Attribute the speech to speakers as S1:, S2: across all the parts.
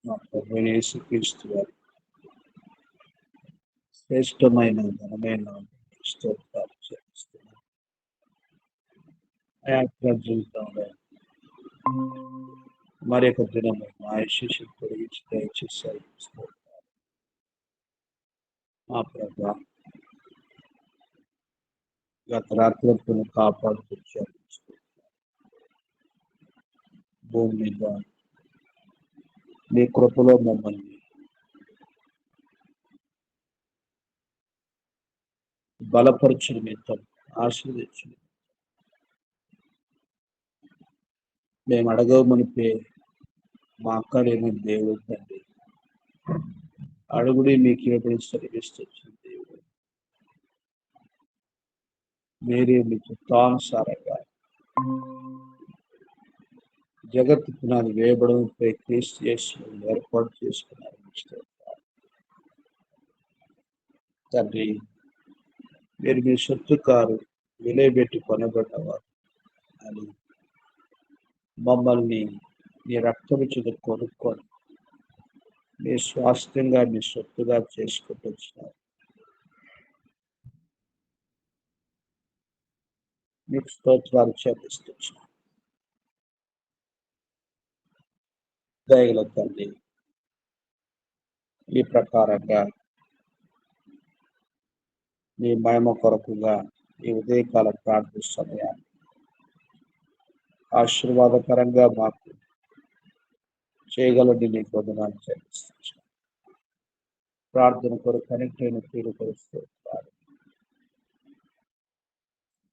S1: మా ప్రభువైన యేసుక్రీస్తు వారి శ్రేష్టమైన ఘనమైన స్తోత్రాలు చెల్లిస్తున్నాను. ఆయాత్మ జీవితంలో మరి ఒక దినము ఆయుష్షి పొడిగించి దయచేసారు. మా ప్రభా గత రాత్రులను కాపాడుకొచ్చారు. భూమి మీద మీ కృపలో మమ్మల్ని బలపరచు నిమిత్తం ఆశీర్వదించు. మేము అడగమనిపే మా అక్కడేమో దేవుడు తండ్రి, అడుగుడి మీకు ఏపడి సరిగిస్తుంది దేవుడు. మీరే మీ చిత్తానుసారంగా జగత్తు పునాది వేయబడంపై క్రీస్తు యేసును ఏర్పాటు చేసుకున్నారు. తండ్రి, మీరు మీ సొత్తు కారు విలువబెట్టి కొనబడ్డవారు అని మమ్మల్ని మీ రక్తము చేత కొనుక్కొని మీ స్వాస్థ్యంగా మీ సొత్తుగా చేసుకుంటూ వచ్చినారు. మీకు స్తోత్రాలు చెల్లిస్తున్నాం. దయగల తండ్రి, ఈ ప్రకారంగా మీ మహిమ కొరకుగా ఈ ఉదయకాల ప్రార్థన సమయాన్ని ఆశీర్వాదకరంగా మాకు చేయగలని మీకు వందనాలు చెల్లిస్తున్నాం. ప్రార్థన కొరకు కనెక్ట్ అయిన తీరు కొరుస్తారు.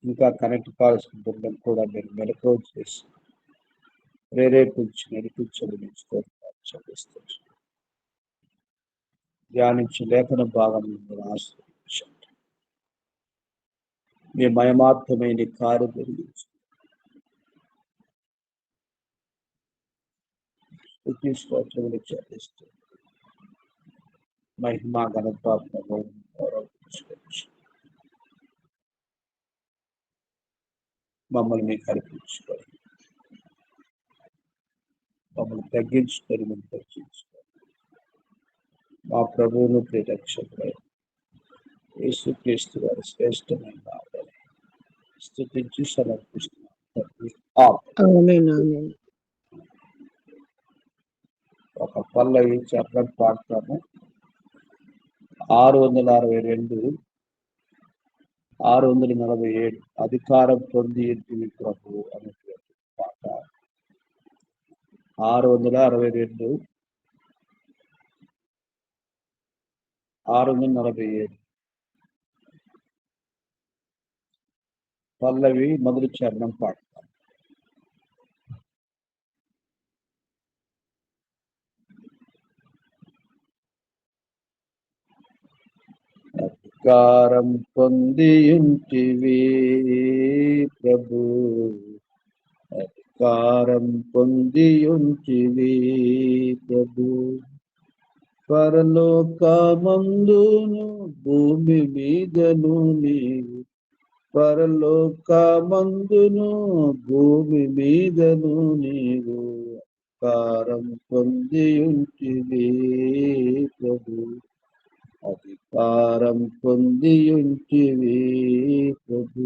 S1: ఇంకా కనెక్ట్ కావాల్సిన బృందం కూడా మీరు మెలకువ చేసి ప్రేరేపించి నడిపించని చెల్లిస్తున్నాం. ధ్యానించి లేఖన భాగం ఆశ్రయించండి. మీ మయమాత్మైన కార్యం జరిగించి స్తోత్రములు చెల్లిస్తూ మహిమ ఘనత మమ్మల్ని మీకు అర్పించుకొని మమ్మల్ని తగ్గించుకొని మేము దర్శించుకొని మా ప్రభువును ప్రియరక్షకుడైన యేసుక్రీస్తు వారి శ్రేష్టమైన నామములో స్తుతించి సమర్పిస్తున్నాం. ఒక పల్లవి చెప్పడం పాడతాము. 662 647 అధికారం పొంది ఇంటివి ప్రభు అనేటువంటి పాట. 662 647 పల్లవి మొదటి చరణం పాడతాం. అధికారం పొంది ఇంటివి ప్రభు, అధికారం పొంది ఇంటివి ప్రభు, పరలోకమందును భూమి మీదను నీవు, పరలోకమందును భూమి మీదను నీవు అధికారం పొంది ఇంటివి ప్రభు, అధికారం పొంది ఇంటివి ప్రభు.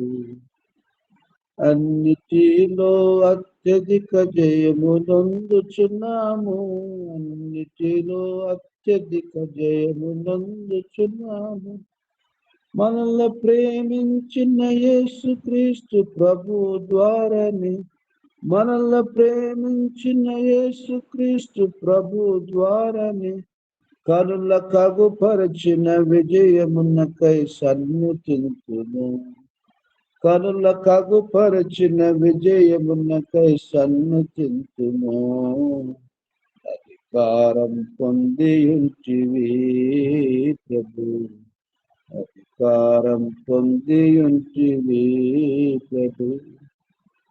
S1: అన్నిటిలో అత్యధిక జయము నొందుచున్నాము, అన్నిటిలో అత్యధిక జయము నొందుచున్నాము. మనల్ని ప్రేమించిన యేసుక్రీస్తు ప్రభు ద్వారానే, మనల్ని ప్రేమించిన యేసుక్రీస్తు ప్రభు ద్వారానే కనుల కగుపరచిన విజయమునకై సన్నుతింతును, కనుల కగుపరచిన విజయమునకై సన్నుతింతును. అధికారం పొంది ఇంటివి ప్రభు, అధికారం పొంది ఇంటివి ప్రభు,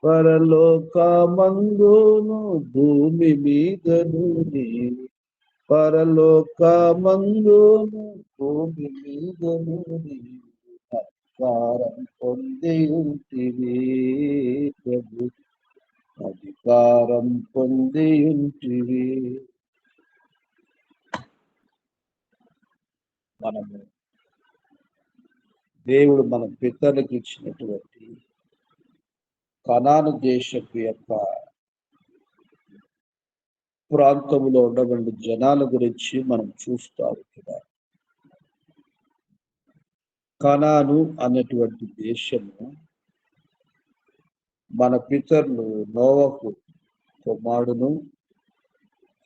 S1: పరలోకమందును భూమి మీదను నీవు, పరలోకమందును భూమి మీదను నీవు అధికారం పొంది ఇంటివి ప్రభు, అధికారం పొంది ఇంటివి. మనము దేవుడు మన పితరులకు ఇచ్చినటువంటి కనాను దేశపు యొక్క ప్రాంతంలో ఉండబడిన జనాల గురించి మనం చూస్తాము కదా. కనాను అనేటువంటి దేశము మన పితరులు నోవహు కుమారుడును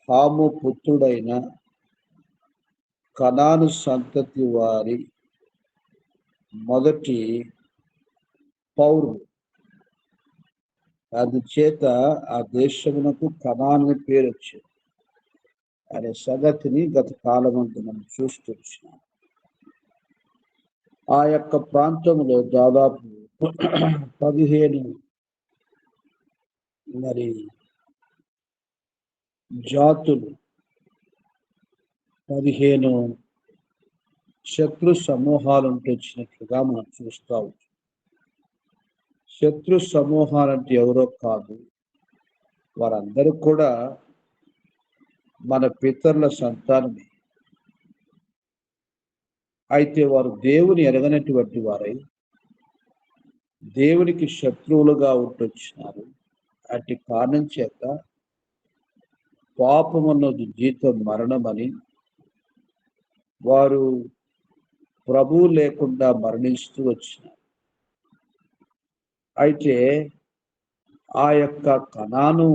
S1: హాము పుత్రుడైన కనాను సంతతి వారి మొదటి పౌరులు. అందుచేత ఆ దేశమునకు కనాను అని పేరు వచ్చింది అనే సంగతిని గత కాలమంతా మనం చూస్తున్నాం. ఆ యొక్క ప్రాంతంలో దాదాపు 15 మరి జాతులు, 15 శత్రు సమూహాలు వచ్చినట్లుగా మనం చూస్తాం. శత్రు సమూహాలంటే ఎవరో కాదు, వారందరూ కూడా మన పితరుల సంతానమే. అయితే వారు దేవుని ఎరగనటువంటి వారై దేవునికి శత్రువులుగా ఉంటొచ్చినారు. అట్టి కారణం చేత పాపమన్నది జీతం మరణమని వారు ప్రభువు లేకుండా మరణిస్తూ వచ్చినారు. అయితే ఆ యొక్క కనాను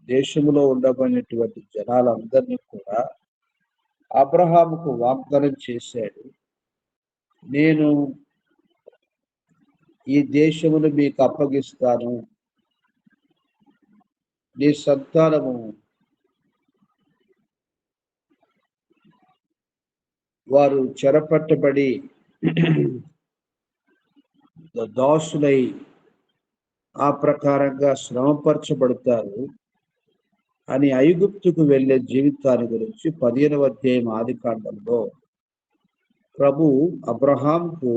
S1: దేశంలో ఉండబడినటువంటి జనాలందరినీ కూడా అబ్రహాముకు వాగ్దానం చేశాడు, నేను ఈ దేశమును మీకు అప్పగిస్తాను, నీ సంతానము వారు చెరపట్టబడి దాసులై ఆ ప్రకారంగా శ్రమపరచబడతారు అని ఐగుప్తుకు వెళ్ళే జీవితాన్ని గురించి 15వ అధ్యాయం ఆదికాండంలో ప్రభు అబ్రహాంకు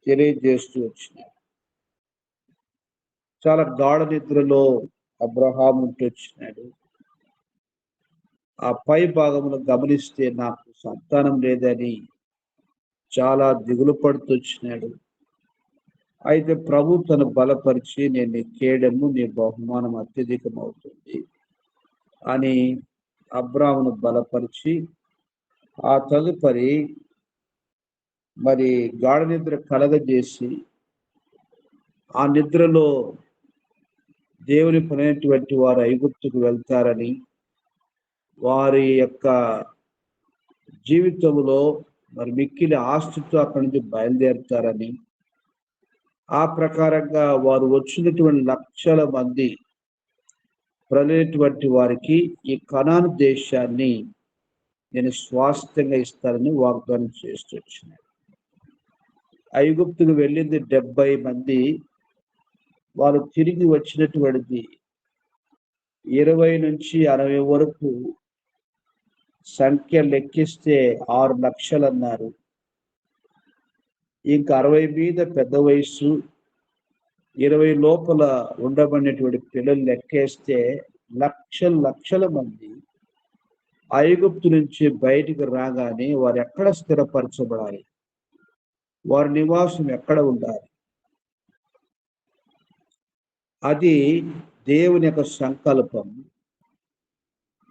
S1: తెలియజేస్తూ వచ్చినాడు. చాలా గాఢ నిద్రలో అబ్రహాం వచ్చినాడు. ఆ పై భాగమును గమనిస్తే నాకు సంతానం లేదని చాలా దిగులు పడుతూ వచ్చినాడు. అయితే ప్రభు తను బలపరిచి, నేను నీ కేడము, నీ బహుమానం అత్యధికం అవుతుంది అని అబ్రామును బలపరిచి ఆ తదుపరి మరి గాఢ నిద్ర కలగజేసి ఆ నిద్రలో దేవుని పనినటువంటి వారు ఐగుప్తుకు వెళ్తారని, వారి యొక్క జీవితంలో మరి మిక్కిలి ఆస్తితో అక్కడి నుంచి బయలుదేరుతారని, ఆ ప్రకారంగా వారు వచ్చినటువంటి లక్షల మంది ప్రజలైనటువంటి వారికి ఈ కనాను దేశాన్ని నేను స్వాస్థ్యంగా ఇస్తానని వాగ్దానం చేస్తూ వచ్చినాడు. ఐగుప్తుకు వెళ్ళింది 70 మంది. వారు తిరిగి వచ్చినటువంటిది 20 నుంచి 60 వరకు సంఖ్య లెక్కిస్తే 6 లక్షలు అన్నారు. ఇంకా 60 మీద పెద్ద వయసు, 20 లోపల ఉండబడినటువంటి పిల్లలు లెక్కేస్తే లక్షల మంది ఐగుప్తు నుంచి బయటికి రాగానే వారు ఎక్కడ స్థిరపరచబడాలి, వారి నివాసం ఎక్కడ ఉండాలి, అది దేవుని యొక్క సంకల్పం.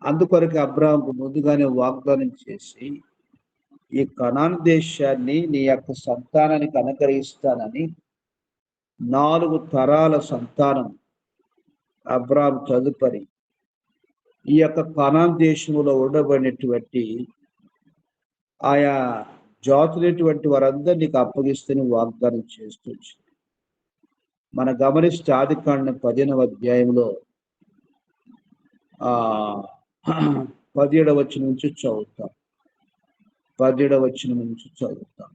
S1: అందుకొరకు అబ్రాహాముకు ముందుగానే వాగ్దానం చేసి, ఈ కనాను దేశాన్ని నీ యొక్క సంతానానికి అనుగ్రహిస్తానని 4 తరాల సంతానం అబ్రాహాము తదుపరి ఈ యొక్క కనాను దేశంలో ఉండబడినటువంటి ఆయా జాతులైనటువంటి వారందరూ నీకు అప్పగిస్తని వాగ్దానం చేస్తూ వచ్చింది. మనం గమనిస్తే ఆదికాండం 15వ అధ్యాయంలో 17వ వచనం నుంచి చదువుతాం. 17వ వచనం నుంచి చదువుతాం.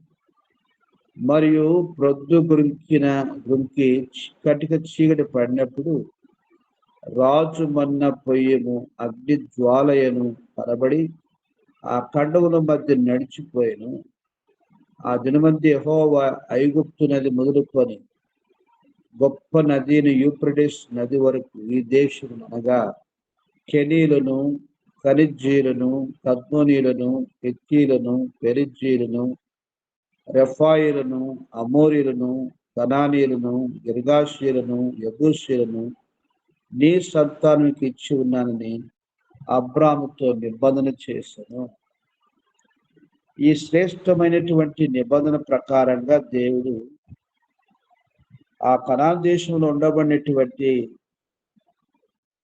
S1: మరియు ప్రొద్దు గురికి కటిక చీకటి పడినప్పుడు రాజు మన్న పొయ్యము అగ్ని జ్వాలయను కనబడి ఆ ఖండముల మధ్య నడిచిపోయాను. ఆ దినమంది యెహోవా ఐగుప్తు నది మొదలుకొని గొప్ప నదిని యూఫ్రటీస్ నది వరకు ఈ దేశం అనగా కెనీలను, కనిజ్జీలను, కద్మోనీలను, హెత్తీలను, పెరిజ్జీలను, రెఫాయిలను, అమోరీలను, కనానీయులను, గిర్గాషీయులను, యెబూసీయులను నీ సంతానానికి ఇచ్చి ఉన్నానని అబ్రాముతో నిబంధన చేశాను. ఈ శ్రేష్టమైనటువంటి నిబంధన ప్రకారంగా దేవుడు ఆ కనాన్ దేశంలో ఉండబడినటువంటి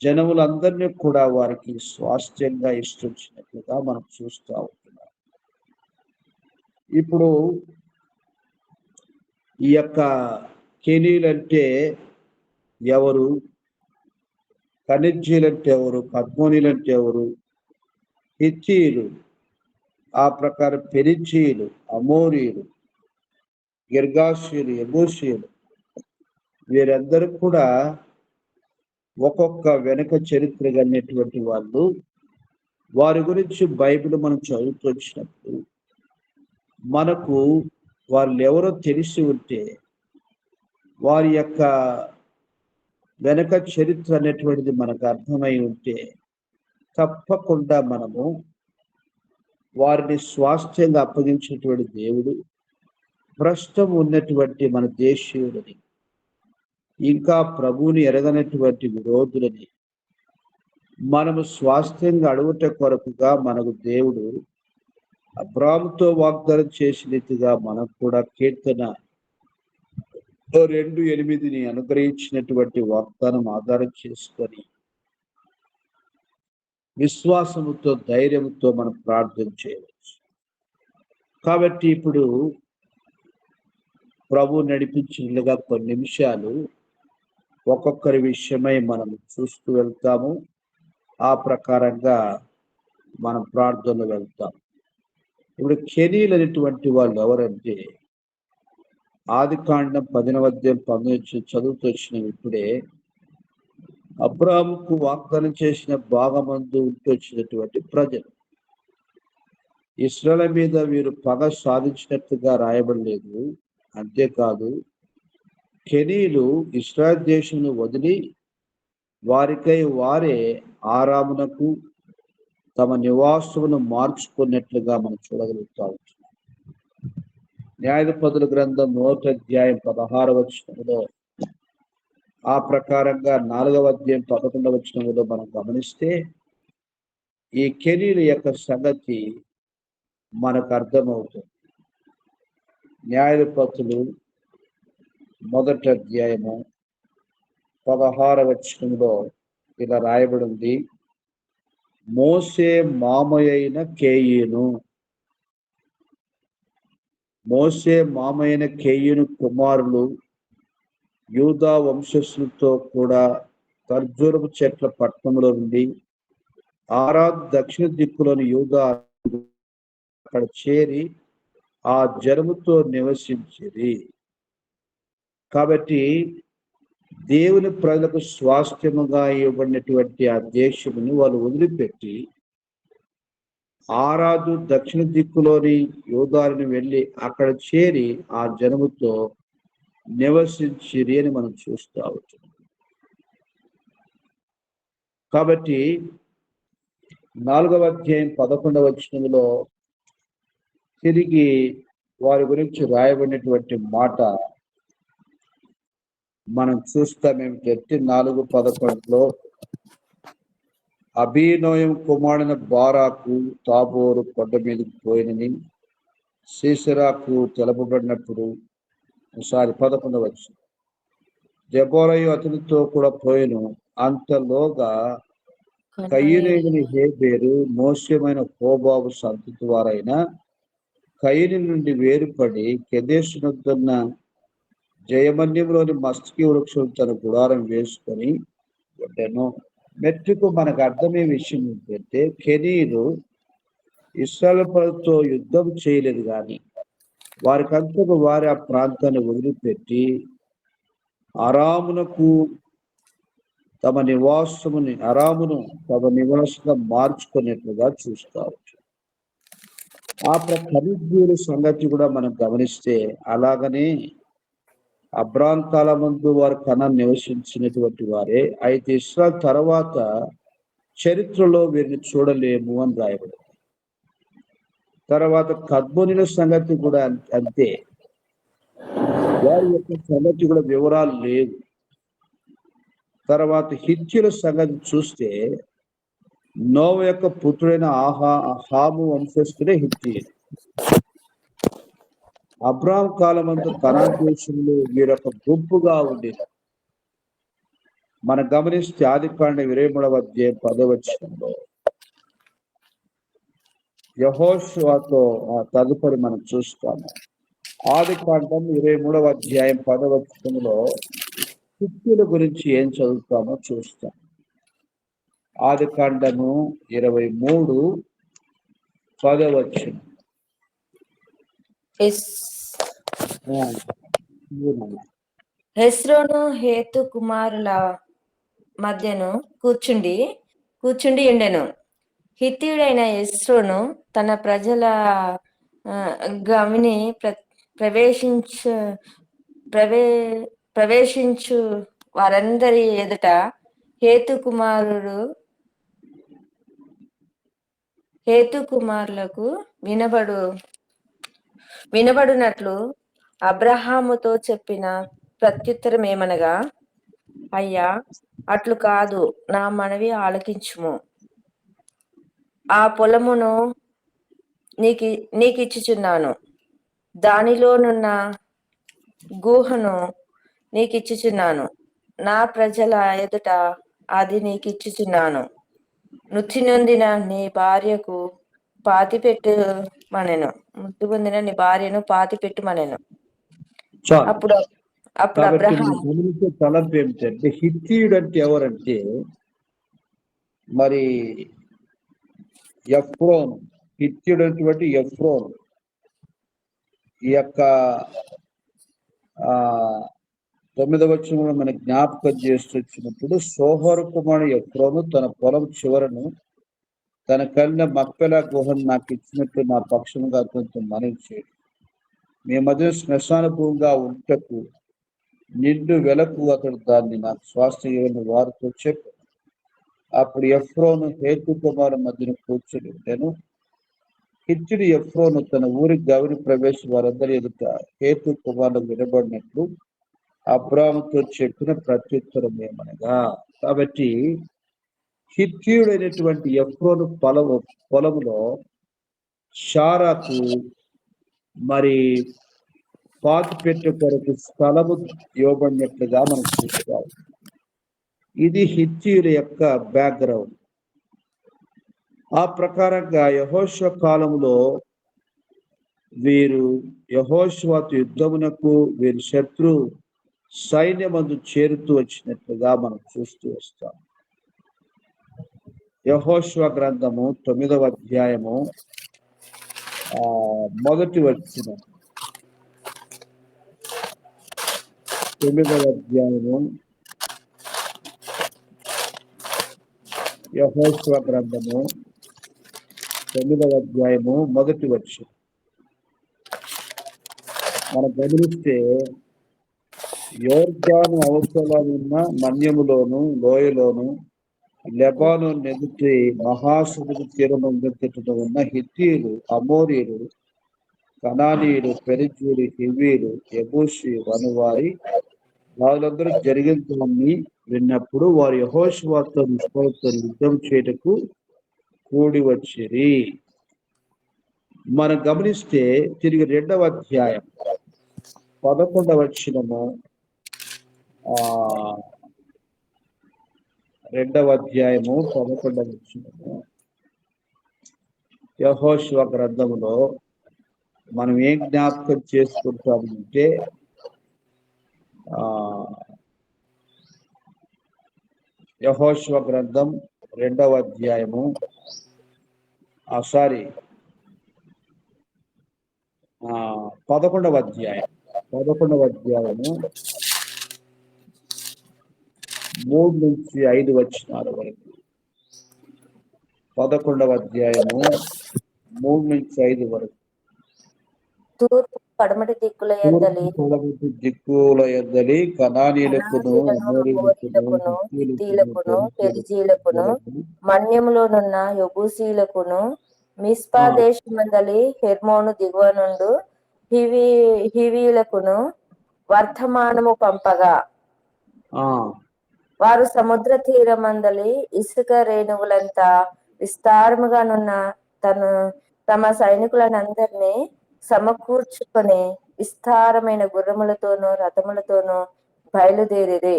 S1: జనములందరినీ కూడా వారికి స్వాస్థ్యంగా ఇష్టొచ్చినట్లుగా మనం చూస్తూ ఉంటున్నాం. ఇప్పుడు ఈ యొక్క కెనీలంటే ఎవరు, కనిజ్జీలంటే ఎవరు, కద్మోనీలంటే ఎవరు, హిత్తీయులు, ఆ ప్రకారం పెరిజ్జీయులు, అమోరీయులు, గిర్గాషీయులు, యెబూసీయులు, వీరందరూ కూడా ఒక్కొక్క వెనక చరిత్ర కలిగినటువంటి వాళ్ళు. వారి గురించి బైబిల్ మనం చదువుతూ వచ్చినప్పుడు మనకు వాళ్ళు ఎవరో తెలిసి ఉంటే, వారి యొక్క వెనక చరిత్ర అనేటువంటిది మనకు అర్థమై ఉంటే తప్పకుండా మనము వారిని స్వాస్థ్యంగా అప్పగించేటువంటి దేవుడు ప్రస్తుతం ఉన్నటువంటి మన దేశీయులని, ఇంకా ప్రభువుని ఎరగనటువంటి విరోధులని మనము స్వాస్థ్యంగా అడుగుట కొరకుగా మనకు దేవుడు అబ్రాముతో వాగ్దానం చేసినట్టుగా మనకు కూడా కీర్తన 2:8 అనుగ్రహించినటువంటి వాగ్దానం ఆధారం చేసుకొని విశ్వాసముతో, ధైర్యంతో మనం ప్రార్థన చేయవచ్చు. కాబట్టి ఇప్పుడు ప్రభు నడిపించినట్లుగా కొన్ని నిమిషాలు ఒక్కొక్కరి విషయమై మనం చూస్తూ వెళ్తాము. ఆ ప్రకారంగా మనం ప్రార్థనలు వెళ్తాం. ఇప్పుడు కెనీలు అనేటువంటి వాళ్ళు ఎవరంటే, ఆదికాండం 10:19 చదువుతూ వచ్చిన ఇప్పుడే అబ్రాహాముకు వాగ్దానం చేసిన భాగమందు ఉంటూ వచ్చినటువంటి ప్రజలు. ఇశ్రాయేలు మీద వీరు పగ సాధించినట్టుగా రాయబడలేదు. అంతేకాదు, కెనీలు ఇశ్రాయేలు దేశంను వదిలి వారికై వారే ఆరామునకు తమ నివాసమును మార్చుకున్నట్లుగా మనం చూడగలుగుతా ఉంటాం. న్యాయాధిపతుల గ్రంథం 1:16 ఆ ప్రకారంగా 4:11 మనం గమనిస్తే ఈ కెనీల యొక్క సంగతి మనకు అర్థమవుతుంది. న్యాయాధిపతులు 1:16 ఇలా రాయబడి ఉంది. మోసే మామయైన కేయిను, మోసే మామయైన కేయిను కుమారులు యూదా వంశస్థులతో కూడా ఖర్జూరపు చెట్ల పట్టణంలో నుండి ఆరాద్ దక్షిణ దిక్కులోని యూదా అక్కడ చేరి ఆ జనముతో నివసించిరి. కాబట్టి దేవుని ప్రజలకు స్వాస్థ్యముగా ఇవ్వబడినటువంటి ఆ దేశముని వాళ్ళు వదిలిపెట్టి ఆరాదు దక్షిణ దిక్కులోని యూదాలను వెళ్ళి అక్కడ చేరి ఆ జనముతో నివసించిరి అని మనం చూస్తూ ఉంటాం. కాబట్టి 4:11 తిరిగి వారి గురించి రాయబడినటువంటి మాట మనం చూస్తాం. ఏమిటంటే 4:11 అబీనోయం కుమారుడైన బారాకు తాబోరు కొండ మీదకి పోయినని సీసెరాకు తెలపబడినప్పుడు 11 దెబోరయు అతనితో కూడా పోయిను. అంతలోగా కయీనేయుని హేబేరు మోసమైన హోబాబు సంతతి వారైన కయీని నుండి వేరుపడి కెదేషునొద్దన్న జయమన్యంలోని మస్తకి వృక్షం తన గుడారం వేసుకొని ఉండెను. మెట్టుకు మనకు అర్థమయ్యే విషయం ఏంటంటే, కెనీలు ఇశ్రాయేలు ప్రజలతో యుద్ధం చేయలేదు, కానీ వారికంతకు వారి ఆ ప్రాంతాన్ని వదిలిపెట్టి అరామును తమ నివాసంగా మార్చుకున్నట్లుగా చూస్తారు. ఆ ఖనిజ్జీయుల సంగతి కూడా మనం గమనిస్తే అలాగనే అబ్రాహాం కాలం ముందు వారు కనాన్ నివసించినటువంటి వారే. అయితే ఇశ్రాయేలు తర్వాత చరిత్రలో వీరిని చూడలేము అని రాయబడింది. తర్వాత కద్మోనుల సంగతి కూడా అంతే. వారి యొక్క సంగతి కూడా వివరాలు లేవు. తర్వాత హిత్యుల సంగతి చూస్తే నోవ యొక్క పుత్రుడైన హాము వంశస్థుడే హిత్తీయులు. అబ్రాహాం కాలమందు కనాన్ దేశంలో వీరొక గుంపుగా ఉండేది. మనం గమనిస్తే ఆదికాండ 23వ అధ్యాయం 10వ వచనంలో యెహోషువతో తదుపరి మనం చూస్తాము. ఆదికాండం 23వ అధ్యాయం 10వ వచనంలో హిత్తీయుల గురించి ఏం చదువుతామో చూస్తాం. ఆదికాండము 23 10వ వచనం.
S2: హెస్రోను హేతు కుమారుల మధ్యను కూర్చుండి ఉండెను. హిత్తీయుడైన హెస్రోను తన ప్రజల గవిని ప్రవేశించు వారందరి ఎదుట హేతు కుమారులకు వినబడునట్లు అబ్రహాముతో చెప్పిన ప్రత్యుత్తరం ఏమనగా, అయ్యా, అట్లు కాదు, నా మనవి ఆలకించుము. ఆ పొలమును నీకిచ్చుచున్నాను, దానిలోనున్న గుహను నీకిచ్చుచున్నాను, నా ప్రజల ఎదుట అది నీకిచ్చుచున్నాను. మృతి నొందిన నీ భార్యకు భార్యను పాతి పెట్టుమనెను. అప్పుడు అబ్రహాం
S1: తలంపు ఏమిటంటే, హిత్తీయుడు అంటే ఎవరంటే మరి ఎఫ్రోన్, హిత్తీయుడు అటువంటి ఎఫ్రోన్ ఈ యొక్క 9వ వచనంలో మనకి జ్ఞాపకం చేస్తూ సోహరు కుమారుడు ఎఫ్రోను తన పొలం చివరను తన కలిగిన మక్పెలా గుహను నాకు ఇచ్చినట్టు నా పక్షంగా అతనితో మనవి చేయడు. మీ మధ్య శ్మశాన భూమిగా ఉంటకు నిండు వెలకు అతడు దాన్ని నాకు స్వాస్థ్యం వారితో చెప్పు. అప్పుడు ఎఫ్రోను హేతు కుమారు మధ్యన కూర్చొని ఉండెను. హిత్తీయుడు ఎఫ్రోను తన ఊరి గవిని ప్రవేశం వారందరి ఎదుట హేతు కుమారులకు వినబడినట్లు అబ్రాహాముతో చెప్పిన ప్రత్యుత్తరం ఏమనగా. కాబట్టి హిత్తీయుడైనటువంటి ఎఫ్రోను పొలములో షారాకు మరి పాతి పెట్టే కొరకు స్థలము ఇవ్వబడినట్లుగా మనం చూస్తాం. ఇది హిత్తీయుల యొక్క బ్యాక్గ్రౌండ్. ఆ ప్రకారంగా యెహోషువ కాలంలో వీరు యెహోషువతో యుద్ధమునకు వీరి శత్రు సైన్యమందు చేరుతూ వచ్చినట్లుగా మనం చూస్తూ వస్తాం. యెహోషువ గ్రంథము 9వ అధ్యాయము 1వ వచనం. 9వ అధ్యాయము యెహోషువ గ్రంథము 9వ అధ్యాయము 1వ వచనం. మనం గమనిస్తే యోర్దాను అవతలనున్న మన్యములోను లోయలోను లెబానోను ఎదుటి మహాసముద్ర తీరమున ఉన్న హిత్తీయులు, అమోరీయులు, కనానీయులు, పెరిజీయులు, హివ్వీయులు, యెబూసీ అనువారి వాళ్ళందరూ జరిగిందని విన్నప్పుడు వారు యెహోషువతో నిష్ఫలతో యుద్ధం చేయటకు కూడి వచ్చిరి. మనం గమనిస్తే తిరిగి 2వ అధ్యాయం 11వ వచనము, 2వ అధ్యాయము 11వ వచనము యెహోషువ గ్రంథములో మనం ఏం జ్ఞాపకం చేసుకుంటామంటే యెహోషువ గ్రంథం 2వ అధ్యాయము 11వ అధ్యాయం 3 నుంచి 5 వచనాల వరకు. 11వ అధ్యాయము 3 నుంచి 5 వరకు.
S2: తూర్పు పడమటి దిక్కుల
S1: యందలి కనానీయులకును,
S2: మిస్పా దేశమందలి హెర్మోను దిగువ నుండు హివీలకును వర్తమానము పంపగా వారు సముద్ర తీరమందలి ఇసుక రేణువులంతా విస్తారముగానున్న తమ సైనికులనందరినీ సమకూర్చుకొని విస్తారమైన గుర్రములతోనూ రథములతోనూ బయలుదేరిరి.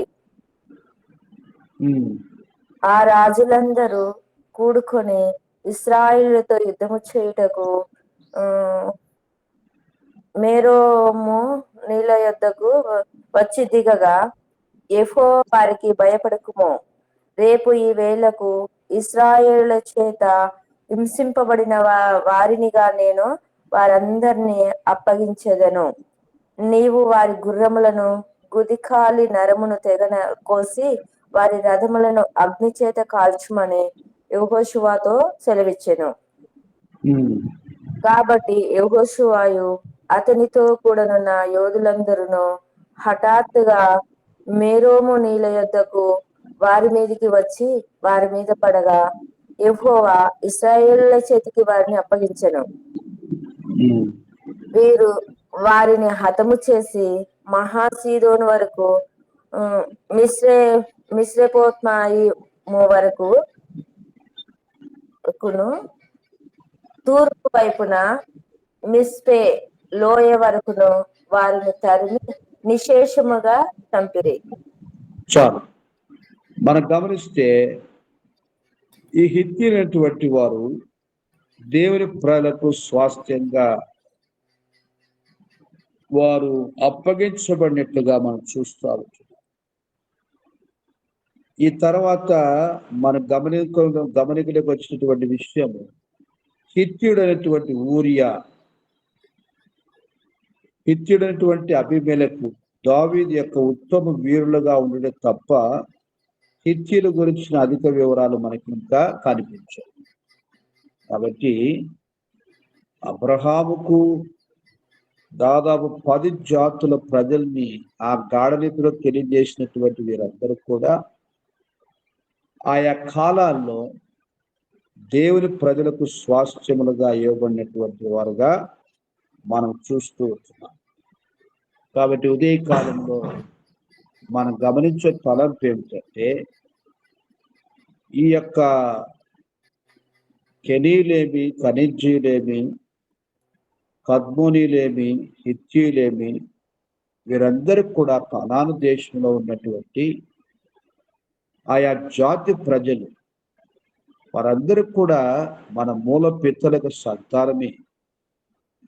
S2: ఆ రాజులందరూ కూడుకొని ఇశ్రాయేలుతో యుద్ధము చేయుటకు మేరోము నీళ్ళ యొద్దకు వచ్చి దిగగా, యెహోవా వారికి భయపడకుము, రేపు ఈ వేళకు ఇశ్రాయేలుల చేత హింసింపబడిన వారినిగా నేను వారందరినీ అప్పగించెదను. నీవు వారి గుర్రములను గుదికాలి నరమును తెగన కోసి వారి రథములను అగ్ని చేత కాల్చుమని యెహోషువతో సెలవిచ్చెను. కాబట్టి యెహోషువయు అతనితో కూడనున్న యోధులందరూ హఠాత్తుగా మేరోము నీళ్ళ యొద్దకు వారి మీదికి వచ్చి వారి మీద పడగా, యెహోవా ఇశ్రాయేలుల చేతికి వారిని అప్పగించెను. వీరు వారిని హతము చేసి మహాసీదోను వరకు మిశ్రేపోత్మాయిము వరకు తూర్పు వైపున మిస్పే లోయ వరకును వారిని తరిమి నిశేషముగా చంపిరి.
S1: చాలు. మనం గమనిస్తే ఈ హిత్తీలైనటువంటి వారు దేవుని ప్రజలకు స్వాస్థ్యంగా వారు అప్పగించబడినట్లుగా మనం చూస్తాము. ఈ తర్వాత మన గమనికలోకి వచ్చినటువంటి విషయము, హిత్తీయుడైనటువంటి ఊరియా, హిత్తీయుడైనటువంటి అబీమెలెకు దావీదు యొక్క ఉత్తమ వీరులుగా ఉండడం తప్ప హిత్తీయుల గురించిన అధిక వివరాలు మనకి ఇంకా కనిపించాయి. కాబట్టి అబ్రహాముకు దాదాపు 10 జాతుల ప్రజల్ని ఆ గాఢనిధిలో తెలియజేసినటువంటి వీరందరూ కూడా ఆయా కాలాల్లో దేవుని ప్రజలకు స్వాస్థ్యములుగా ఇవ్వబడినటువంటి వారుగా మనం చూస్తూ ఉంటున్నాం. కాబట్టి ఉదయ కాలంలో మనం గమనించే తలంపు ఏమిటంటే, ఈ యొక్క కెనీలేమి, కనిజ్జీలేమి, కద్మోనీలేమి, హిత్తీయులేమి, వీరందరికీ కూడా కనాను దేశంలో ఉన్నటువంటి ఆయా జాతి ప్రజలు, వారందరూ కూడా మన మూల పితలకు సంతానమే.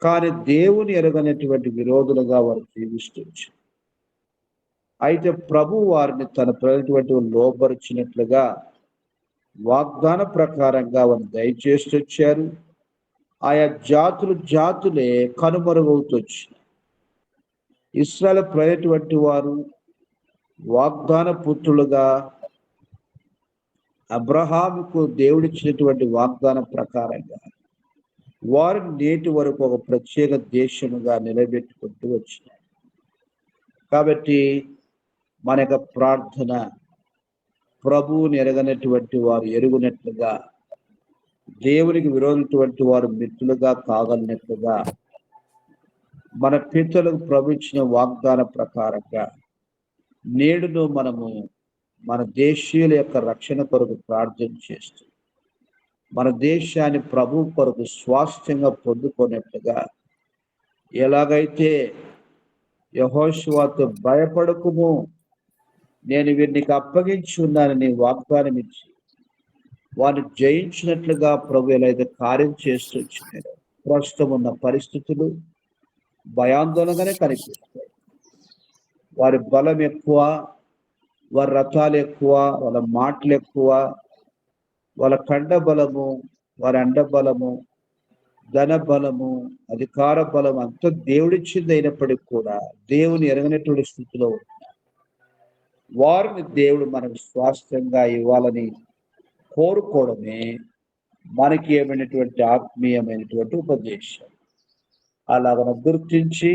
S1: కానీ దేవుని ఎరగనటువంటి విరోధులుగా వారు జీవిస్తూ వచ్చారు. అయితే ప్రభు వారిని తన ప్రజటువంటి లోబరిచినట్లుగా వాగ్దాన ప్రకారంగా వారిని దయచేస్తూ వచ్చారు. ఆయా జాతులే కనుమరుగవుతూ వచ్చినాయి. ఇశ్రాయేలు ప్రజటువంటి వారు వాగ్దాన పుత్రులుగా అబ్రహాముకు దేవుడిచ్చినటువంటి వాగ్దానం ప్రకారంగా వారిని నేటి వరకు ఒక ప్రత్యేక దేశముగా నిలబెట్టుకుంటూ వచ్చినారు. కాబట్టి మన యొక్క ప్రార్థన, ప్రభువుని ఎరగనటువంటి వారు ఎరుగునట్లుగా, దేవునికి విరోధమైనటువంటి వారు మిత్రులుగా కాగలిగినట్లుగా, మన పితరులకు ప్రభు ఇచ్చిన వాగ్దాన ప్రకారంగా నేడును మనము మన దేశీయుల యొక్క రక్షణ కొరకు ప్రార్థన చేస్తూ మన దేశాన్ని ప్రభు కొరకు స్వాస్థ్యంగా పొందుకున్నట్లుగా, ఎలాగైతే యెహోషువతో భయపడకుము, నేను వీరికి అప్పగించి ఉన్నానని వాగ్దానం ఇచ్చి వారిని జయించినట్లుగా ప్రభు ఎలా అయితే కార్యం చేస్తూ వచ్చినారో, ప్రస్తుతం ఉన్న పరిస్థితులు భయాందోళనగానే కనిపిస్తాయి. వారి బలం ఎక్కువ, వారి రథాలు ఎక్కువ, వాళ్ళ మాటలు ఎక్కువ, వాళ్ళ కండ బలము, వారి అండ బలము, ధన బలము, అధికార బలం అంతా దేవుడిచ్చింది అయినప్పటికీ కూడా దేవుని ఎరగనటువంటి స్థితిలో ఉన్నారు. వారిని దేవుడు మనకు స్వాస్థ్యంగా ఇవ్వాలని కోరుకోవడమే మనకి ఏమైనటువంటి ఆత్మీయమైనటువంటి ఉపదేశం. అలాగ గుర్తించి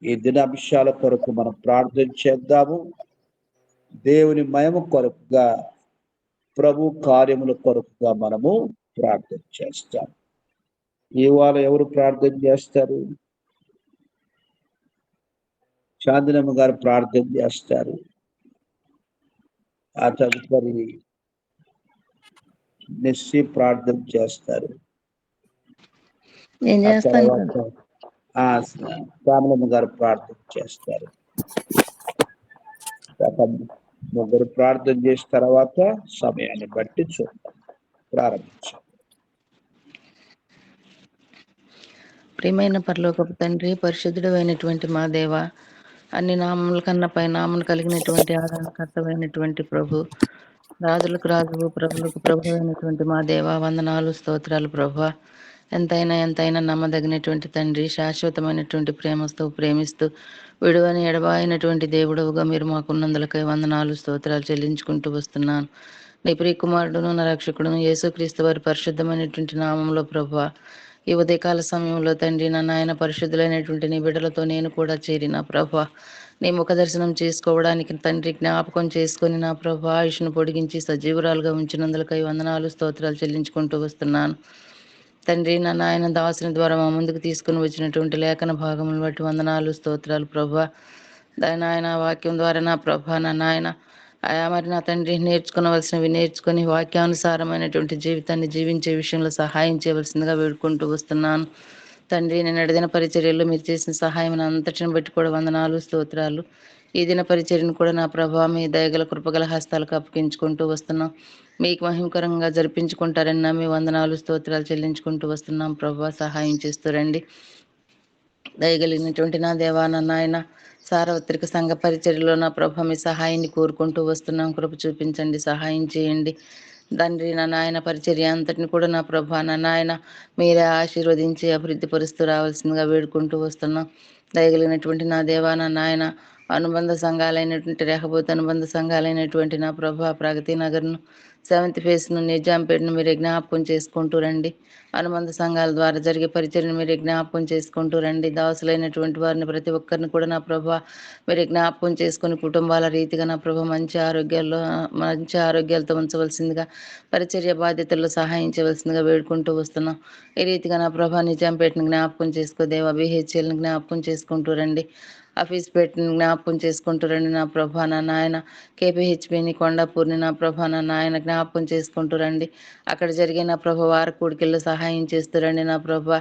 S1: ఈ దినాంశాల కొరకు మనం ప్రార్థన చేద్దాము. దేవుని మహిమ కొరకుగా, ప్రభు కార్యముల కొరకుగా మనము ప్రార్థన చేస్తాం. ఇవాళ ఎవరు ప్రార్థన చేస్తారు? చాందినమ్మ గారు ప్రార్థన చేస్తారు. ఆ తదుపరి నెస్సి ప్రార్థన చేస్తారు.
S3: నేను
S1: ఆ
S3: చేస్తాను
S1: తర్వాత
S3: కదా.
S1: శ్యామలమ్మ గారు ప్రార్థన చేస్తారు. ఒక ముగ్గురు ప్రార్థన చేసిన తర్వాత సమయాన్ని బట్టి చూద్దాం. ప్రారంభించాం.
S3: ప్రియమైన పరలోకపు తండ్రి, పరిశుద్ధుడు అయినటువంటి మా దేవ, అన్ని నామముల కన్నా పై నామములు కలిగినటువంటి ఆదరణకర్తమైనటువంటి ప్రభు, రాజులకు రాజువు, ప్రభులకు ప్రభు అయినటువంటి మా దేవ, వందనాలు స్తోత్రాలు ప్రభు. ఎంతైనా నమ్మదగినటువంటి తండ్రి, శాశ్వతమైనటువంటి ప్రేమతో ప్రేమిస్తూ విడువని ఎడబాయినటువంటి దేవుడవుగా మీరు మాకున్నందులకై వందనాలు స్తోత్రాలు చెల్లించుకుంటూ వస్తున్నాను. నీ ప్రియ కుమారుడును నా రక్షకుడును యేసుక్రీస్తు వారి పరిశుద్ధమైనటువంటి నామంలో ప్రభు, ఈ ఉదయకాల సమయంలో తండ్రి నా నాయన పరిశుద్ధులైనటువంటి నీ బిడ్డలతో నేను కూడా చేరిన ప్రభా, నీ ముఖ దర్శనం చేసుకోవడానికి తండ్రి జ్ఞాపకం చేసుకొని నా ప్రభా ఆయుష్ను పొడిగించి సజీవురాలుగా ఉంచినందులకై వందనాలు స్తోత్రాలు చెల్లించుకుంటూ వస్తున్నాను. తండ్రి నా నాయన దాసుని ద్వారా మా ముందుకు తీసుకుని వచ్చినటువంటి లేఖన భాగములను బట్టి వందనాలు స్తోత్రాలు ప్రభా. నాయన వాక్యం ద్వారా నా ప్రభా నా నాయన ఆయా మరి నా తండ్రి నేర్చుకునవలసినవి నేర్చుకుని వాక్యానుసారమైనటువంటి జీవితాన్ని జీవించే విషయంలో సహాయం చేయవలసిందిగా వేడుకుంటూ వస్తున్నాను. తండ్రి నేను అడిగిన పరిచర్యల్లో మీరు చేసిన సహాయం అంతటిని బట్టి కూడా వందనాలు స్తోత్రాలు. ఈ దిన పరిచర్యను కూడా నా ప్రభావ మీ దయగల కృపగల హస్తాలకు అప్పగించుకుంటూ వస్తున్నాం. మీకు మహిమకరంగా జరిపించుకుంటారని నమ్మి వందనాలు స్తోత్రాలు చెల్లించుకుంటూ వస్తున్నాం. ప్రభావ సహాయం చేస్తూ రండి. దయగలిగినటువంటి నా దేవా నా నాయన సార్వత్రిక సంఘ పరిచర్యలో నా ప్రభ మీ సహాయాన్ని కోరుకుంటూ వస్తున్నాం. కృప చూపించండి, సహాయం చేయండి తండ్రి. నా నాయన పరిచర్య అంతటిని కూడా నా ప్రభ నా నాయన మీరే ఆశీర్వదించి అభివృద్ధి పరుస్తూ రావాల్సిందిగా వేడుకుంటూ వస్తున్నాం. దయగలిగినటువంటి నా దేవా నా నాయన అనుబంధ సంఘాలైనటువంటి రేఖబోతు అనుబంధ సంఘాలైనటువంటి నా ప్రభ ప్రగతి నగర్ను, సెవెంత్ ఫేస్ను, నిజాంపేటను మీరే జ్ఞాపకం చేసుకుంటూ రండి. అనుబంధ సంఘాల ద్వారా జరిగే పరిచర్ను మీరే జ్ఞాపకం చేసుకుంటూ రండి. దాసులైనటువంటి వారిని ప్రతి ఒక్కరిని కూడా నా ప్రభా మీరే జ్ఞాపకం చేసుకుని కుటుంబాల రీతిగా నా ప్రభా మంచి ఆరోగ్యాలతో ఉంచవలసిందిగా పరిచర్య బాధ్యతల్లో సహాయం చేయవలసిందిగా వేడుకుంటూ వస్తున్నాం. ఈ రీతిగా నా ప్రభా నిజాంపేటను జ్ఞాపకం చేసుకో దేవా, BHLని జ్ఞాపకం చేసుకుంటూ రండి. ఆఫీస్ పెట్టిన జ్ఞాపకం చేసుకుంటూ రండి నా ప్రభా నా నాయన. KPHPని కొండాపూర్ని నా ప్రభా నా నాయన జ్ఞాపకం చేసుకుంటూ రండి. అక్కడ జరిగే నా ప్రభా వార కూడికల్లో సహాయం చేస్తూ రండి నా ప్రభా.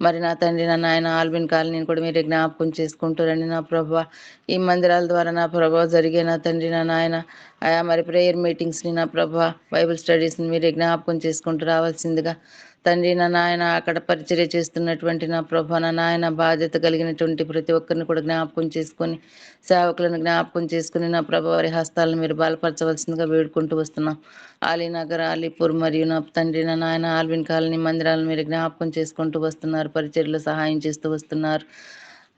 S3: మరి నా తండ్రి నా నాయన ఆల్బిన్ కాలనీని కూడా మీరే జ్ఞాపకం చేసుకుంటూ రండి నా ప్రభా. ఈ మందిరాల ద్వారా నా ప్రభా జరిగే నా తండ్రి నా నాయన ఆయా మరి ప్రేయర్ మీటింగ్స్ని నా ప్రభా బైబిల్ స్టడీస్ని మీరే జ్ఞాపకం చేసుకుంటూ రావాల్సిందిగా తండ్రి నా నాయన అక్కడ పరిచర్య చేస్తున్నటువంటి నా ప్రభా నా నాయన బాధ్యత కలిగినటువంటి ప్రతి ఒక్కరిని కూడా జ్ఞాపకం చేసుకొని సేవకులను జ్ఞాపకం చేసుకుని నా ప్రభా వారి హస్తాలను మీరు బలపరచవలసిందిగా వేడుకుంటూ వస్తున్నాం. అలీనగర్, అలీపూర్ మరియు నా తండ్రి నా నాయన ఆల్విన్ కాలనీ మందిరాలను మీరు జ్ఞాపకం చేసుకుంటూ వస్తున్నారు. పరిచర్యలో సహాయం చేస్తూ వస్తున్నారు.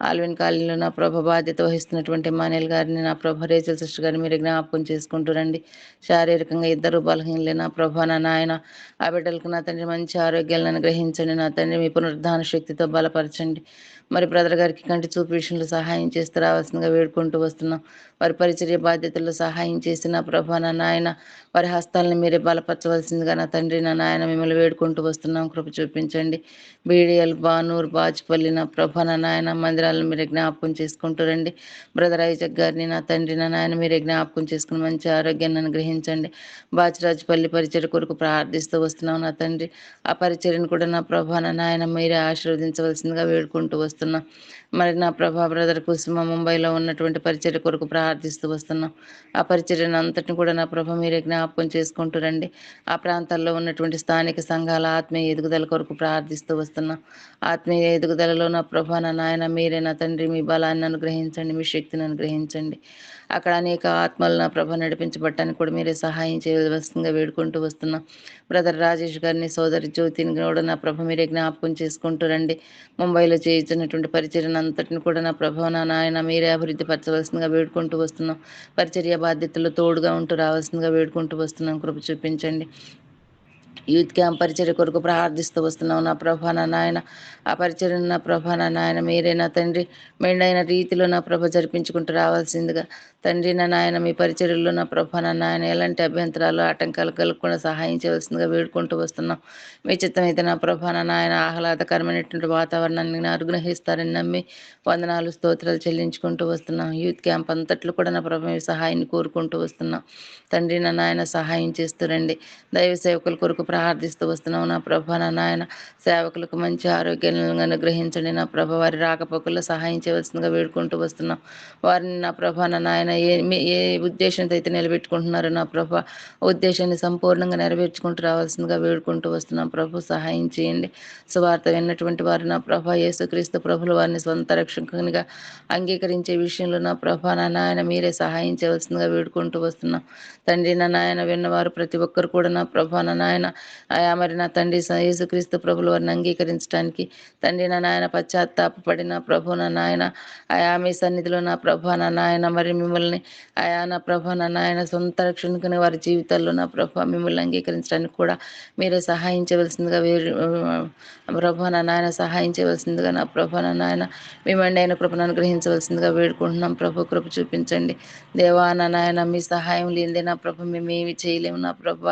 S3: ఆల్విన్ కాలనీలో నా ప్రభ బాధ్యత వహిస్తున్నటువంటి మానేల్ గారిని నా ప్రభ రేచల్ సిస్టర్ గారిని మీరు జ్ఞాపకం చేసుకుంటూ రండి. శారీరకంగా ఇద్దరు బలహీనలే నా ప్రభ నా నాయన ఆ బిడ్డలకు నా తండ్రి మంచి ఆరోగ్యాలను అనుగ్రహించండి. నా తండ్రి మీ పునరుద్ధాన శక్తితో బలపరచండి. మరి బ్రదర్ గారికి కంటి చూపు విషయంలో సహాయం చేస్తూ రావాల్సిందిగా వేడుకుంటూ వస్తున్నాం. వారి పరిచర్య బాధ్యతల్లో సహాయం చేసి నా ప్రభ నా నాయన వారి హస్తాలను మీరే బలపరచవలసిందిగా నా తండ్రి నా నాయన మిమ్మల్ని వేడుకుంటూ వస్తున్నాం. కృప చూపించండి. బీడిఎల్, బానూర్, బాజ్పల్లి నా ప్రభ నా నాయన మందిరాలను మీరే జ్ఞాపకం చేసుకుంటూ రండి. బ్రదర్ ఐజక్ గారిని నా తండ్రి నా నాయన మీరే జ్ఞాపకం చేసుకుని మంచి ఆరోగ్యాన్ని అనుగ్రహించండి. బాచిరాజుపల్లి పరిచర్య కొరకు ప్రార్థిస్తూ వస్తున్నాం నా తండ్రి. ఆ పరిచర్యను కూడా నా ప్రభ నా నాయన మీరే ఆశీర్వదించవలసిందిగా వేడుకుంటూ వస్తున్నాం. మరి నా ప్రభా బ్రదర్ కుసుమ ముంబైలో ఉన్నటువంటి పరిచర్య కొరకు ప్రార్థిస్తూ వస్తున్నాం. ఆ పరిచర్యను అంతటిని కూడా నా ప్రభ మీరే జ్ఞాపకం చేసుకుంటూ రండి. ఆ ప్రాంతాల్లో ఉన్నటువంటి స్థానిక సంఘాల ఆత్మీయ ఎదుగుదల కొరకు ప్రార్థిస్తూ వస్తున్నాం. ఆత్మీయ ఎదుగుదలలో నా ప్రభా నా నాయన మీరే నా తండ్రి మీ బలాన్ని అనుగ్రహించండి, మీ శక్తిని అనుగ్రహించండి. అక్కడ అనేక ఆత్మలు నా ప్రభ నడిపించబట్టడానికి కూడా మీరే సహాయం చేయవలసిందిగా వేడుకుంటూ వస్తున్నాం. బ్రదర్ రాజేష్ గారిని, సోదరి జ్యోతిని కూడా నా ప్రభ మీరే జ్ఞాపకం చేసుకుంటూ రండి. ముంబైలో చేయించినటువంటి పరిచర్యను అంతటిని కూడా నా ప్రభ నా నాయన మీరే అభివృద్ధి పరచవలసిందిగా వేడుకుంటూ వస్తున్నాం. పరిచర్య బాధ్యతలు తోడుగా ఉంటూ రావాల్సిందిగా వేడుకుంటూ వస్తున్నాం. కృప చూపించండి. యూత్ క్యాంప్ పరిచర్య కొరకు ప్రార్థిస్తూ వస్తున్నాం నా ప్రభా నా నాయన. ఆ పరిచర్యను నా ప్రభా నా నాయన మీరే నా తండ్రి మెండైన రీతిలో నా ప్రభ జరిపించుకుంటూ రావాల్సిందిగా తండ్రి నా నాయన మీ పరిచర్యలో నా ప్రభా నా నాయన ఎలాంటి అభ్యంతరాలు ఆటంకాలు కలగకుండా సహాయం చేయవలసిందిగా వేడుకుంటూ వస్తున్నాం. మీ చిత్తమైతే నా ప్రభా నా నాయన ఆహ్లాదకరమైనటువంటి వాతావరణాన్ని అనుగ్రహిస్తారని నమ్మి వందనాలు స్తోత్రాలు చెల్లించుకుంటూ వస్తున్నాం. యూత్ క్యాంప్ అంతట్లో కూడా నా ప్రభ మీ సహాయాన్ని కోరుకుంటూ వస్తున్నాం. తండ్రి నా నాయన సహాయం చేస్తూరండి. దైవ సేవకుల కొరకు ప్రార్థిస్తూ వస్తున్నాం నా ప్రభ నా నాయన. సేవకులకు మంచి ఆరోగ్యాలను అనుగ్రహించండి నా ప్రభ. వారి రాకపోకల్లో సహాయం చేయవలసిందిగా వేడుకుంటూ వస్తున్నాం. వారిని నా ప్రభ నా నాయన ఏ ఉద్దేశంతో అయితే నిలబెట్టుకుంటున్నారో నా ప్రభ ఉద్దేశాన్ని సంపూర్ణంగా నెరవేర్చుకుంటూ రావాల్సిందిగా వేడుకుంటూ వస్తున్నాం. ప్రభు సహాయం చేయండి. సువార్త విన్నటువంటి వారు నా ప్రభ యేసుక్రీస్తు ప్రభులు వారిని స్వంత రక్షకునిగా అంగీకరించే విషయంలో నా ప్రభ నా నాయన మీరే సహాయం చేయవలసిందిగా వేడుకుంటూ వస్తున్నాం. తండ్రి నా నాయన విన్నవారు ప్రతి ఒక్కరు కూడా నా ప్రభా నా నాయన ఆయా మరి నా తండ్రి యేసుక్రీస్తు ప్రభులు వారిని అంగీకరించడానికి తండ్రి నా నాయన పశ్చాత్తాపడిన ప్రభు నా నాయన ఆయా మీ సన్నిధిలో నా ప్రభా నా నాయన మరి మిమ్మల్ని ఆయా నా ప్రభా నా నాయన సొంత రక్షణకుని వారి జీవితాల్లో నా ప్రభా మిమ్మల్ని అంగీకరించడానికి కూడా మీరే సహాయం చేయవలసిందిగా ప్రభా నా నాయన సహాయం చేయవలసిందిగా నా ప్రభా నా నాయన మేమండి అయిన కృపను అనుగ్రహించవలసిందిగా వేడుకుంటున్నాం. ప్రభు కృప చూపించండి దేవా నా నాయన. మీ సహాయం లేనిదే నా ప్రభ మేమేమి చేయలేము నా ప్రభ.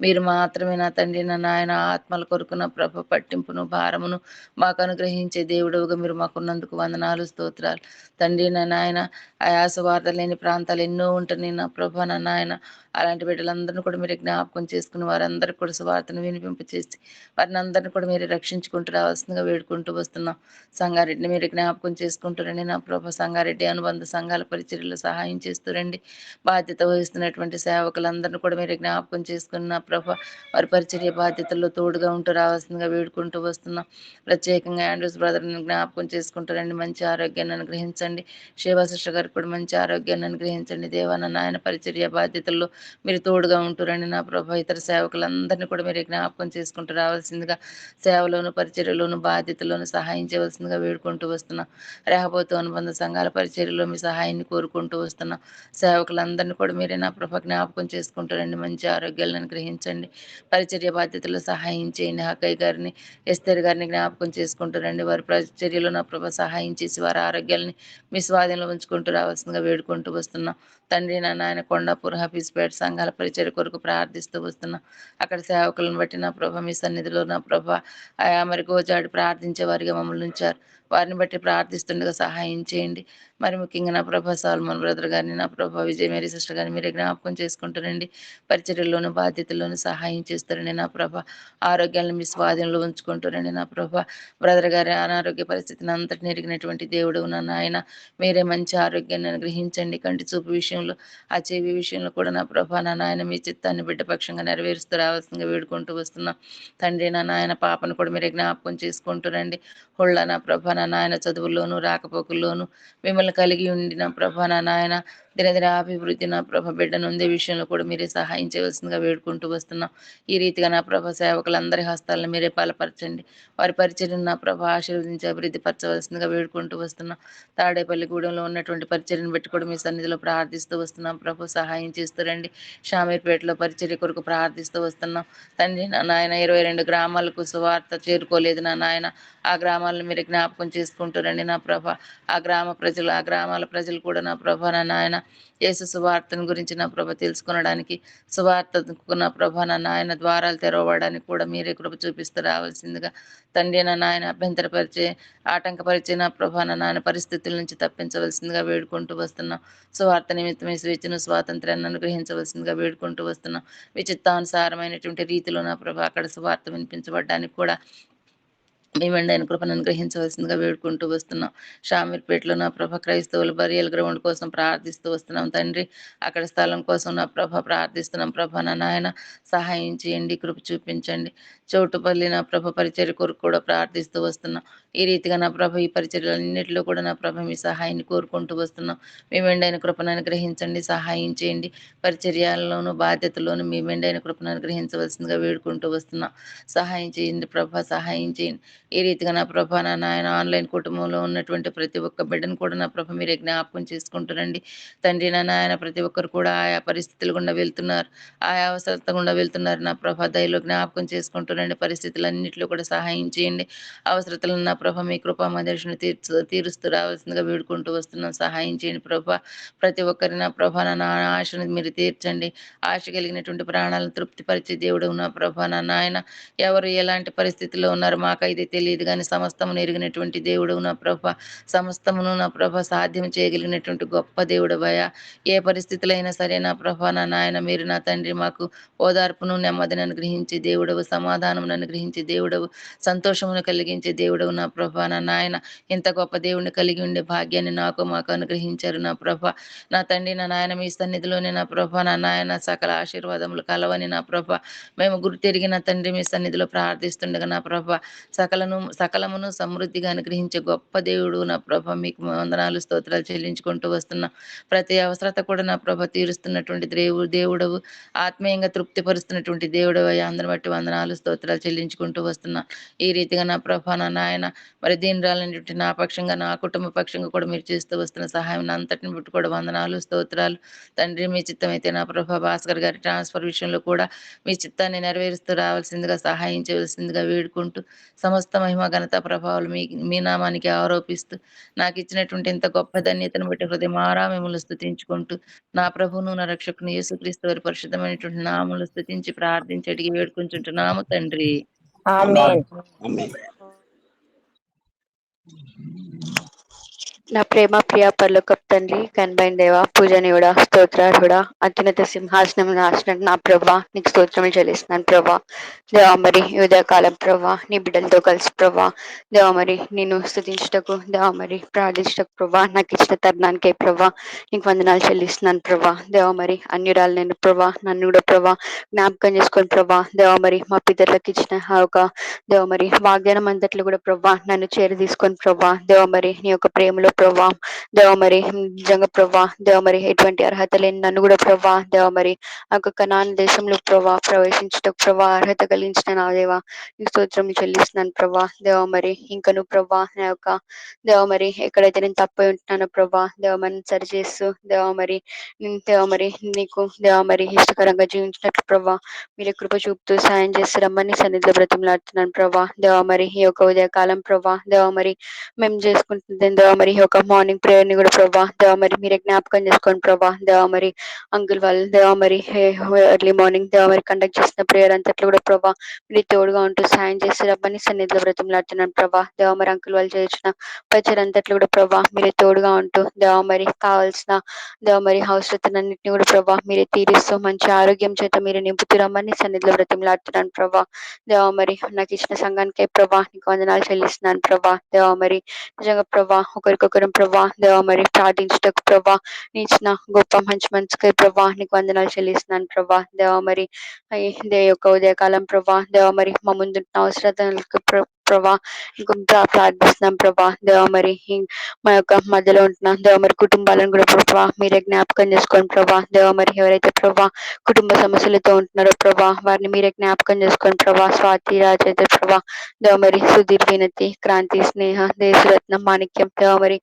S3: మీరు మాత్రమే నా తండ్రి నా నాయన ఆత్మల కొరకు నా ప్రభ పట్టింపును భారమును మాకు అనుగ్రహించే దేవుడుగా మీరు మాకున్నందుకు వందనాలు స్తోత్రాలు. తండ్రి నా నాయన ఆయాస వార్త లేని ప్రాంతాలు ఎన్నో ఉంటున్నాయి నా ప్రభ నా నాయన. అలాంటి బిడ్డలందరినీ కూడా మీరు జ్ఞాపకం చేసుకుని వారందరికీ కూడా సువార్తను వినిపింప చేసి వారిని అందరినీ కూడా మీరు రక్షించుకుంటూ రావాల్సిందిగా వేడుకుంటూ వస్తున్నాం. సంగారెడ్డిని మీరు జ్ఞాపకం చేసుకుంటారండి నా ప్రభ. సంగారెడ్డి అనుబంధ సంఘాల పరిచర్యలో సహాయం చేస్తూరండి. బాధ్యత వహిస్తున్నటువంటి సేవకులందరినీ కూడా మీరు జ్ఞాపకం చేసుకుని నా ప్రభ వారి పరిచర్య బాధ్యతల్లో తోడుగా ఉంటూ రావాల్సిందిగా వేడుకుంటూ వస్తున్నాం. ప్రత్యేకంగా ఆండ్రూస్ బ్రదర్ని జ్ఞాపకం చేసుకుంటారండి. మంచి ఆరోగ్యాన్ని అనుగ్రహించండి. శివశిష్ట గారికి కూడా మంచి ఆరోగ్యాన్ని అనుగ్రహించండి. దేవాన నాయన పరిచర్య బాధ్యతల్లో మీరు తోడుగా ఉంటురండి నా ప్రభ. ఇతర సేవకులందరినీ కూడా మీరు జ్ఞాపకం చేసుకుంటూ రావాల్సిందిగా సేవలోను పరిచర్యలోను బాధ్యతలోను సహాయం చేయవలసిందిగా వేడుకుంటూ వస్తున్నాం. రేహబోతు అనుబంధ సంఘాల పరిచర్యలో మీ సహాయాన్ని కోరుకుంటూ వస్తున్నాం. సేవకులందరినీ కూడా మీరే నా ప్రభ జ్ఞాపకం చేసుకుంటారండి. మంచి ఆరోగ్యాలను అనుగ్రహించండి. పరిచర్య బాధ్యతలు సహాయం చేయండి. హక్కయ్య గారిని ఎస్తేర్ గారిని జ్ఞాపకం చేసుకుంటారండి. వారి పరిచర్యలో నా ప్రభ సహాయం చేసి వారి ఆరోగ్యాలని మీ స్వాధీనంలో ఉంచుకుంటూ రావాల్సిందిగా వేడుకుంటూ వస్తున్నాం. తండ్రి నా నాయన కొండాపూర్ హఫీజ్పేట సంఘాల పరిచర్య కొరకు ప్రార్థిస్తూ వస్తున్నాం. అక్కడ సేవకులను బట్టి నా ప్రభ మీ సన్నిధిలో నా ప్రభ ఆయా మరి గోజాడి ప్రార్థించే వారిగా మమ్మల్ని ఉంచారు. వారిని బట్టి ప్రార్థిస్తుండగా సహాయం చేయండి. మరి ముఖ్యంగా నా ప్రభ సాల్మన్ బ్రదర్ గారిని నా ప్రభ విజయ మేరీ సిస్టర్ గారిని మీరే జ్ఞాపకం చేసుకుంటారండి. పరిచర్యలోను బాధ్యతల్లోనూ సహాయం చేస్తారండి నా ప్రభ. ఆరోగ్యాలను మీ స్వాధీనంలో ఉంచుకుంటారండి నా ప్రభ. బ్రదర్ గారి అనారోగ్య పరిస్థితిని అంతటిని ఎరిగినటువంటి దేవుడు నా నాయన మీరే మంచి ఆరోగ్యాన్ని అనుగ్రహించండి. కంటి చూపు విషయంలో ఆ చెవి విషయంలో కూడా నా ప్రభ నా నాయన మీ చిత్తాన్ని బిడ్డ పక్షంగా నెరవేరుస్తూ రావాల్సిందిగా వేడుకుంటూ వస్తున్నాం. తండ్రి నా నాయన పాపను కూడా మీరే జ్ఞాపకం చేసుకుంటారండి. హుళ్ళ నా ప్రభ నా నాయన చదువుల్లోనూ రాకపోకల్లోనూ మిమ్మల్ని కలిగి ఉండి నా ప్రభ నా నాయన దినదిన అభివృద్ధి నా ప్రభ బిడ్డను ఉండే విషయంలో కూడా మీరే సహాయం చేయవలసిందిగా వేడుకుంటూ వస్తున్నాం. ఈ రీతిగా నా ప్రభ సేవకులందరి హస్తాలను మీరే బలపరచండి. వారి పరిచర్యను నా ప్రభ ఆశీర్వదించి అభివృద్ధి పరచవలసిందిగా వేడుకుంటూ వస్తున్నాం. తాడేపల్లిగూడెంలో ఉన్నటువంటి పరిచర్యను బట్టి కూడా మీ సన్నిధిలో ప్రార్థిస్తూ వస్తున్నాం. ప్రభు సహాయం చేస్తారండి. షామీర్పేటలో పరిచర్య కొరకు ప్రార్థిస్తూ వస్తున్నాం. తండ్రి నా నాయన 22 గ్రామాలకు సువార్త చేరుకోలేదు నా నాయన. ఆ గ్రామాలను మీరు జ్ఞాపకం చేసుకుంటారండి నా ప్రభ. ఆ గ్రామాల ప్రజలు కూడా నా ప్రభ నా నాయన యేసు సువార్తను గురించి నా ప్రభ తెలుసుకొనడానికి సువార్తకు నా ప్రభ నా నాయన ద్వారాలు తెరవడానికి కూడా మీరే కృప చూపిస్తూ రావాల్సిందిగా తండ్రి నా నాయన అభ్యంతరపరిచే ఆటంకపరిచే నా ప్రభ నా నాయన పరిస్థితుల నుంచి తప్పించవలసిందిగా వేడుకుంటూ వస్తున్నాం. సువార్త నిమిత్తమే స్వేచ్ఛను స్వాతంత్రాన్ని అనుగ్రహించవలసిందిగా వేడుకుంటూ వస్తున్నాం. విచిత్తానుసారమైనటువంటి రీతిలో నా ప్రభ అక్కడ సువార్త వినిపించబడ్డానికి కూడా మేమండి ఆయన కృపను అనుగ్రహించవలసిందిగా వేడుకుంటూ వస్తున్నాం. షామీర్పేటలో నా ప్రభ క్రైస్తవుల బరియల్ గ్రౌండ్ కోసం ప్రార్థిస్తూ వస్తున్నాం. తండ్రి అక్కడ స్థలం కోసం నా ప్రభ ప్రార్థిస్తున్నాం. ప్రభ నా నాయన సహాయం చేయండి. కృప చూపించండి. చౌటుపల్లి నా ప్రభ పరిచర్య కొరకు కూడా ప్రార్థిస్తూ వస్తున్నాం. ఈ రీతిగా నా ప్రభ ఈ పరిచర్యలన్నింటిలో కూడా నా ప్రభ మీ సహాయాన్ని కోరుకుంటూ వస్తున్నాం. మీ మెండైన కృపను అనుగ్రహించండి. సహాయం చేయండి. పరిచర్యల్లోనూ బాధ్యతలోనూ మీ మెండైన కృపను అనుగ్రహించవలసిందిగా వేడుకుంటూ వస్తున్నాం. సహాయం చేయండి ప్రభ. సహాయం చేయండి. ఈ రీతిగా నా ప్రభా నా నాయన ఆన్లైన్ కుటుంబంలో ఉన్నటువంటి ప్రతి ఒక్క బిడ్డను కూడా నా ప్రభ మీరే జ్ఞాపకం చేసుకుంటారండి. తండ్రి నా నాయన ప్రతి ఒక్కరు కూడా ఆయా పరిస్థితుల గుండా వెళ్తున్నారు. ఆయా అవసరత గుండా వెళ్తున్నారు. నా ప్రభ దయలో జ్ఞాపకం చేసుకుంటారండి. పరిస్థితులన్నింటిలో కూడా సహాయం చేయండి. అవసరతలను నా ప్రభ మీ కృపా మదర్శను తీరుస్తూ రావాల్సిందిగా వేడుకుంటూ వస్తున్నాం. సహాయం చేయండి ప్రభ. ప్రతి ఒక్కరి నా ప్రభ నా ఆశను మీరు తీర్చండి. ఆశ కలిగినటువంటి ప్రాణాలను తృప్తిపరిచే దేవుడు నా ప్రభ నా నాయన. ఎవరు ఎలాంటి పరిస్థితుల్లో ఉన్నారో మాకైతే తెలియదు గానీ సమస్తమును ఎరిగినటువంటి దేవుడవు నా ప్రభ. సమస్తమును నా ప్రభ సాధ్యం చేయగలిగినటువంటి గొప్ప దేవుడవయ్యా. ఏ పరిస్థితులైనా సరే నా ప్రభ నా నాయన మీరు నా తండ్రి మాకు ఓదార్పును నెమ్మదిని అనుగ్రహించే దేవుడవు, సమాధానమును అనుగ్రహించే దేవుడవు, సంతోషమును కలిగించే దేవుడవు నా ప్రభ నా నాయన. ఇంత గొప్ప దేవుడిని కలిగి ఉండే భాగ్యాన్ని నాకు మాకు అనుగ్రహించారు నా ప్రభ. నా తండ్రి నా నాయన మీ సన్నిధిలోనే నా ప్రభ నా నాయన సకల ఆశీర్వాదములు కలవని నా ప్రభ. మేము గుర్తెరిగిన తండ్రి మీ సన్నిధిలో ప్రార్థిస్తుండగా నా ప్రభ సకలమును సమృద్ధిగా అనుగ్రహించే గొప్ప దేవుడు నా ప్రభ. మీకు వందనాలు స్తోత్రాలు చెల్లించుకుంటూ వస్తున్నా. ప్రతి అవసరత కూడా నా ప్రభ తీరుస్తున్నటువంటి దేవుడవు, ఆత్మీయంగా తృప్తిపరుస్తున్నటువంటి దేవుడవు అయ్యా. అందరి బట్టి వందనాలు స్తోత్రాలు చెల్లించుకుంటూ వస్తున్నా. ఈ రీతిగా నా ప్రభ నా నాయన మరి దీనిరాలనేటువంటి నా పక్షంగా నా కుటుంబ పక్షంగా కూడా మీరు చేస్తూ వస్తున్న సహాయం అంతటిని బట్టి కూడా వందనాలు స్తోత్రాలు. తండ్రి మీ చిత్తం అయితే నా ప్రభ భాస్కర్ గారి ట్రాన్స్ఫర్ విషయంలో కూడా మీ చిత్తాన్ని నెరవేరుస్తూ రావాల్సిందిగా సహాయం చేయవలసిందిగా వేడుకుంటూ సమస్త మహిమ ఘనత ప్రభావాలు మీ నామానికి ఆరోపిస్తూ నాకు ఇచ్చినటువంటి ఇంత గొప్ప ధన్యతను బట్టి హృదయమారా మిమ్మల్ని స్తుతించుకుంటూ నా ప్రభువును నా రక్షకుని యేసుక్రీస్తు వారి పరిశుద్ధమైనటువంటి నామములు స్తుతించి ప్రార్థించి అడిగి వేడుకుంటుంటున్నాము తండ్రి.
S2: ఆమేన్.
S4: నా ప్రేమ ప్రియ పరలోకపు తండ్రి, కన్బైన్ దేవ, పూజనీయుడా, స్తోత్రార్హుడా, అత్యున్నత సింహాసనం నాశనం నా ప్రభా నీకు స్తోత్రములు చెల్లిస్తున్నాను ప్రభా. దేవా మరి ఈ ఉదయకాలం ప్రభా నీ బిడ్డలతో కలిసి ప్రభా దేవా మరి నేను స్తుతించుటకు దేవా మరి ప్రార్థించుటకు ప్రభా నాకు ఇచ్చిన తరుణానికే ప్రభా నీకు వందనాలు చెల్లిస్తున్నాను ప్రభా. దేవా మరి అన్యురాలు నేను ప్రభా నన్ను కూడా ప్రభా జ్ఞాపకం చేసుకొని ప్రభా దేవా మరి మా పితరులకు ఇచ్చిన ఆ ఒక దేవ మరి వాగ్దానం అంతట్లో కూడా ప్రభా నన్ను చేరి తీసుకొని ప్రభా దేవ మరి నీ యొక్క ప్రేమలో ప్రభా దేవ మరి నిజంగా ప్రభా దేవ మరి ఎటువంటి అర్హత లేని నన్ను కూడా ప్రభా దేవ మరి ఆ యొక్క కనాన్ దేశంలో ప్రభా ప్రవేశించటకు ప్రభా అర్హత కలిగించిన నా దేవా నీకు స్తోత్రం చెల్లిస్తున్నాను ప్రభా. దేవ మరి ఇంకా నువ్వు ప్రభా నా యొక్క దేవ మరి ఎక్కడైతే నేను తప్పై ఉంటున్నానో ప్రభా దేవ మరి సరిచేస్తూ దేవ మరి నీకు దేవ మరి ఇష్టకరంగా జీవించినట్లు ప్రభా మీరు కృప చూపుతూ సాయం చేసి రమ్మని సన్నిధిలో బ్రతిమలాడుతున్నాను ప్రభా. దేవ మరి ఈ యొక్క ఉదయకాలం ప్రభా దేవ మరి మేము చేసుకుంటుంది దేవ మరి ఈ యొక్క మార్నింగ్ ప్రేయర్ ని కూడా ప్రభా దేవ మరి మీరే జ్ఞాపకం చేసుకోండి ప్రభా. దేవ మరి అంకుల్ వాళ్ళు దేవ మరి ఎర్లీ మార్నింగ్ దేవ మరి కండక్ట్ చేసిన ప్రేయర్ అంతట్లో కూడా ప్రభా మీరు తోడుగా ఉంటూ సాయం చేసి రమ్మని సన్నిధిలో బ్రతిమలాడుతున్నాను ప్రభా. దేవ మరి అంకుల్ వాళ్ళు చేసిన పచ్చడి అంతట్లో కూడా ప్రభా మీరే తోడుగా ఉంటూ దేవ మరి కావాల్సిన దేవ మరి అవసరతలన్నింటినీ కూడా ప్రభా మీరే తీరుస్తూ మంచి ఆరోగ్యం చేత మీరు నింపుతూ రమ్మని సన్నిధిలో బ్రతిమలాడుతున్నాను ప్రభా. దేవ మరి నాకు ఇచ్చిన సంఘానికే ప్రభా నీకు వందనాలు చెల్లిస్తున్నాను ప్రభా. దేవ మరి నిజంగా ప్రభా ఒకరికొకరు ప్రభా దేవ మరి ప్రార్థించుటకు ప్రభా నీ ఇచ్చిన గొప్ప మంచి మనసుకై ప్రభా నీకు వందనాలు చెల్లిస్తున్నాను ప్రభా. దేవ మరి దే యొక్క ఉదయకాలం ప్రభా దేవ మరి మా ముందున్న అవసరతలకు ప్రభా ఇంకా ప్రార్థిస్తున్నాం ప్రభా. దేవ మరి మా యొక్క మధ్యలో ఉంటున్న దేవ మరి కుటుంబాలను కూడా ప్రభా మీరే జ్ఞాపకం చేసుకోండి ప్రభా. దేవ మరి ఎవరైతే ప్రభా కుటుంబ సమస్యలతో ఉంటున్నారో ప్రభా వారిని మీరే జ్ఞాపకం చేసుకోండి ప్రభా. స్వాతి రాజేంద్ర ప్రభా దేవ మరి సుధీర్ వినతి క్రాంతి స్నేహ దేశరత్నం మాణిక్యం దేవ మరి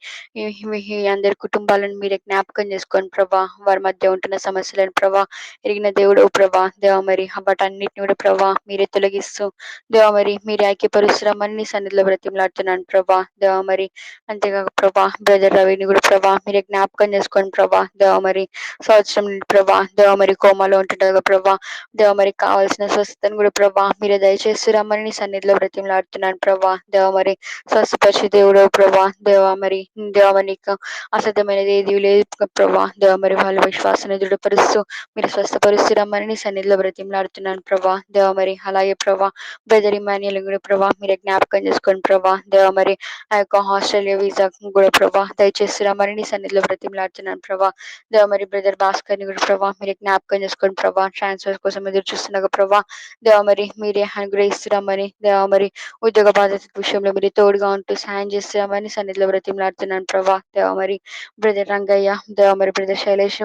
S4: ఈ అందరి కుటుంబాలను మీరే జ్ఞాపకం చేసుకోండి ప్రభా. వారి మధ్య ఉంటున్న సమస్యలను ప్రభా ఎరిగిన దేవుడు ప్రభా దేవ మరి వాటన్నిటిని కూడా ప్రభా మీరే తొలగిస్తూ దేవ మరి మీరే ఐక్యపరుశ్రమని సన్నిధిలో బ్రతిమలాడుతున్నాను ప్రభా. దేవ మరి అంతేకాక ప్రభా బ్రదర్ రవిని కూడా ప్రభా మీరే జ్ఞాపకం చేసుకోండి ప్రభా. దేవ మరి సంవత్సరం నుండి ప్రభా దేవ మరి కోమాలో ఉంటుండగా ప్రభా దేవ మరి కావాల్సిన స్వస్థతను కూడా ప్రభా మీరే దయచేసి రమ్మని సన్నిధిలో బ్రతిమలాడుతున్నాను ప్రభా. దేవ మరి స్వస్థపరిచే దేవుడు ప్రభా దేవ మరి దేవ నీకు అసాధ్యమైనది ఏది లేదు ప్రభా. దేవ మరి వాళ్ళ విశ్వాసాన్ని దృఢపరుస్తూ మీరు స్వస్థపరుస్తూ రమ్మని సన్నిధిలో బ్రతిమలాడుతున్నాను ప్రభా. దేవ మరి అలాగే ప్రభా బ్రదర్ ఇమాన్యుల్ కూడా ప్రభా మీరే జ్ఞాపకం చేసుకోండి ప్రభా. దేవ మరి ఆ యొక్క ఆస్ట్రేలియా వీసా కూడా ప్రభా దయచేసి రమ్మని సన్నిధిలో బ్రతిమలాడుతున్నాను ప్రభా. దేవ మరి బ్రదర్ భాస్కర్ ని కూడా ప్రభా మీరే జ్ఞాపకం చేసుకోండి ప్రభా. ట్రాన్స్ఫర్ కోసం ఎదురు చూస్తున్నాగా ప్రభా దేవ మరి మీరే అనుగ్రహిస్తున్నామని దేవ మరి ఉద్యోగ బాధ్యత విషయంలో మీరు తోడుగా ఉంటూ సాయం చేస్తున్నామని సన్నిధిలో బ్రతిమలాడుతున్నాను ప్రభా. దేవ మరి బ్రదర్ రంగయ్య దేవ మరి బ్రదర్ శైలేష్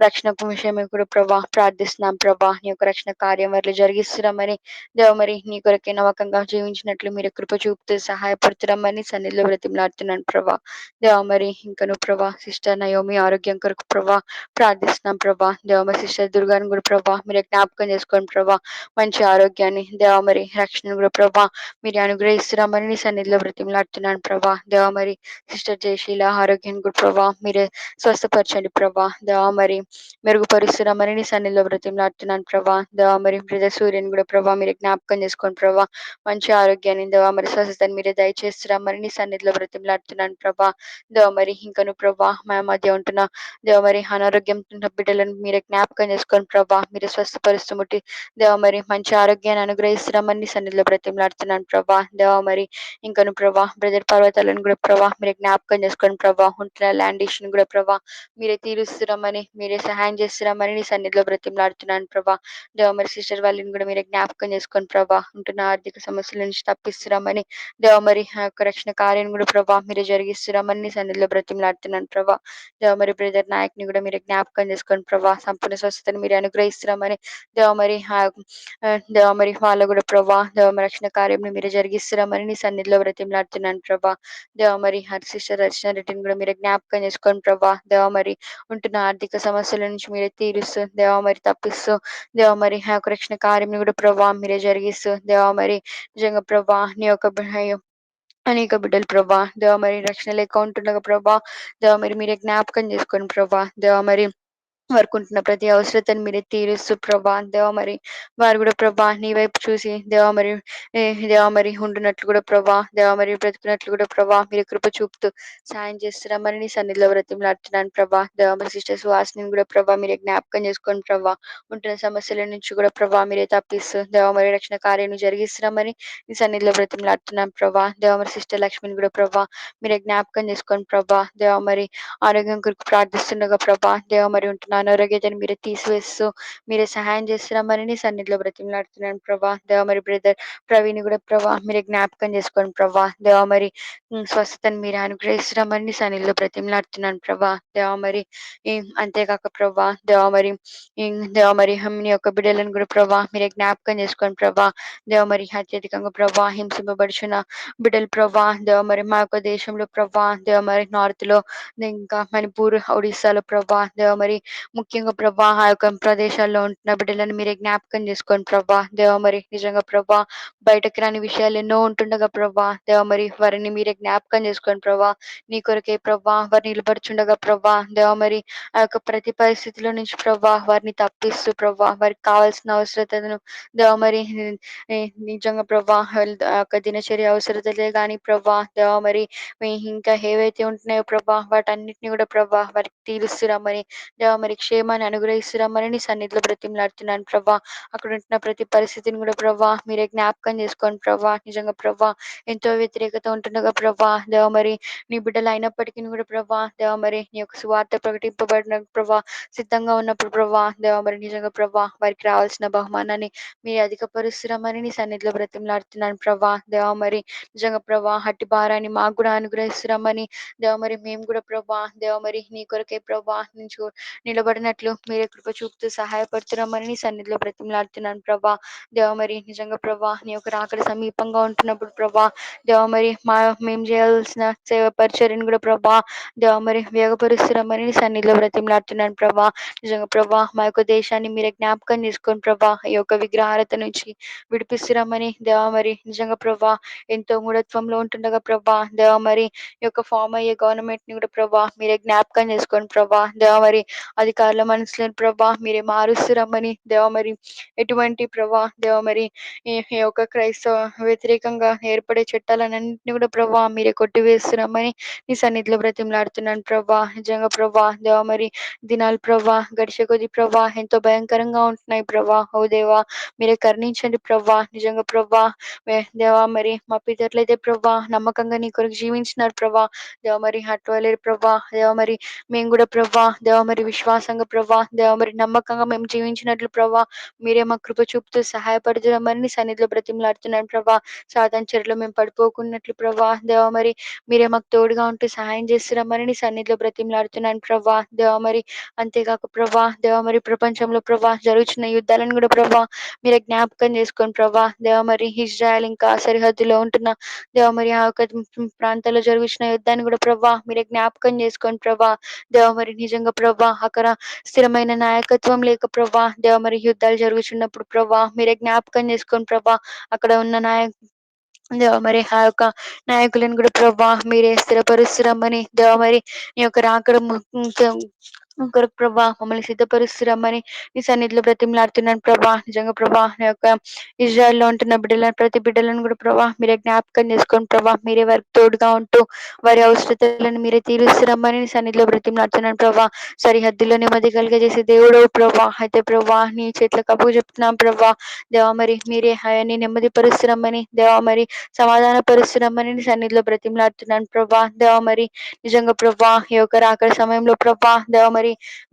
S4: రక్షణ విషయమే కూడా ప్రభా ప్రార్థిస్తున్నాం ప్రభా. నీ యొక్క రక్షణ కార్యం వారిలో జరిగిస్తున్నామని దేవ మరి నీ కొరకే నమ్మకంగా జీవించినట్లు మీరు మీరు కృప చూపుతూ సహాయపడుతున్నామని సన్నిధిలో బ్రతిమలాడుతున్నాను ప్రభా. దేవా మరి ఇంకను ప్రభా సిస్టర్ నయోమి ఆరోగ్యం కొరకు ప్రభా ప్రార్థిస్తున్నాం ప్రభా. దేవా మరి సిస్టర్ దుర్గాని కూడా ప్రభా మీరు జ్ఞాపకం చేసుకోండి ప్రభా. మంచి ఆరోగ్యాన్ని దేవా మరి రక్షణ కూడా ప్రభా మీరు అనుగ్రహిస్తున్నామని నీ సన్నిధిలో బ్రతిమలాడుతున్నాను ప్రభా. దేవా మరి సిస్టర్ జయశీల ఆరోగ్యాన్ని కూడా ప్రభా మీరే స్వస్థపరచండి ప్రభా. దేవా మరి మెరుగుపరుస్తున్నామని నీ సన్నిధిలో బ్రతిమలాడుతున్నాను ప్రభా. దేవా మరి బ్రదర్ సూర్యని కూడా ప్రభా మీరు జ్ఞాపకం చేసుకోండి ప్రభా. మంచి ఆరోగ్యాన్ని దేవా మరి స్వస్థతని మీరే దయచేస్తున్నామని నీ సన్నిధిలో బ్రతిమలాడుతున్నాను ప్రభా. దేవా మరి ఇంకను ప్రభా మా మధ్య ఉంటున్న దేవా మరి అనారోగ్యం ఉన్న బిడ్డలను మీరే జ్ఞాపకం చేసుకోండి ప్రభా. మీరు స్వస్థపరుస్తూ ముట్టి దేవా మరి మంచి ఆరోగ్యాన్ని అనుగ్రహిస్తున్నామని నీ సన్నిధిలో బ్రతిమలాడుతున్నాను ప్రభా. దేవా మరి ఇంకను ప్రభా బ్రదర్ పర్వతాలను కూడా ప్రభా మీరే జ్ఞాపకం చేసుకోండి ప్రభా. ఉంటున్న ల్యాండ్ ఇష్యూని కూడా ప్రభా మీరే తీరుస్తున్నామని మీరే సహాయం చేస్తున్నామని నీ సన్నిధిలో బ్రతిమలాడుతున్నాను ప్రభా. దేవా మరి సిస్టర్ వాళ్ళని కూడా మీరే జ్ఞాపకం చేసుకొని ప్రభా ఉంటున్న ఆర్థిక సమస్యల నుంచి తప్పిస్తున్నామని దేవా మరి ఆ యొక్క రక్షణ కార్యాన్ని కూడా ప్రభా మీరే జరిగిస్తున్నామని నీ సన్నిధిలో బ్రతిమలాడుతున్నాను ప్రభా. దేవా మరి బ్రదర్ నాయక్ని కూడా మీరే జ్ఞాపకం చేసుకోండి ప్రభా. సంపూర్ణ స్వస్థతని మీరే అనుగ్రహిస్తున్నామని దేవా మరి దేవా మరి వాళ్ళు కూడా ప్రభా దేవా మరి రక్షణ కార్యం మీరే జరిగిస్తున్నామని నీ సన్నిధిలో బ్రతిమలాడుతున్నాను ప్రభా. దేవా మరి హర్ సిస్టర్ రచన రెడ్డిని కూడా మీరే జ్ఞాపకం చేసుకోండి ప్రభా. దేవా మరి ఉంటున్న ఆర్థిక సమస్యల నుంచి మీరే తీరుస్తూ దేవా మరి తప్పిస్తూ దేవా మరి ఆ యొక్క రక్షణ కార్యం కూడా ప్రభా మీరే జరిగిస్తూ దేవా మరి నిజంగా ప్రభా నీ యొక్క అనేక బిడ్డలు ప్రభా దేవా మరి రక్షణ లేక ఉంటుండగా ప్రభా దేవా మరి మీరే జ్ఞాపకం చేసుకోండి ప్రభా. దేవా మరి వారికి ఉంటున్న ప్రతి అవసరతను మీరే తీరుస్తూ ప్రభా. దేవా మరి వారు కూడా ప్రభా నీ వైపు చూసి దేవా మరి దేవా మరి ఉంటున్నట్లు కూడా ప్రభా దేవా మరి బ్రతుకున్నట్లు కూడా ప్రభా మీరు కృప చూపుతూ సాయం చేస్తున్నామని నీ సన్నిధిలో బ్రతిమలాడుతున్నాను ప్రభా. దేవా మరి సిస్టర్ సుహాసిని కూడా ప్రభా మీరే జ్ఞాపకం చేసుకోండి ప్రభా. ఉంటున్న సమస్యల నుంచి కూడా ప్రభా మీరే తప్పిస్తూ దేవా మరి రక్షణ కార్యాన్ని జరిగిస్తున్నామని నీ సన్నిధిలో బ్రతిమలాడుతున్నాను ప్రభా. దేవా మరి సిస్టర్ లక్ష్మిని కూడా ప్రభా మీరే జ్ఞాపకం చేసుకోండి ప్రభా. దేవా మరి ఆరోగ్యం కొరకు ప్రార్థిస్తుండగా ప్రభా దేవా మరి ఉంటున్న అనారోగ్యతను మీరే తీసివేస్తూ మీరే సహాయం చేస్తున్నామని నీ సన్నిధిలో బ్రతిమలాడుతున్నాను ప్రభా. దేవా మరి బ్రదర్ ప్రవీణ్ కూడా ప్రభా మీరే జ్ఞాపకం చేసుకోండి ప్రభా. దేవా మరి స్వస్థతను మీరే అనుగ్రహిస్తున్నామని నీ సన్నిధిలో బ్రతిమలాడుతున్నాను ప్రభా. దేవా మరి అంతేకాక ప్రభా దేవా మరి దేవా మరి నీ యొక్క బిడ్డలను కూడా ప్రభా మీరే జ్ఞాపకం చేసుకోండి ప్రభా. దేవా మరి అత్యధికంగా ప్రభా హింసింపబడుచున్న బిడ్డలు ప్రభా దేవా మరి మా యొక్క దేశంలో ప్రభా దేవా మరి నార్త్ లో ఇంకా మణిపూర్ ఒడిస్సాలో ప్రభా దేవా మరి ముఖ్యంగా ప్రభా ఆ యొక్క ప్రదేశాల్లో ఉంటున్న బిడ్డలను మీరే జ్ఞాపకం చేసుకోండి ప్రభా. దేవా మరి నిజంగా ప్రభా బయటకు రాని విషయాలు ఎన్నో ఉంటుండగా ప్రభా దేవా మరి వారిని మీరే జ్ఞాపకం చేసుకోండి ప్రభా. నీ కొరకే ప్రభా వారిని నిలబడుచుండగా ప్రభా దేవా మరి ఆ యొక్క ప్రతి పరిస్థితిలో నుంచి ప్రభా వారిని తప్పిస్తూ ప్రభా వారికి కావాల్సిన అవసరతను దేవా మరి నిజంగా ప్రభా ఆ యొక్క దినచర్య అవసరతలే కానీ ప్రభా దేవా మరి ఇంకా ఏవైతే ఉంటున్నాయో ప్రభా వాటన్నిటిని కూడా ప్రభా వారికి తీరుస్తురమ్మని దేవా మరి క్షేమాన్ని అనుగ్రహిస్తురమ్మని నీ సన్నిధిలో బ్రతిమలాడుతున్నాను ప్రభా. అక్కడ ఉంటున్న ప్రతి పరిస్థితిని కూడా ప్రభా మీరే జ్ఞాపకం చేసుకోండి ప్రభా. నిజంగా ప్రభా ఎంతో వ్యతిరేకత ఉంటుండగా ప్రభా దేవా మరి నీ బిడ్డలు అయినప్పటికీ కూడా ప్రభా దేవా మరి నీ యొక్క సువార్త ప్రకటింపబడిన ప్రభా సిద్ధంగా ఉన్నప్పుడు ప్రభా దేవా మరి నిజంగా ప్రభా వారికి రావాల్సిన బహుమానాన్ని మీరు అధికపరుస్తురమ్మని నీ సన్నిధిలో బ్రతిమలాడుతున్నాను ప్రభా. దేవా మరి నిజంగా ప్రభా హట్టి భారాన్ని మాకు కూడా అనుగ్రహిస్తురమ్మని దేవా మరి మేము కూడా ప్రభా దేవా మరి నీ కొరకే ప్రభా నుంచి నిలబడినట్లు మీరే కృప చూపుతూ సహాయపడుతున్నామని నీ సన్నిధిలో బ్రతిమలాడుతున్నాను ప్రభా. దేవా మరి నిజంగా ప్రభా నీ యొక్క రాకడ సమీపంగా ఉంటున్నప్పుడు ప్రభా దేవా మరి మేము చేయాల్సిన సేవ పరిచర్యను కూడా ప్రభా దేవా మరి వేగపరుస్తురమ్మని నీ సన్నిధిలో బ్రతిమలాడుతున్నాను ప్రభా. నిజంగా ప్రభా మా యొక్క దేశాన్ని మీరే జ్ఞాపకం చేసుకొని ప్రభా ఈ యొక్క విగ్రహారత నుంచి విడిపిస్తురమ్మని దేవా మరి నిజంగా ప్రభా ఎంతో మూఢత్వంలో ఉంటుండగా ప్రభా దేవా మరి ఈ యొక్క ఫామ్ అయ్యే గవర్నమెంట్ ని కూడా ప్రభా మీరే జ్ఞాపకం చేసుకోండి ప్రభా. దేవా మరి అధికారుల మనసులను ప్రభా మీరే మారుస్తురమ్మని దేవా మరి ఎటువంటి ప్రభా దేవా మరి ఈ యొక్క క్రైస్తవ వ్యతిరేకంగా ఏర్పడే చట్టాలన్నింటినీ కూడా ప్రభా మీరే కొట్టివేస్తురమ్మని నీ సన్నిధిలో బ్రతిమలాడుతున్నాను ప్రభా. నిజంగా ప్రభా దేవా మరి దినాలు ప్రభా గడిచే కొద్ది ప్రభా ఎంతో భయంకరంగా ఉంటున్నాయి ప్రభా. ఓ దేవా మీరే కరుణించండి ప్రభా. నిజంగా ప్రభా దేవా మరి మా పితరులైతే ప్రభా నమ్మకంగా నీ కొరకు జీవించినారు ప్రభా. దేవా మరి అటువలేరు ప్రభా దేవా మరి మేము కూడా ప్రభా దేవా మరి విశ్వాసం విశ్వాసంగా ప్రభా దేవ మరి నమ్మకంగా మేము జీవించినట్లు ప్రభా మీరే మా కృప చూపుతూ సహాయపడుతున్నామని నీ సన్నిధిలో బ్రతిమలాడుతున్నాను ప్రభా. సాతాను చెరలో మేము పడిపోకున్నట్లు ప్రభా దేవ మరి మీరే మాకు తోడుగా ఉంటూ సహాయం చేస్తున్నామని నీ సన్నిధిలో బ్రతిమలాడుతున్నాను ప్రభా దేవ మరి. అంతేకాక ప్రభా దేవ మరి ప్రపంచంలో ప్రభా జరుగుతున్న యుద్ధాలను కూడా ప్రభా మీరే జ్ఞాపకం చేసుకోండి ప్రభా దేవ మరి ఇజ్రాయెల్ ఇంకా సరిహద్దులో ఉంటున్న దేవ మరి ఆ యొక్క ప్రాంతాల్లో జరుగుతున్న యుద్ధాన్ని కూడా ప్రభా మీరే జ్ఞాపకం చేసుకోండి ప్రభా దేవ మరి నిజంగా ప్రభా అక్కడ స్థిరమైన నాయకత్వం లేక ప్రభా దేవ మరి యుద్ధాలు జరుగుతున్నప్పుడు ప్రభా మీరే జ్ఞాపకం చేసుకోండి ప్రభా అక్కడ ఉన్న దేవ మరి ఆ యొక్క నాయకులను కూడా ప్రభా మీరే స్థిరపరుస్తురమ్మని దేవ మరి నీ యొక్క రాకడ కొరకు ప్రభా మమ్మల్ని సిద్ధపరుస్తురమ్మని నీ సన్నిధిలో బ్రతిమలాడుతున్నాను ప్రభా. నిజంగా ప్రభా నా యొక్క ఇజ్రాయెల్లో ఉంటున్న బిడ్డలను ప్రతి బిడ్డలను కూడా ప్రభా మీరే జ్ఞాపకం చేసుకోండి ప్రభా మీరే వారికి తోడుగా ఉంటూ వారి అవసరతలను మీరే తీరుస్తురమ్మని నీ సన్నిధిలో బ్రతిమలాడుతున్నాను ప్రభా. సరిహద్దులో నెమ్మది కలిగజేసే దేవుడు ప్రభా అయితే ప్రభా నీ చేతులకు అప్పు చెప్తున్నాం ప్రభా దేవా మరి మీరే ఆయన్ని నెమ్మది పరుస్తురమ్మని దేవా మరి సమాధాన పరుస్తురమ్మని నీ సన్నిధిలో బ్రతిమలాడుతున్నాను ప్రభా దేవా మరి. నిజంగా ప్రభా ఈ యొక్క రాకడ సమయంలో ప్రభా దేవా మరి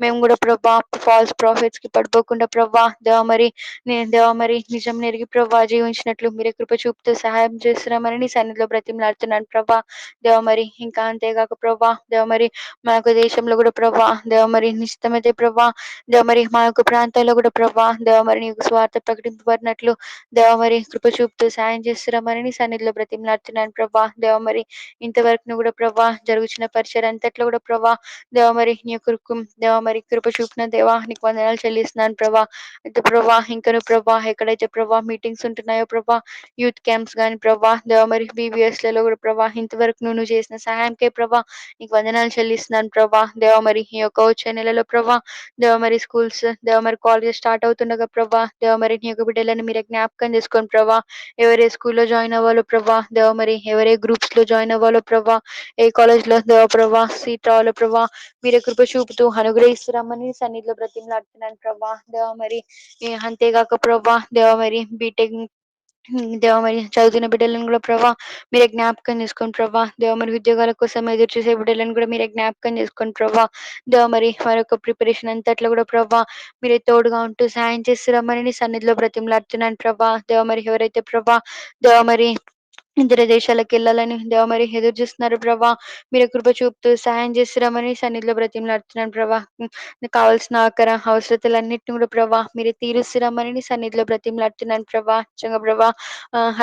S4: మేము కూడా ప్రభా ఫాల్స్ ప్రాఫిట్స్ కి పడిపోకుండా ప్రభా దేవా మరి నేను దేవా మరి నిజం నెరిగి ప్రభా జీవించినట్లు మీరే కృప చూపుతూ సహాయం చేస్తున్నామని నీ సన్నిధిలో బ్రతిమలాడుతున్నాను ప్రభా దేవా మరి. ఇంకా అంతేగాక ప్రభా దేవా మరి మా యొక్క దేశంలో కూడా ప్రభా దేవా మరి నిశ్చితమైతే ప్రభా దేవ మరి మా యొక్క ప్రాంతాల్లో కూడా ప్రభా దేవ మరి నీకు స్వార్థ ప్రకటింపబడినట్లు దేవ మరి కృప చూపుతూ సాయం చేస్తున్నామని నీ సన్నిధిలో బ్రతిమలాడుతున్నాను ప్రభా దేవ మరి. ఇంతవరకు కూడా ప్రభా జరుగుతున్న పరిచయం అంతట్లో కూడా ప్రభా దేవ మరి నీ యొక్క దేవ మరి కృప చూపిన దేవా నీకు వందనాలు చెల్లిస్తున్నాను ప్రభా. అయితే ప్రభా ఇంకను ప్రభా ఎక్కడైతే ప్రభా మీటింగ్స్ ఉంటున్నాయో ప్రభా యూత్ క్యాంప్స్ కానీ ప్రభా దేవ మరి BBS లలో కూడా ప్రభా ఇంతవరకు నువ్వు చేసిన సహాయంకే ప్రభా నీకు వందనాలు చెల్లిస్తున్నాను ప్రభా దేవ మరి ఈ యొక్క వచ్చే నెలలో ప్రభా దేవ మరి స్కూల్స్ దేవ మరి కాలేజెస్ స్టార్ట్ అవుతుండగా ప్రభా దేవ మరి నీ యొక్క బిడ్డలను మీరే జ్ఞాపకం చేసుకోండి ప్రభా. ఎవరే స్కూల్లో జాయిన్ అవ్వాలో ప్రభా దేవ మరి ఎవరే గ్రూప్స్ లో జాయిన్ అవ్వాలో ప్రభా ఏ కాలేజ్ లో దేవ ప్రభా సీట్ రావాలో ప్రభా మీరే కృప చూపుతూ అనుగ్రహిస్తురమ్మని సన్నిధిలో బ్రతిమలాడుతున్నాను ప్రభా దేవ మరి. అంతేగాక ప్రభా దేవ మరి బీటెక్ దేవ మరి చదువుతున్న బిడ్డలను కూడా ప్రభా మీరే జ్ఞాపకం చేసుకోండి ప్రభా దేవ మరి ఉద్యోగాల కోసం ఎదురు చూసే బిడ్డలను కూడా మీరే జ్ఞాపకం చేసుకోండి ప్రభా దేవ మరి వారి యొక్క ప్రిపరేషన్ అంతట్లో కూడా ప్రభా మీరే తోడుగా ఉంటూ సాయం చేస్తురమ్మని నీ సన్నిధిలో బ్రతిమలాడుతున్నాను ప్రభా దేవ మరి. ఎవరైతే ప్రభా దేవ మరి ఇతర దేశాలకు వెళ్ళాలని దేవ మరి ఎదురు చూస్తున్నారు ప్రభా మీరు కృప చూపుతూ సహాయం చేస్తురమ్మని సన్నిధిలో బ్రతిమలాడుతున్నాను ప్రభా. కావాల్సిన అవసరతలన్నింటినీ కూడా ప్రభా మీరు తీరుస్తురమ్మని నీ సన్నిధిలో బ్రతిమలాడుతున్నాను ప్రభా. నిజంగా ప్రభా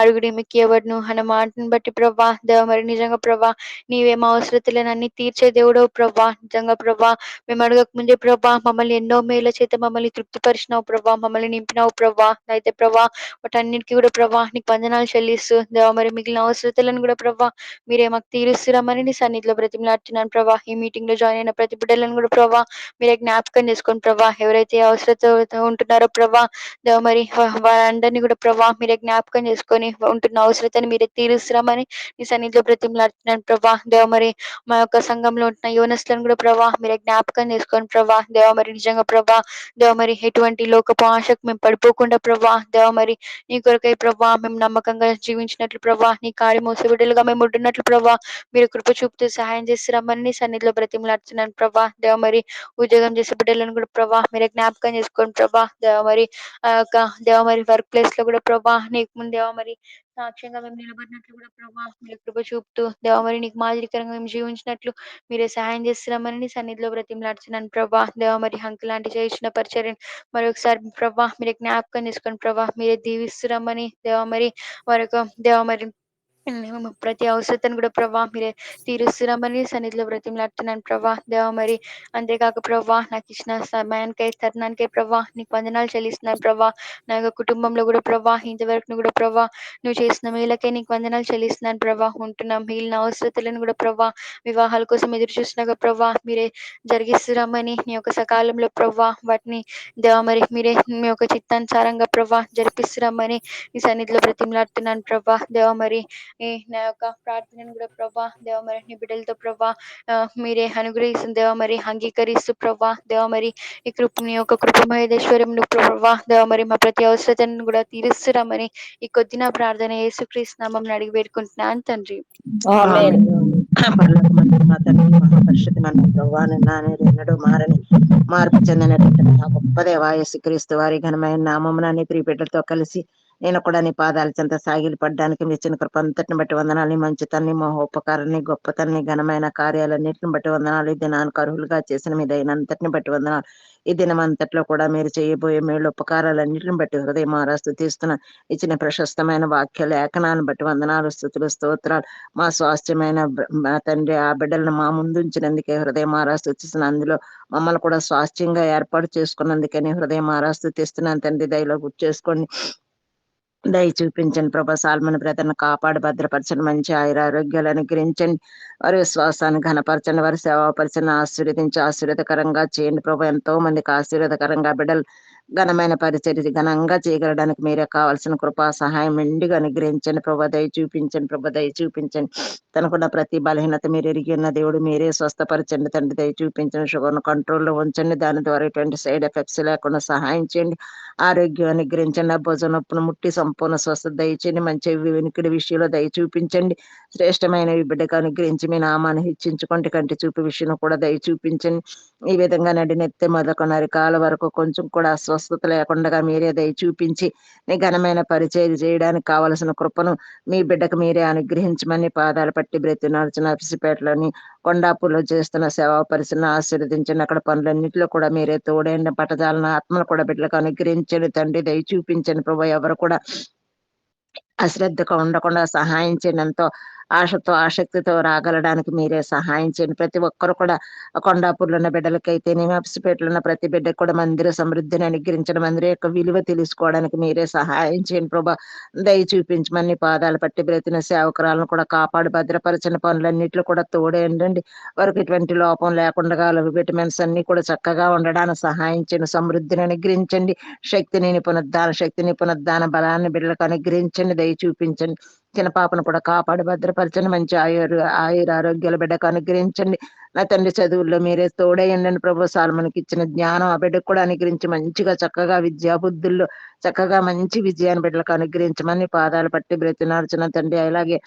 S4: అడుగుడి మీకు ఎవరిను అన్న మాటను బట్టి ప్రభా దేవ మరి నిజంగా ప్రభా నీవే మా అవసరతలను అన్ని తీర్చే దేవుడవు ప్రభా. నిజంగా ప్రభా మేము అడగక ముందే ప్రభా మమ్మల్ని ఎన్నో మేల చేత మమ్మల్ని తృప్తిపరిచినావు ప్రభా మమ్మల్ని నింపినావు ప్రభా. అయితే ప్రభా వాటన్నిటికీ కూడా ప్రభా నీకు వందనాలు చెల్లిస్తూ దేవ మరి మిగిలిన అవసరతలను కూడా ప్రభా మీరే మాకు తీరుస్తురమ్మని నీ సన్నిధిలో బ్రతిమలాడుతున్నాను ప్రభా. ఈ మీటింగ్ లో జాయిన్ అయిన ప్రతి బిడ్డలను కూడా ప్రభా మీరే జ్ఞాపకం చేసుకోండి ప్రభా. ఎవరైతే అవసరత ఉంటున్నారో ప్రభా దేవ మరి వారందరినీ కూడా ప్రభా మీరే జ్ఞాపకం చేసుకొని ఉంటున్న అవసరతని మీరే తీరుస్తురమ్మని నీ సన్నిధిలో బ్రతిమలాడుతున్నాను ప్రభా దేవ మరి. మా యొక్క సంఘంలో ఉంటున్న యువనస్తులను కూడా ప్రభా మీరే జ్ఞాపకం చేసుకోండి ప్రభా దేవ మరి. నిజంగా ప్రభా దేవ మరి ఎటువంటి లోకపు ఆశకు మేము పడిపోకుండా ప్రభా దేవ మరి నీ కొరకై ప్రభా మేము నమ్మకంగా జీవించినట్లు ప్రభా నీ కాడి మోస బిడ్డలుగా మేము ఉంటున్నట్లు ప్రభా మీరు కృప చూపుతూ సహాయం చేస్తురమ్మని నీ సన్నిధిలో బ్రతిమలాడుతున్నాను ప్రభా దేవ మరి. ఉద్యోగం చేసే బిడ్డలను కూడా ప్రభా మీరే జ్ఞాపకం చేసుకోండి ప్రభా దేవ మరి. ఆ యొక్క దేవ మరి వర్క్ ప్లేస్ లో కూడా ప్రభా నీకు ముందు దేవ మరి సాక్ష్యంగా మేము నిలబడినట్లు కూడా ప్రభా మీరు కృప చూపుతూ దేవ మరి నీకు మాదిరికరంగా మేము జీవించినట్లు మీరే సహాయం చేస్తున్నామని నీ సన్నిధిలో బ్రతిమలాడుతున్నాను ప్రభా దేవ మరి హంకు లాంటి చేసిన పరిచర్యను మరొకసారి ప్రభా మీరే జ్ఞాపకం చేసుకోండి ప్రభా మీరే దీవిస్తురమ్మని దేవ మరి మరొక దేవ మరి ప్రతి అవసరతను కూడా ప్రభా మీరే తీరుస్తురమ్మని సన్నిధిలో బ్రతిమలాడుతున్నాను ప్రభా దేవ మరి. అంతేకాక ప్రభా నాకు ఇచ్చిన సమయానికై తరుణానికై ప్రభా నీకు వందనాలు చెల్లిస్తున్నాను ప్రభా. నా యొక్క కుటుంబంలో కూడా ప్రభా ఇంతవరకు కూడా ప్రభా నువ్వు చేసిన మేలకై నీకు వందనాలు చెల్లిస్తున్నాను ప్రభా. ఉంటున్న మిగిలిన అవసరతలను కూడా ప్రభా వివాహాల కోసం ఎదురు చూసినాక ప్రభా మీరే జరిగిస్తురమ్మని నీ యొక్క సకాలంలో ప్రభా వాటిని దేవ మరి మీరే మీ యొక్క చిత్తానుసారంగా ప్రభా జరిపిస్తురమ్మని ఈ సన్నిధిలో బ్రతిమలాడుతున్నాను ప్రభా దేవ మరి. నా యొక్క ప్రార్థనను కూడా ప్రభా దేవ మరి నీ బిడ్డలతో ప్రభా మీరే అనుగ్రహిస్తుంది దేవ మరి అంగీకరిస్తూ ప్రభా దేవ మరి నీ యొక్క కృపమహేశ్వరం ప్రభా దేవ మరి మా ప్రతి అవసరతను కూడా తీరుస్తురామని ఈ కొద్ది నా ప్రార్థన యేసుక్రీస్తు నామమున అడిగి వేడుకుంటున్నాను తండ్రి.
S2: ఆమేన్.
S5: మా తండ్రి మహాపరిషుద్ధమైన ప్రభువా, ఎన్నడూ మారని మార్పు చెందినటువంటి ఆ గొప్ప దేవా యేసుక్రీస్తు వారి ఘనమైన నామమున నీ ప్రియబిడ్డలతో కలిసి నేను కూడా నీ పాదాల చెంత సాగిలి పడ్డానికి మీ ఇచ్చిన కృప అంతటిని బట్టి వందనాలు. మంచితన్ని మహోపకారాన్ని గొప్పతన్ని ఘనమైన కార్యాలన్నింటిని బట్టి వందనాలు. ఈ దినానికి అర్హులుగా చేసిన మీ దైనంతటిని బట్టి వందనాలు. ఈ దినం అంతట్లో కూడా మీరు చేయబోయే మేలు ఉపకారాలన్నింటిని బట్టి హృదయమారా స్తుతిస్తున్నా. ఇచ్చిన ప్రశస్తమైన వాక్య లేఖనాన్ని బట్టి వందనాలు, స్తుతులు, స్తోత్రాలు. మా స్వాస్థ్యమైన మా తండ్రి ఆ బిడ్డలను మా ముందు ఉంచినందుకే హృదయమారా స్తుతిస్తున్నాను. అందులో మమ్మల్ని కూడా స్వాస్థ్యంగా ఏర్పాటు చేసుకున్నందుకని హృదయమారా స్తుతిస్తున్నాను తండ్రి. దయలో గుర్తు చేసుకోండి, దయ చూపించండి ప్రభా. సాల్మన్ బ్రదర్ను కాపాడు, భద్రపరచండి, మంచి ఆరోగ్యాలు అనుగ్రహించండి. వారి విశ్వాసాన్ని ఘనపరచండి, వారి సేవాపరచని ఆశీర్వదించి ఆశీర్వదకరంగా చేయండి ప్రభా. ఎంతో మందికి ఆశీర్వదకరంగా బిడ్డలు ఘనమైన పరిచర్య ఘనంగా చేయగలడానికి మీరే కావాల్సిన కృపా సహాయం మెండిగా అనుగ్రహించండి ప్రభా. దయ చూపించండి ప్రభా, దయ చూపించండి. తనకున్న ప్రతి బలహీనత మీరు ఎరిగి ఉన్న దేవుడు మీరే స్వస్థపరచండి తండ్రి. దయ చూపించండి, షుగర్ను కంట్రోల్లో ఉంచండి, దాని ద్వారా ఎటువంటి సైడ్ ఎఫెక్ట్స్ లేకుండా సహాయం చేయండి. ఆరోగ్యం అనుగ్రహించండి, భుజం నొప్పును ముట్టి సంపూర్ణ స్వస్థత దయచేయండి. మంచి వెనుకడి విషయంలో దయ చూపించండి. శ్రేష్టమైనవి బిడ్డకు అనుగ్రహించి మీ నామాన్ని హెచ్చించుకుంటే కంటి చూపు విషయంలో కూడా దయ చూపించండి. ఈ విధంగా నడినెత్తే మొదలుకొని అరికాల వరకు కొంచెం కూడా అస్వస్థత లేకుండా మీరే దయ చూపించి మీ ఘనమైన పరిచయం చేయడానికి కావలసిన కృపను మీ బిడ్డకు మీరే అనుగ్రహించమని పాదాలు పట్టి బ్రతినాల్సిన అపిసిపేటలోని కొండాపూర్లో చేస్తున్న సేవా పరిచయం ఆశీర్వదించండి. అక్కడ పనులన్నింటిలో కూడా మీరే తోడైన పట్టజాలను ఆత్మలు కూడా బిడ్డలకు అనుగ్రహించండి తండ్రి. దయ చూపించండి ప్రభు. ఎవరు కూడా అశ్రద్ధగా ఉండకుండా సహాయం చేయండి. ఎంతో ఆశతో ఆసక్తితో రాగలడానికి మీరే సహాయం చేయండి. ప్రతి ఒక్కరు కూడా కొండాపూర్లో ఉన్న బిడ్డలకైతేనేమి అప్సిపేటలో ఉన్న ప్రతి బిడ్డకు కూడా మందిర సమృద్ధిని అనుగ్రహించడం, మందిర యొక్క విలువ తెలుసుకోవడానికి మీరే సహాయం చేయండి ప్రభా. దయ చూపించమని పాదాలు పట్టి బ్రతిన సేవకురాలను కూడా కాపాడు, భద్రపరచిన పనులన్నింటిలో కూడా తోడేయండి. వారికి ఎటువంటి లోపం లేకుండా విటమిన్స్ అన్ని కూడా చక్కగా ఉండడానికి సహాయం చేయండి. సమృద్ధిని అనుగ్రహించండి. శక్తిని పునరుద్ధాన బలాన్ని బిడ్డలకు అనుగ్రహించండి. దయ చూపించండి. చిన్న పాపను కూడా కాపాడు, భద్రపరచండి. మంచి ఆరోగ్యాల బిడ్డకు అనుగ్రహించండి. నా తండ్రి చదువుల్లో మీరే తోడేయండి ప్రభు. సాల్మన్కి ఇచ్చిన జ్ఞానం ఆ బిడ్డకు కూడా అనుగ్రహించి మంచిగా చక్కగా విద్యా బుద్ధుల్లో చక్కగా మంచి విజయాన్ని బిడ్డలకు అనుగ్రహించమని పాదాలు పట్టి బ్రతినార్చిన తండ్రి. అలాగే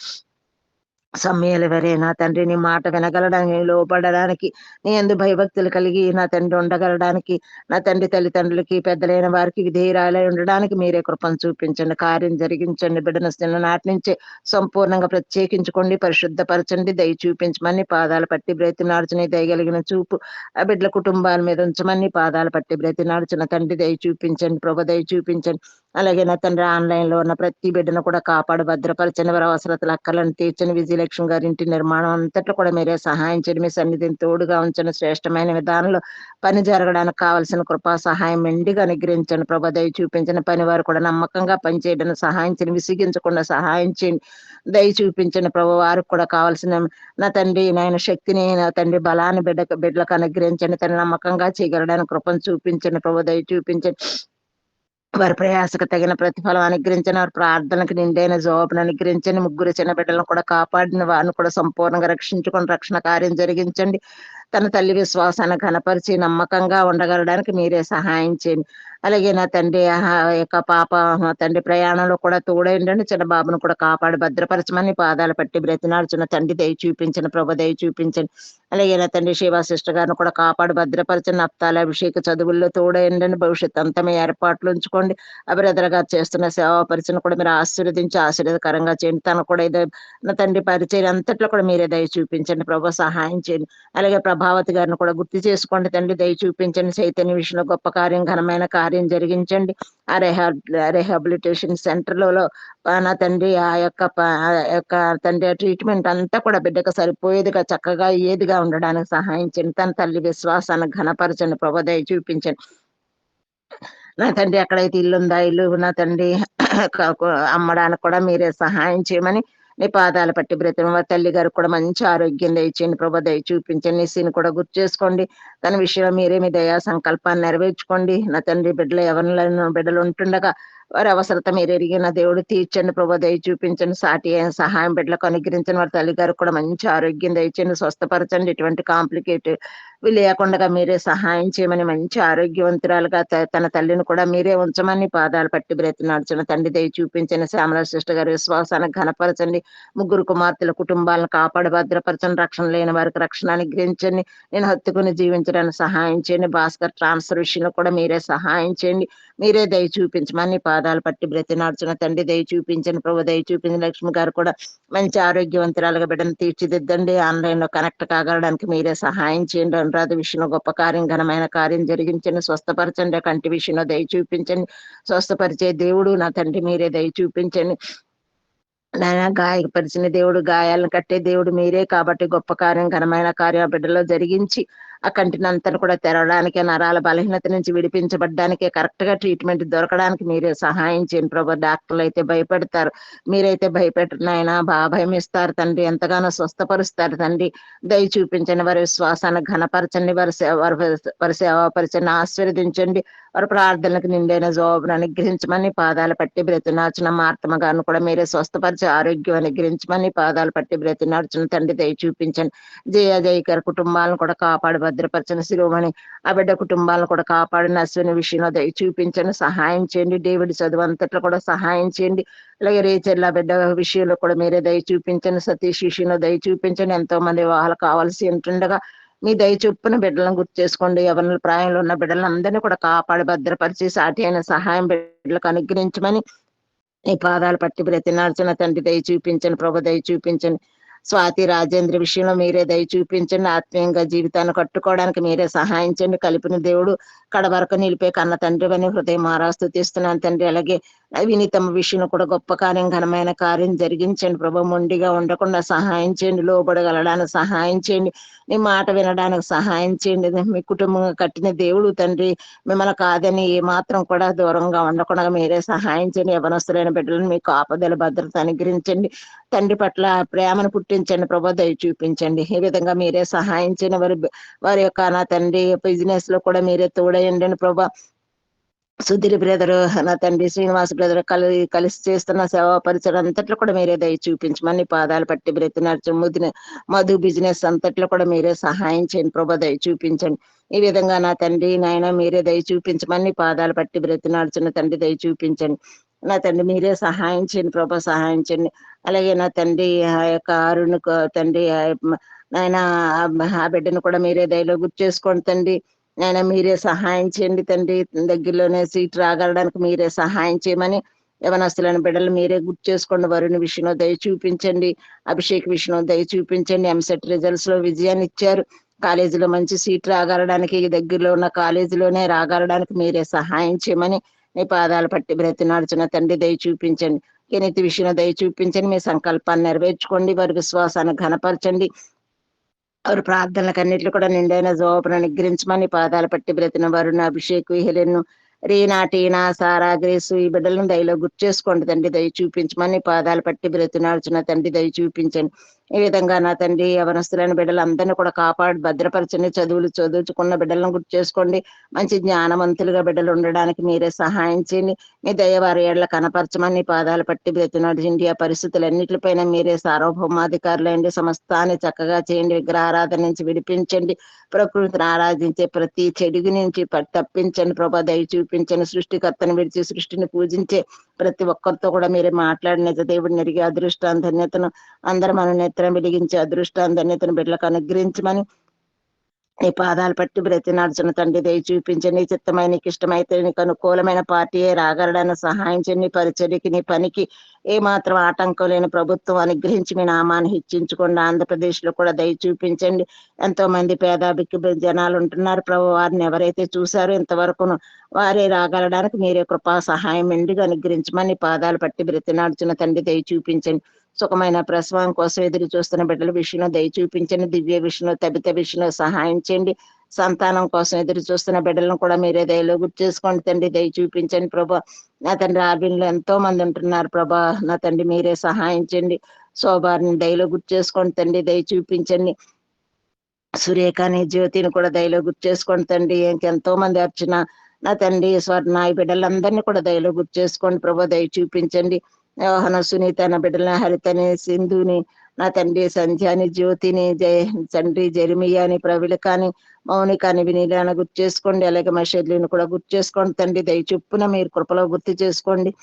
S5: సమయాలు వరే నా తండ్రి నీ మాట వినగలడానికి, లోపడడానికి, నీ యందు భయభక్తులు కలిగి నా తండ్రి ఉండగలడానికి, నా తండ్రి తల్లిదండ్రులకి పెద్దలైన వారికి విధేయురాలై ఉండడానికి మీరే కృపను చూపించండి. కార్యం జరిగించండి. బిడ్డను నాటి నుంచే సంపూర్ణంగా ప్రత్యేకించుకోండి, పరిశుద్ధపరచండి. దయ చూపించమని పాదాలు పట్టి బ్రతినార్చిన దయగలిగిన చూపు ఆ బిడ్డల కుటుంబాల మీద ఉంచమని పాదాలు పట్టి బ్రతినార్చిన తండ్రి. దయ చూపించండి ప్రభు, దయ చూపించండి. అలాగే నా తండ్రి ఆన్లైన్ లో ఉన్న ప్రతి బిడ్డను కూడా కాపాడు, భద్రపరచని, వారి అవసరతలు అక్కలను తీర్చని, విజయలక్ష్మి గారి ఇంటి నిర్మాణం అంతట్లో కూడా మీరే సహాయం చేయడం, మీ సన్నిధిని తోడుగా ఉంచని, శ్రేష్టమైన విధానంలో పని జరగడానికి కావలసిన కృపా సహాయం మెండిగా అనుగ్రహించండి ప్రభా. దయ చూపించిన పని వారు కూడా నమ్మకంగా పనిచేయడానికి సహాయం చేయండి, విసిగించకుండా సహాయం చేయండి. దయ చూపించండి ప్రభు. వారికి కూడా కావాల్సిన నా తండ్రి నాయన శక్తిని, నా తండ్రి బలాన్ని బిడ్డలకు అనుగ్రహించండి. తన నమ్మకంగా చేయగలడానికి కృపను చూపించండి ప్రభు. దయ చూపించండి. వారి ప్రయాసకు తగిన ప్రతిఫలం అనుగ్రహించండి. వారి ప్రార్థనకు నిండైన జవాబును అనుగ్రహించండి. ముగ్గురు చిన్న బిడ్డలను కూడా కాపాడిన వారిని కూడా సంపూర్ణంగా రక్షించుకొని రక్షణ కార్యం జరిగించండి. తన తల్లి విశ్వాసాన్ని ఘనపరిచి నమ్మకంగా ఉండగలడానికి మీరే సహాయం చేయండి. అలాగే నా తండ్రి యొక్క పాప తండ్రి ప్రయాణంలో కూడా తోడైండండి. చిన్న బాబును కూడా కాపాడి భద్రపరచమని పాదాలు పట్టి బ్రతినాడుచున్న తండ్రి. దయ చూపించండి ప్రభు, దయ చూపించండి. అలాగే నా తండ్రి శివ సిస్టర్ గారిని కూడా కాపాడు, భద్రపరచండి. నప్తాల అభిషేక చదువుల్లో తోడైండండి. భవిష్యత్ అంతా మీ ఏర్పాట్లు ఉంచుకోండి. బ్రదర్ గారు చేస్తున్న సేవా పరిచయం కూడా మీరు ఆశీర్వదించి ఆశీర్వదకరంగా చేయండి. తను కూడా ఇదే నా తండ్రి పరిచయం అంతట్లో కూడా మీరే దయ చూపించండి ప్రభు, సహాయం చేయండి. అలాగే ప్రభావతి గారిని కూడా గుర్తు చేసుకోండి తండ్రి. దయ చూపించండి. చైతన్య విషయంలో గొప్ప కార్యం, ఘనమైన కార్యం జరిగించండి. ఆ రిహాబిలిటేషన్ సెంటర్లలో నా తండ్రి ఆ యొక్క తండ్రి ట్రీట్మెంట్ అంతా కూడా బిడ్డకు సరిపోయేదిగా, చక్కగా ఏదిగా ఉండడానికి సహాయం చేయండి. తన తల్లి విశ్వాసాన్ని ఘనపరచండి ప్రభు, దయ చూపించండి. నా తండ్రి ఎక్కడైతే ఇల్లు ఉందా, ఇల్లు నా తండ్రి అమ్మడానికి కూడా మీరే సహాయం చేయమని నీ పాదాలు పట్టి బ్రతిమ. తల్లి గారు కూడా మంచి ఆరోగ్యం దయచేయండి ప్రభు, దయ చూపించండి. నిస్సిని కూడా గుర్తు చేసుకోండి. తన విషయంలో మీరే మీ దయా సంకల్పాన్ని నెరవేర్చుకోండి. నా తండ్రి బిడ్డలు ఎవరిలో బిడ్డలు ఉంటుండగా వారి అవసరత మీరు ఎరిగిన దేవుడు తీర్చండి ప్రభా, దయ చూపించండి. సాటి అయిన సహాయం బిడ్డలకు అనుగ్రహించండి. వారి తల్లి గారికి కూడా మంచి ఆరోగ్యం దయచండి, స్వస్థపరచండి. ఇటువంటి కాంప్లికేటెడ్ లేకుండా మీరే సహాయం చేయమని, మంచి ఆరోగ్యవంతురాలుగా తన తల్లిని కూడా మీరే ఉంచమని పాదాలు పట్టి బ్రతినాడుచున్న తండ్రి దయ చూపించండి. శ్యామల సిస్టర్ గారి విశ్వాసాన్ని ఘనపరచండి. ముగ్గురు కుమార్తెల కుటుంబాలను కాపాడి భద్రపరచండి. రక్షణ లేని వారికి రక్షణ అనుగ్రహించండి. నేను హత్తుకుని జీవించడానికి సహాయం చేయండి. భాస్కర్ ట్రాన్స్ఫర్ విషయంలో కూడా మీరే సహాయం చేయండి. మీరే దయ చూపించమని పాదాలు పట్టి బ్రతినాడుచున్న తండ్రి దయ చూపించండి ప్రభు, దయ చూపించండి. లక్ష్మి గారు కూడా మంచి ఆరోగ్యవంతురాలుగా బిడ్డను తీర్చిదిద్దండి. ఆన్లైన్ లో కనెక్ట్ కాగలడానికి మీరే సహాయం చేయండి. అనురాధ విషయంలో గొప్ప కార్యం, ఘనమైన కార్యం జరిగించండి. స్వస్థపరచండి. కంటి విషయంలో దయ చూపించండి. స్వస్థపరిచే దేవుడు నా తండ్రి మీరే దయ చూపించండి. నాయన గాయపరిచిన దేవుడు, గాయాలను కట్టే దేవుడు మీరే కాబట్టి గొప్ప కార్యం, ఘనమైన కార్యం బిడ్డలో జరిగించి ఆ కంటినంతను కూడా తెరవడానికి, నరాల బలహీనత నుంచి విడిపించబడ్డానికి, కరెక్ట్ గా ట్రీట్మెంట్ దొరకడానికి మీరే సహాయం చేయండి ప్రభు. డాక్టర్లు అయితే భయపెడతారు, మీరైతే భయపెట్టరు నాయన. భయం ఇస్తారు తండ్రి, ఎంతగానో స్వస్థపరుస్తారు తండ్రి. దయ చూపించండి. వారి విశ్వాసాన్ని ఘనపరచండి. వారి సేవాపరచండి, ఆశీర్వదించండి. వారి ప్రార్థనలకు నిండైన జవాబును అనుగ్రహించమని పాదాలు పట్టి బ్రతినార్చిన మార్తమ్మ గారిని కూడా మీరే స్వస్థపరిచి ఆరోగ్యం అనుగ్రహించమని పాదాలు పట్టి బ్రతినార్చిన తండ్రి దయ చూపించండి. జయకర్ కుటుంబాలను కూడా కాపాడి భద్రపరచని. శిరోమణి ఆ బిడ్డ కుటుంబాలను కూడా కాపాడిన. అశ్విని విషయంలో దయ చూపించండి, సహాయం చేయండి. డేవిడ్ చదువు అంతట్లో కూడా సహాయం చేయండి. అలాగే రేచర్ల బిడ్డ విషయంలో కూడా మీరే దయ చూపించండి. సతీష్ విషయంలో దయ చూపించండి. ఎంతో మంది వివాహాలు కావాల్సి ఉంటుండగా మీ దయ చొప్పున బిడ్డలను గుర్తు చేసుకోండి. ఎవరి ప్రాయంలో ఉన్న బిడ్డలను అందరినీ కూడా కాపాడి భద్రపరిచి సాటి అయిన సహాయం బిడ్డలకు అనుగ్రహించమని నీ పాదాలు పట్టి బ్రతినార్చిన తండ్రి దయ చూపించండి ప్రభు, దయ చూపించండి. స్వాతి రాజేంద్ర విషయంలో మీరే దయ చూపించండి. ఆత్మీయంగా జీవితాన్ని కట్టుకోవడానికి మీరే సహాయించండి. కలిపిన దేవుడు కడ వరకు నిలిపే కన్న తండ్రి అని హృదయం స్తుతిస్తున్నాను తండ్రి. అలాగే వినీతమ్మ విషయంలో కూడా గొప్ప కార్యం, ఘనమైన కార్యం జరిగించండి ప్రభు. మొండిగా ఉండకుండా సహాయం చేయండి. లోబడగలడానికి సహాయం చేయండి. నీ మాట వినడానికి సహాయం చేయండి. మీ కుటుంబంగా కట్టిన దేవుడు తండ్రి, మిమ్మల్ని కాదని ఏ మాత్రం కూడా దూరంగా ఉండకుండా మీరే సహాయం చేయండి. యవనస్తులైన బిడ్డలను మీకు ఆపదల భద్రత అనుగ్రహించండి. తండ్రి పట్ల ప్రేమను పుట్టించండి ప్రభు, దయ చూపించండి. ఈ విధంగా మీరే సహాయం చేయండి. వారి యొక్క నా తండ్రి బిజినెస్ లో కూడా మీరే తోడయండి ప్రభు. సుధీర్ బ్రదర్, నా తండ్రి శ్రీనివాస్ బ్రదర్ కలిసి చేస్తున్న సేవా పరిచయం అంతట్లో కూడా మీరే దయ చూపించమని పాదాలు పట్టి బ్రతినార్చు. మధు బిజినెస్ అంతట్లో కూడా మీరే సహాయం చేయండి ప్రభా, దయ చూపించండి. ఈ విధంగా నా తండ్రి నాయన మీరే దయ చూపించమని పాదాలు పట్టి బ్రతినార్చున్న తండ్రి దయ చూపించండి. నా తండ్రి మీరే సహాయం చేయండి ప్రభా, సహాయం చేయండి. అలాగే నా తండ్రి ఆ యొక్క అరుణ్ తండ్రి నాయన ఆ బిడ్డను కూడా మీరే దయలో గుర్తు చేసుకోండి తండ్రి. నాయన మీరే సహాయం చేయండి తండ్రి. దగ్గరలోనే సీట్ రాగలడానికి మీరే సహాయం చేయమని యవనస్తులైన బిడ్డలు మీరే గుర్తు చేసుకోండి. వరుణ్ విషయంలో దయ చూపించండి. అభిషేక్ విషయంలో దయ చూపించండి. ఎంసెట్ రిజల్ట్స్ లో విజయాన్ని ఇచ్చారు. కాలేజీలో మంచి సీట్ రాగలడానికి, దగ్గరలో ఉన్న కాలేజీలోనే రాగలడానికి మీరే సహాయం చేయమని మీ పాదాలు పట్టి బ్రతినాడుచున్న తండ్రి దయ చూపించండి. కెనీతి విషయంలో దయ చూపించండి. మీ సంకల్పాన్ని నెరవేర్చుకోండి. వారి విశ్వాసాన్ని ఘనపరచండి. వారి ప్రార్థనలకు అన్నింటిలో కూడా నిండైన జవాబును అనుగ్రహించమని పాదాలు పట్టి బ్రతిన వారును అభిషేక్, హెలెన్, రీనా, టీనా, సారా, గ్రేసు ఈ బిడ్డలను దయలో గుర్తు చేసుకోండి తండ్రి, దయ చూపించమని పాదాలు పట్టి బ్రతినాడుచున్న తండ్రి దయ చూపించండి. ఈ విధంగా నా తండ్రి యవనస్తులైన బిడ్డలందరినీ కూడా కాపాడి భద్రపరచండి. చదువుకున్న బిడ్డలను గుర్తు చేసుకోండి. మంచి జ్ఞానవంతులుగా బిడ్డలు ఉండడానికి మీరే సహాయం చేయండి. మీ దయ వారి ఏళ్ల కనపరచమని పాదాలు పట్టి బ్రతినాడు. ఇండియా పరిస్థితులన్నిటిపైన మీరే సార్వభౌమాధికారులండి. సమస్తాన్ని చక్కగా చేయండి. విగ్రహారాధన నుంచి విడిపించండి. ప్రకృతిని ఆరాధించే ప్రతి చెడుగు నుంచి తప్పించండి ప్రభా, దయ చూపించండి. సృష్టికర్తను విడిచి సృష్టిని పూజించే ప్రతి ఒక్కరితో కూడా మీరే మాట్లాడిన దేవుడిని ఎరిగే అదృష్టాన్ని ధన్యతను అందరూ మన నేత్రం వెలిగించే అదృష్టాన్ని ధన్యతను బిడ్డలకు అనుగ్రహించమని నీ పాదాలు పట్టి బ్రతినాడుచున్న తండ్రి దయ చూపించండి. నీ చిత్తమైన నీకు ఇష్టమైతే నీకు అనుకూలమైన పార్టీయే రాగలడానికి సహాయం చేయండి. నీ పరిచర్యకి నీ పనికి ఏ మాత్రం ఆటంకం లేని ప్రభుత్వం అనుగ్రహించి మీ నామాన్ని హెచ్చించుకోండి. ఆంధ్రప్రదేశ్ లో కూడా దయ చూపించండి. ఎంతో మంది పేదాభిక్కి జనాలు ఉంటున్నారు ప్రభు, వారిని ఎవరైతే చూశారో ఇంతవరకు వారే రాగలడానికి మీరే కృపా సహాయం ఎండుగా అనుగ్రహించమని పాదాలు పట్టి బ్రతినాడుచున్న తండ్రి దయ చూపించండి. సుఖమైన ప్రసవం కోసం ఎదురు చూస్తున్న బిడ్డల విషయంలో దయ చూపించండి. దివ్య విషయంలో తబిత విషయంలో సహాయం చేయండి. సంతానం కోసం ఎదురు చూస్తున్న బిడ్డలను కూడా మీరే దయలో గుర్తు చేసుకోండి తండ్రి, దయ చూపించండి ప్రభా. నా తండ్రి ఆర్బిన్లో ఎంతో మంది ఉంటున్నారు ప్రభా, నా తండ్రి మీరే సహాయం చేయండి. శోభాని దయలో గుర్తు చేసుకోండి తండ్రి, దయ చూపించండి. సురేఖని జ్యోతిని కూడా దయలో గుర్తు చేసుకోండి తండ్రి. ఇంకెంతో మంది అర్చన నా తండ్రి స్వర్ణ ఈ బిడ్డలందరినీ కూడా దయలో గుర్తు చేసుకోండి ప్రభా, దయ చూపించండి. యోహన, సునీత, నా బిడ్డలని, హరితని, సింధుని, నా తండ్రి సంధ్యాని, జ్యోతిని, తండ్రి జెర్మియాని, ప్రవళికాని, మౌనికాని, వినీలాని గుర్తు చేసుకోండి. అలాగే మషెడ్లిని కూడా గుర్తు చేసుకోండి తండ్రి, దయ చొప్పున మీరు కృపలో గుర్తు చేసుకోండి.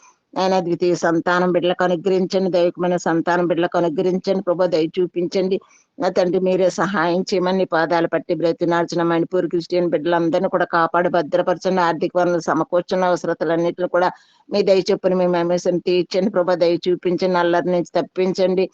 S5: ఆయన ద్వితీయ సంతానం బిడ్డలకు అనుగ్రహించండి, దైవికమైన సంతానం బిడ్డలకు అనుగ్రహించండి ప్రభా, దయ చూపించండి. నా తండ్రి మీరే సహాయం చేయమని పాదాలు పట్టి బ్రతినార్చిన మణిపూర్ క్రిస్టియన్ బిడ్డలందరినీ కూడా కాపాడి భద్రపరచండి. ఆర్థిక వనరులు సమకూర్చున్న అవసరతలన్నింటినీ కూడా మీ దయ చొప్పున మీ మమేసం తీర్చండి ప్రభా, దయ చూపించండి. అల్లరి నుంచి తప్పించండి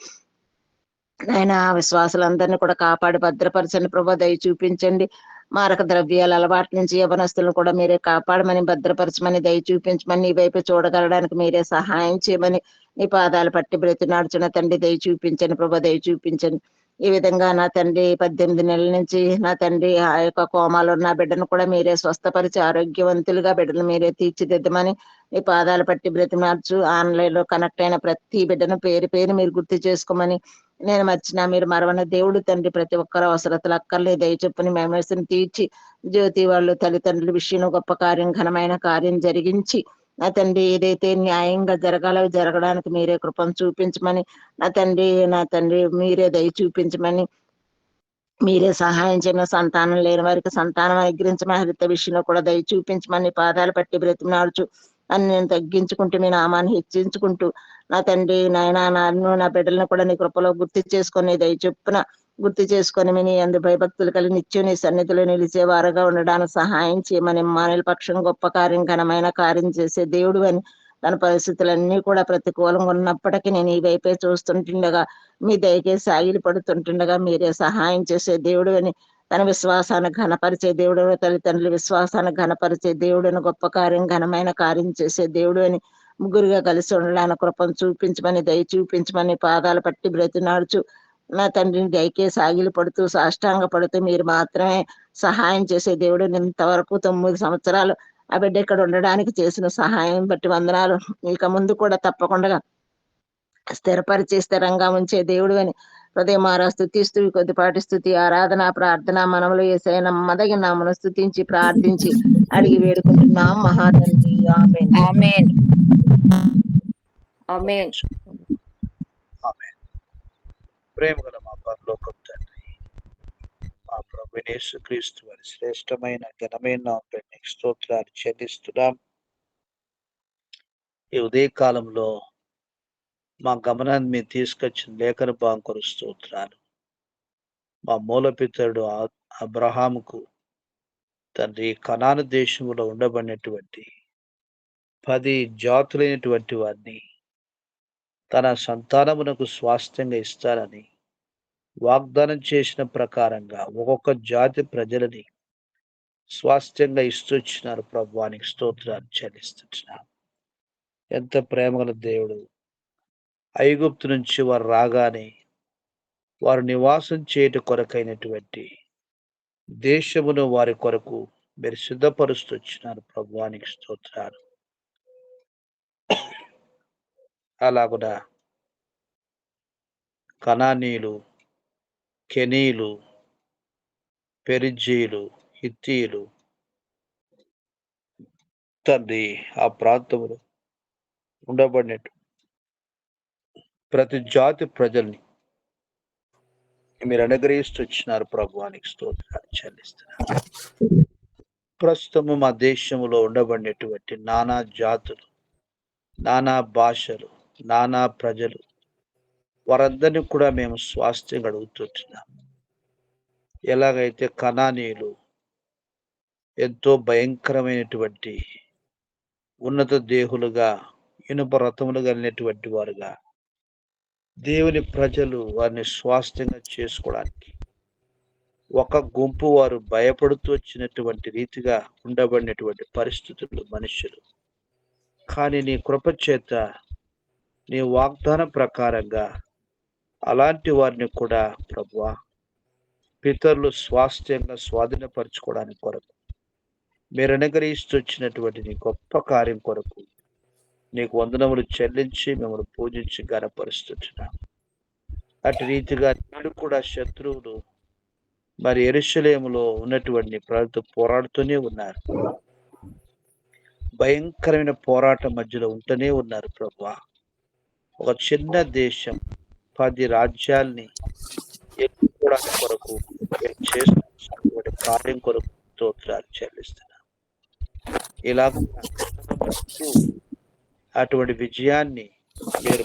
S5: ఆయన. విశ్వాసులందరినీ కూడా కాపాడి భద్రపరచండి ప్రభా, దయ చూపించండి. మారక ద్రవ్యాల అలవాటు నుంచి యవనస్తులను కూడా మీరే కాపాడమని, భద్రపరచమని, దయ చూపించమని, నీ వైపు చూడగలడానికి మీరే సహాయం చేయమని నీ పాదాలు పట్టి బ్రతినాడుచున్న తండ్రి దయ చూపించండి ప్రభా, దయ చూపించండి. ఈ విధంగా నా తండ్రి 18 నెలల నుంచి నా తండ్రి ఆ యొక్క కోమాలో ఉన్న బిడ్డను కూడా మీరే స్వస్థపరిచి ఆరోగ్యవంతులుగా బిడ్డను మీరే తీర్చిదిద్దమని నీ పాదాలు పట్టి బ్రతిమార్చు. ఆన్లైన్ లో కనెక్ట్ అయిన ప్రతి బిడ్డను పేరు పేరు మీరు గుర్తు చేసుకోమని, నేను మర్చినా మీరు మరవన దేవుడు తండ్రి, ప్రతి ఒక్కరు అవసరతలు అక్కర్లే దయ చొప్పుని మేమేసం తీర్చి, జ్యోతి వాళ్ళు తల్లిదండ్రుల విషయంలో గొప్ప కార్యం, ఘనమైన కార్యం జరిగించి నా తండ్రి ఏదైతే న్యాయంగా జరగాలో జరగడానికి మీరే కృపను చూపించమని, నా తండ్రి మీరే దయ చూపించమని, మీరే సహాయం చేయమని, సంతానం లేని వారికి సంతానం అనుగ్రహించమని, హరిత విషయంలో కూడా దయ చూపించమని పాదాలు పట్టి బ్రతిమాడుచు అని నేను తగ్గించుకుంటూ మీ నామాన్ని హెచ్చించుకుంటూ నా తండ్రి నాయన నన్ను నా బిడ్డలను కూడా నీ కృపలో గుర్తు చేసుకొని దయ చొప్పున గుర్తు చేసుకొని మీ అందు భయభక్తులు కలిగి నిత్యం నీ సన్నిధిలో నిలిచేవారుగా ఉండడానికి సహాయం చేయమని, మానవుల పక్షం గొప్ప కార్యం, ఘనమైన కార్యం చేసే దేవుడు అని, తన పరిస్థితులన్నీ కూడా ప్రతికూలంగా ఉన్నప్పటికీ నేను ఈ వైపే చూస్తుంటుండగా, మీ దయకే సాగిలి పడుతుంటుండగా మీరే సహాయం చేసే దేవుడు అని, తన విశ్వాసాన్ని ఘనపరిచే దేవుడు, తల్లిదండ్రుల విశ్వాసాన్ని ఘనపరిచే దేవుడు, గొప్ప కార్యం, ఘనమైన కార్యం చేసే దేవుడు అని, ముగ్గురుగా కలిసి ఉండడానికి కృపను చూపించమని, దయ చూపించమని పాదాలు పట్టి బ్రతినాడుచు నా తండ్రిని దయకే సాగిలి పడుతూ సాష్టాంగ పడుతూ మీరు మాత్రమే సహాయం చేసే దేవుడు. ఇంతవరకు 9 సంవత్సరాలు ఆ బిడ్డ ఇక్కడ ఉండడానికి చేసిన సహాయం బట్టి వందనాలు. ఇక ముందు కూడా తప్పకుండా స్థిరపరిచి స్థిరంగా ఉంచే దేవుడు అని హృదయమారా స్తుతిస్తూ కొద్దిపాటి స్థుతి, ఆరాధన, ప్రార్థన మనములు యేసయ్య నమ్మదగిన నామమున స్తుతించి ప్రార్థించి అడిగి వేడుకుంటున్నాం మహాతండ్రి, ఆమేన్.
S2: ఆమేన్. ఆమేన్.
S1: ఆమేన్. ప్రేమ గల మా పరలోకపు తండ్రి, మా ప్రభు యేసుక్రీస్తు వారి శ్రేష్టమైన ఘనమైన నామమున నీకు స్తోత్రాలు చెల్లిస్తున్నాం. ఈ ఉదయకాలంలో మా గమనాన్ని మీరు తీసుకొచ్చిన లేఖన బాంకురు స్తోత్రాలు. మా మూలపితరుడు అబ్రహాముకు తండ్రి కనాను దేశంలో ఉండబడినటువంటి 10 జాతులైనటువంటి వారిని తన సంతానమునకు స్వాస్థ్యంగా ఇస్తారని వాగ్దానం చేసిన ప్రకారంగా ఒక్కొక్క జాతి ప్రజలని స్వాస్థ్యంగా ఇస్తూచ్చినారు. ప్రభువానికి స్తోత్రాలు చెల్లిస్తున్నాం. ఎంత ప్రేమగల దేవుడు. ఐగుప్తు నుంచి వారు రాగానే వారు నివాసం చేయట కొరకైనటువంటి దేశమును వారి కొరకు మీరు సిద్ధపరుస్తూచ్చినారు. ప్రభువానికి స్తోత్రాలు. అలాగున కనానీయులు, కెనీయులు, పెరిజ్జీయులు, హిత్తీయులు తండ్రి ఆ ప్రాంతములో ఉండబడినట్టు ప్రతి జాతి ప్రజల్ని మీరు అనుగ్రహిస్తూ వచ్చినారు. ప్రభువానికి స్తోత్రాలు చెల్లిస్తున్నారు. ప్రస్తుతము మా దేశంలో ఉండబడినటువంటి నానా జాతులు, నానా భాషలు, నానా ప్రజలు వారందరినీ కూడా మేము స్వాస్థ్యంగా అడుగుతున్నాం. ఎలాగైతే కనానీయులు ఎంతో భయంకరమైనటువంటి ఉన్నత దేహులుగా, ఇనుప రథములు కలిగినటువంటి వారుగా దేవుని ప్రజలు వారిని స్వాస్థ్యంగా చేసుకోవడానికి ఒక గుంపు వారు భయపడుతూ వచ్చినటువంటి రీతిగా ఉండబడినటువంటి పరిస్థితులు మనుషులు. కానీ నీ కృపచేత, నీ వాగ్దానం ప్రకారంగా అలాంటి వారిని కూడా ప్రభువా పితరులు స్వాస్థ్యంగా స్వాధీనపరచుకోవడానికి కొరకు మీరు అనుగ్రహిస్తూ వచ్చినటువంటి నీ గొప్ప కార్యం కొరకు నీకు వందనములు చెల్లించి మిమ్మల్ని పూజించి ఘనపరుస్తున్నాం. అటు రీతిగా నేడు కూడా శత్రువులు మరి యెరూషలేములో ఉన్నటువంటి ప్రజలతో పోరాడుతూనే ఉన్నారు. భయంకరమైన పోరాటం మధ్యలో ఉంటూనే ఉన్నారు ప్రభువా. ఒక చిన్న దేశం 10 రాజ్యాల్ని ఎదుర్కోవడానికి కొరకు మీరు చేస్తున్నటువంటి కార్యం కొరకు స్తోత్రాలు చెల్లిస్తున్నాను. ఇలాగ అటువంటి విజయాన్ని మీరు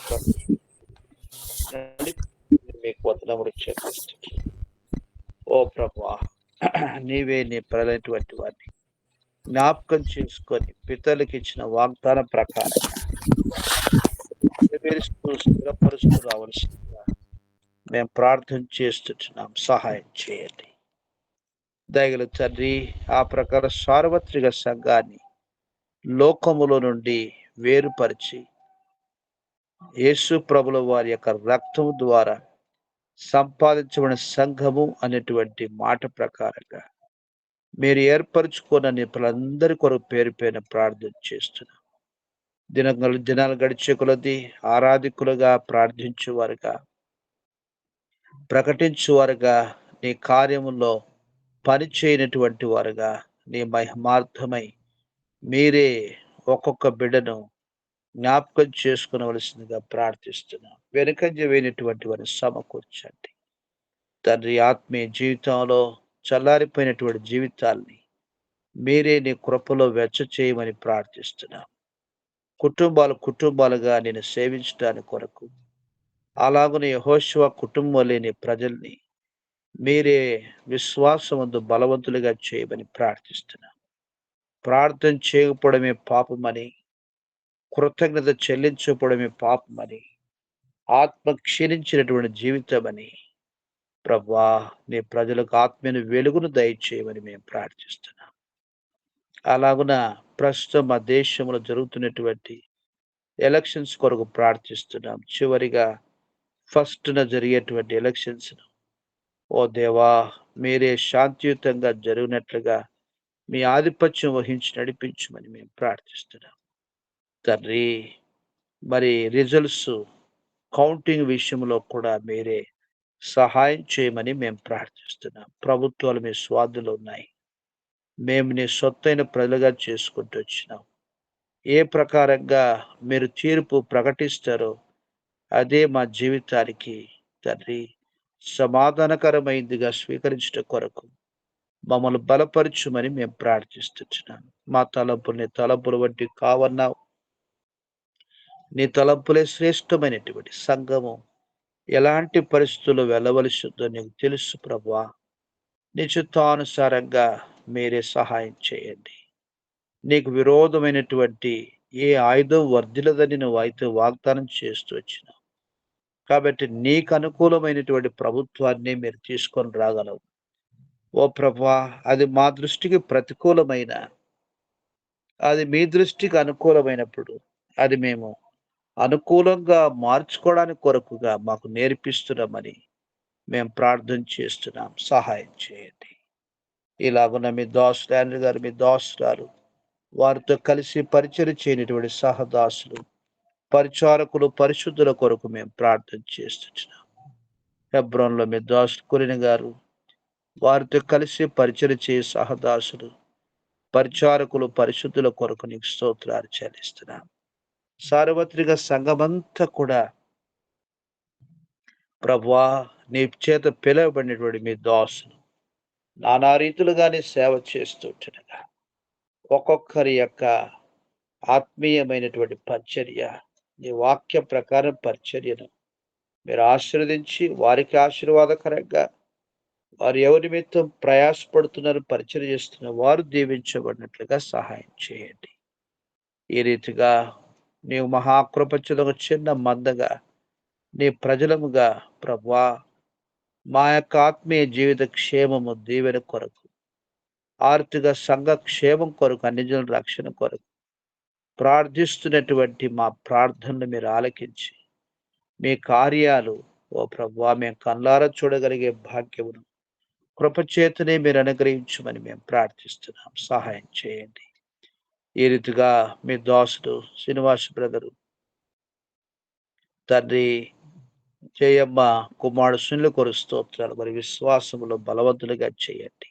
S1: మీకు వందనములు చెల్లిస్తున్నాను. ఓ ప్రభువా, నీవే నీ ప్రజలైనటువంటి వారిని జ్ఞాపకం చేసుకొని పితరులకు ఇచ్చిన వాగ్దానం ప్రకారం స్థిరపరుస్తూ రావాల్సిందిగా మేము ప్రార్థన చేస్తున్నాం. సహాయం చేయండి దయగల తండ్రి. ఆ ప్రకారం సార్వత్రిక సంఘాన్ని లోకములో నుండి వేరుపరిచి యేసు ప్రభుల వారి యొక్క రక్తం ద్వారా సంపాదించబడిన సంఘము అనేటువంటి మాట ప్రకారంగా మీరు ఏర్పరచుకోనని ప్రజలందరి కొరకు పేరు పేరున ప్రార్థన చేస్తున్నాం. దినాలు గడిచే కొలది ఆరాధికులుగా, ప్రార్థించువారుగా, ప్రకటించువారుగా, నీ కార్యములో పని చేయనటువంటి వారుగా, నీ మహిమార్థమై మీరే ఒక్కొక్క బిడ్డను జ్ఞాపకం చేసుకునవలసిందిగా ప్రార్థిస్తున్నాం. వెనుకంజ వేయనటువంటి వారిని సమకూర్చండి తండ్రి. ఆత్మీయ జీవితంలో చల్లారిపోయినటువంటి జీవితాల్ని మీరే నీ కృపలో వెచ్చ చేయమని ప్రార్థిస్తున్నాం. కుటుంబాలుగా నేను సేవించడానికి కొరకు, అలాగనే యెహోషువ కుటుంబం లేని ప్రజల్ని మీరే విశ్వాసమందు బలవంతులుగా చేయమని ప్రార్థిస్తున్నాం. ప్రార్థన చేయకపోవడమే పాపమని, కృతజ్ఞత చెల్లించకపోవడమే పాపమని, ఆత్మ క్షీణించినటువంటి జీవితమని ప్రభువా, నీ ప్రజలకు ఆత్మీయ వెలుగును దయచేయమని మేము ప్రార్థిస్తున్నాం. అలాగున ప్రస్తుతం మా దేశంలో జరుగుతున్నటువంటి ఎలక్షన్స్ కొరకు ప్రార్థిస్తున్నాం. చివరిగా ఫస్ట్న జరిగేటువంటి ఎలక్షన్స్ ఓ దేవా, మీరే శాంతియుతంగా జరిగినట్లుగా మీ ఆధిపత్యం వహించి నడిపించమని మేము ప్రార్థిస్తున్నాం తండ్రి. మరి రిజల్ట్స్ కౌంటింగ్ విషయంలో కూడా మీరే సహాయం చేయమని మేము ప్రార్థిస్తున్నాం. ప్రభుత్వాలు మీ స్వాధీనంలో ఉన్నాయి. మేము నీ సొత్తైన ప్రజలుగా చేసుకుంటూ వచ్చినాం. ఏ ప్రకారంగా మీరు తీర్పు ప్రకటిస్తారో అదే మా జీవితానికి తండ్రి సమాధానకరమైందిగా స్వీకరించడం కొరకు మమ్మల్ని బలపరచుమని మేము ప్రార్థిస్తున్నాం. మా తలంపులు తలంపుల వంటి కావన్నావు. నీ తలంపులే శ్రేష్టమైనటువంటి సంఘము ఎలాంటి పరిస్థితుల్లో వెళ్ళవలసిందో నీకు తెలుసు ప్రభువా. నీ చిత్తానుసారంగా మీరే సహాయం చేయండి. నీకు విరోధమైనటువంటి ఏ ఆయుధం వర్ధిలదని నువ్వు అయితే వాగ్దానం చేస్తూ వచ్చినావు కాబట్టి నీకు అనుకూలమైనటువంటి ప్రభుత్వాన్ని మీరు తీసుకొని రాగలవు. ఓ ప్రభువా, అది మా దృష్టికి ప్రతికూలమైన, అది మీ దృష్టికి అనుకూలమైనప్పుడు అది మేము అనుకూలంగా మార్చుకోవడానికి కొరకుగా మాకు నేర్పిస్తున్నామని మేము ప్రార్థన చేస్తున్నాం. సహాయం చేయండి. ఇలాగున్న మీ దాసులు గారు, మీ దాసురాలు, వారితో కలిసి పరిచయం చేయనటువంటి సహదాసులు, పరిచారకులు, పరిశుద్ధుల కొరకు మేము ప్రార్థన చేస్తున్నాం. హెబ్రోన్లో మీ దాసులు కొలిన గారు, వారితో కలిసి పరిచయం చేయ సహదాసులు, పరిచారకులు, పరిశుద్ధుల కొరకు నీకు స్తోత్రాలు చెల్లిస్తున్నాం. సార్వత్రిక సంఘమంతా కూడా ప్రభువా, నీ చేత పిలువబడినటువంటి మీ దాసులు నానా రీతులుగానే సేవ చేస్తుండగా ఒక్కొక్కరి యొక్క ఆత్మీయమైనటువంటి పరిచర్య, నీ వాక్య ప్రకారం పరిచర్యను మీరు ఆశీర్వదించి వారికి ఆశీర్వాదకరంగా వారు ఎవరి నిమిత్తం ప్రయాసపడుతున్నారు, పరిచర్య చేస్తున్నారు, వారు దీవించబడినట్లుగా సహాయం చేయండి. ఈ రీతిగా నీవు మహాకృపచ్చలో చిన్న మందగా నీ ప్రజలముగా ప్రభువా, మా యొక్క ఆత్మీయ జీవిత క్షేమము దీవెన కొరకు, ఆర్థిక సంఘ క్షేమం కొరకు, అన్ని జనుల రక్షణ కొరకు ప్రార్థిస్తున్నటువంటి మా ప్రార్థనలు మీరు ఆలకించి మీ కార్యాలు ఓ ప్రభువా మేము కళ్ళారా చూడగలిగే భాగ్యమును కృపచేతనే మీరు అనుగ్రహించమని మేము ప్రార్థిస్తున్నాం. సహాయం చేయండి. ఈ రీతిగా మీ దాసుడు శ్రీనివాస్ బ్రదరు, తండ్రి జయమ్మ కుమారుడు సునుల కొరు స్తోత్రాలు మరి విశ్వాసములో బలవంతులుగా చేయండి.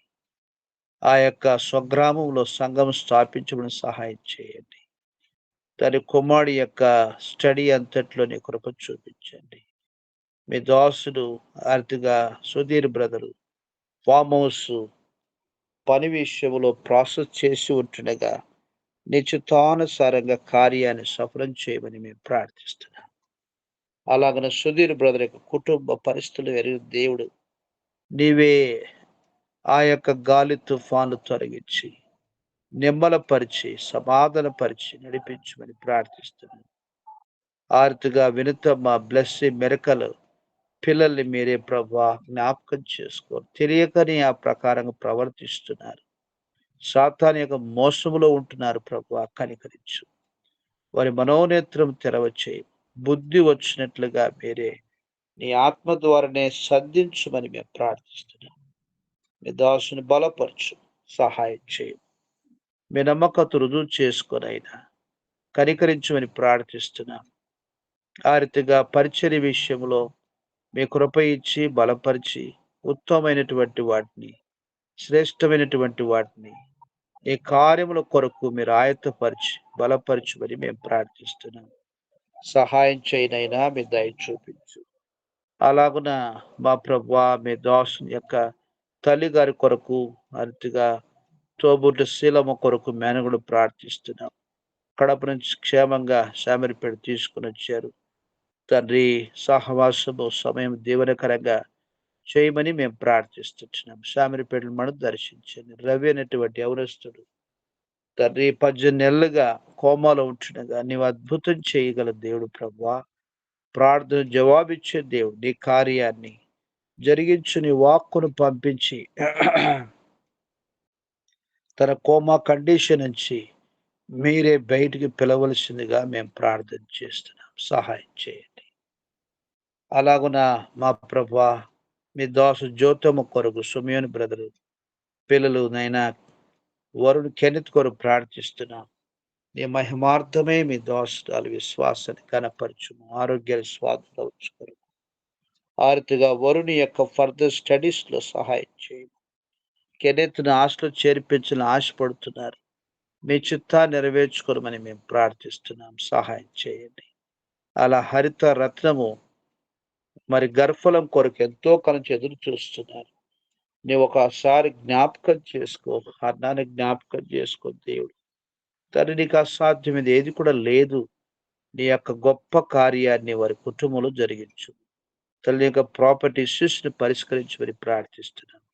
S1: ఆ యొక్క స్వగ్రామంలో సంఘం స్థాపించమని సహాయం చేయండి. తన కుమారుడి యొక్క స్టడీ అంతట్లో నీ కృప చూపించండి. మీ దాసుడు ఆర్థిగా సుధీర్ బ్రదరు ఫామ్ హౌస్ పని విషయంలో ప్రాసెస్ చేసి ఉంటుండగా నిశ్చితానుసారంగా కార్యాన్ని సఫలం చేయమని మేము ప్రార్థిస్తున్నాం. అలాగనే సుధీర్ బ్రదర్ యొక్క కుటుంబ పరిస్థితులు ఎరిగిన దేవుడు నీవే ఆ యొక్క గాలి తుఫాను తొలగించి నిమ్మలపరిచి సమాధానపరిచి నడిపించమని ప్రార్థిస్తున్నాను. ఆర్తిగా వినుతమ్మ బ్లెస్సి మెరకలు పిల్లల్ని మీరే ప్రభా జ్ఞాపకం చేసుకోరు, తెలియకని ఆ ప్రకారంగా ప్రవర్తిస్తున్నారు. సాతాను యొక్క మోసములో ఉంటున్నారు. ప్రభా కనికరించు, వారి మనోనేత్రం తెరవచే బుద్ధి వచ్చినట్లుగా మీరే నీ ఆత్మ ద్వారానే సంధించమని మేము ప్రార్థిస్తున్నాం. మీ దాసుని బలపరచు, సహాయం చేయం. మీ నమ్మకత రుజువు చేసుకొని అయినా కనికరించమని ప్రార్థిస్తున్నాం. ఆ రీతిగా పరిచర్య విషయంలో మీ కృప ఇచ్చి బలపరిచి ఉత్తమమైనటువంటి వాటిని, శ్రేష్టమైనటువంటి వాటిని ఈ కార్యముల కొరకు మీరు ఆయత్తపరిచి బలపరచుమని మేము ప్రార్థిస్తున్నాం. సహాయం చేయనైనా మీ దయ చూపించు. అలాగున మా ప్రభువా మీ దాసుని యొక్క తల్లి గారి కొరకు అతిగా తోబుట్టు శీలము కొరకు మేనగుడు ప్రార్థిస్తున్నాం. కడప నుంచి క్షేమంగా శామరిపేట తీసుకుని వచ్చారు. తండ్రి సహవాసము సమయం దీవెనకరంగా చేయమని మేము ప్రార్థిస్తున్నాం. శామరిపేటను మనం దర్శించండి. రవి అనేటువంటి యవనస్తుడు తండ్రి 18 నెలలుగా కోమాలో ఉంటుండగా నీవు అద్భుతం చేయగల దేవుడు ప్రభువా. ప్రార్థన జవాబిచ్చే దేవుడు, నీ కార్యాన్ని జరిగించు, నీ వాక్కును పంపించి తన కోమా కండిషన్ నుంచి మీరే బయటికి పిలవలసిందిగా మేము ప్రార్థన చేస్తున్నాం. సహాయం చేయండి. అలాగున మా ప్రభువా మీ దాసు జ్యోతమ్మ కొరకు సుమయోని బ్రదరు పిల్లలు నైనా వరుణ్ కెనెత్ కొరకు ప్రార్థిస్తున్నాం. నీ మహిమార్థమే మీ దాసురాలు విశ్వాసాన్ని కనపరచుము, ఆరోగ్యాన్ని స్వాధీనం ఉంచుకోరు. ఆరుతిగా వరుణి యొక్క ఫర్దర్ స్టడీస్ లో సహాయం చేయము. కెనెత్ను ఆశలో చేర్పించాలని ఆశపడుతున్నారు. మీ చిత్తాన్ని నెరవేర్చుకోమని మేము ప్రార్థిస్తున్నాం. సహాయం చేయండి. అలా హరిత రత్నము మరి గర్భఫలం కొరకు ఎంతో కాలం ఎదురు చూస్తున్నారు. నీవు ఒకసారి జ్ఞాపకం చేసుకో, అన్నాన్ని జ్ఞాపకం చేసుకో దేవుడు. తను నీకు అసాధ్యమైనది ఏది కూడా లేదు. నీ యొక్క గొప్ప కార్యాన్ని వారి కుటుంబంలో జరిగించు. తల్లి యొక్క ప్రాపర్టీ ఇష్యూస్ ని పరిష్కరించమని ప్రార్థిస్తున్నాను.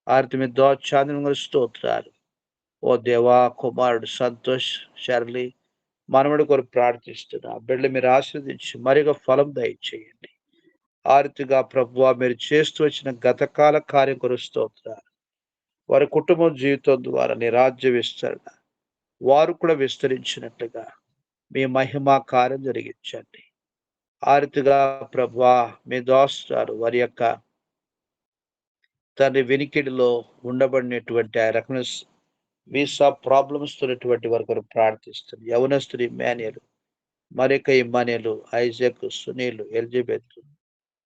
S1: ఆర్తి మీద దోచాంద్ర స్తోత్రాలు. ఓ దేవా, కుమారుడు సంతోష్ షర్లీ మనవడి కొరకు ప్రార్థిస్తున్నా. బిడ్డలు మీరు ఆశీర్వదించి మరిగా ఫలం దయచేయండి. ఆర్తిగా ప్రభువా మీరు చేస్తూ వచ్చిన గతకాల కార్యం కొరకు స్తోత్రాలు. వారి కుటుంబం జీవితం ద్వారా నీ రాజ్య విస్తరణ వారు కూడా విస్తరించినట్లుగా మీ మహిమా కార్యం జరిగించండి. ఆ రీతిగా ప్రభువా మీ దాసురాలు వారి యొక్క తండ్రి వినికిడిలో ఉండబడినటువంటి ఆ రకమైన వీసా ప్రాబ్లమ్స్ తోనటువంటి వారి కొరకు ప్రార్థిస్తుంది. యవనస్తుడు ఇమ్మాన్యుయలు, మరొక ఇమ్మాన్యుయలు, ఐజాక్, సునీల్, ఎలిజబెత్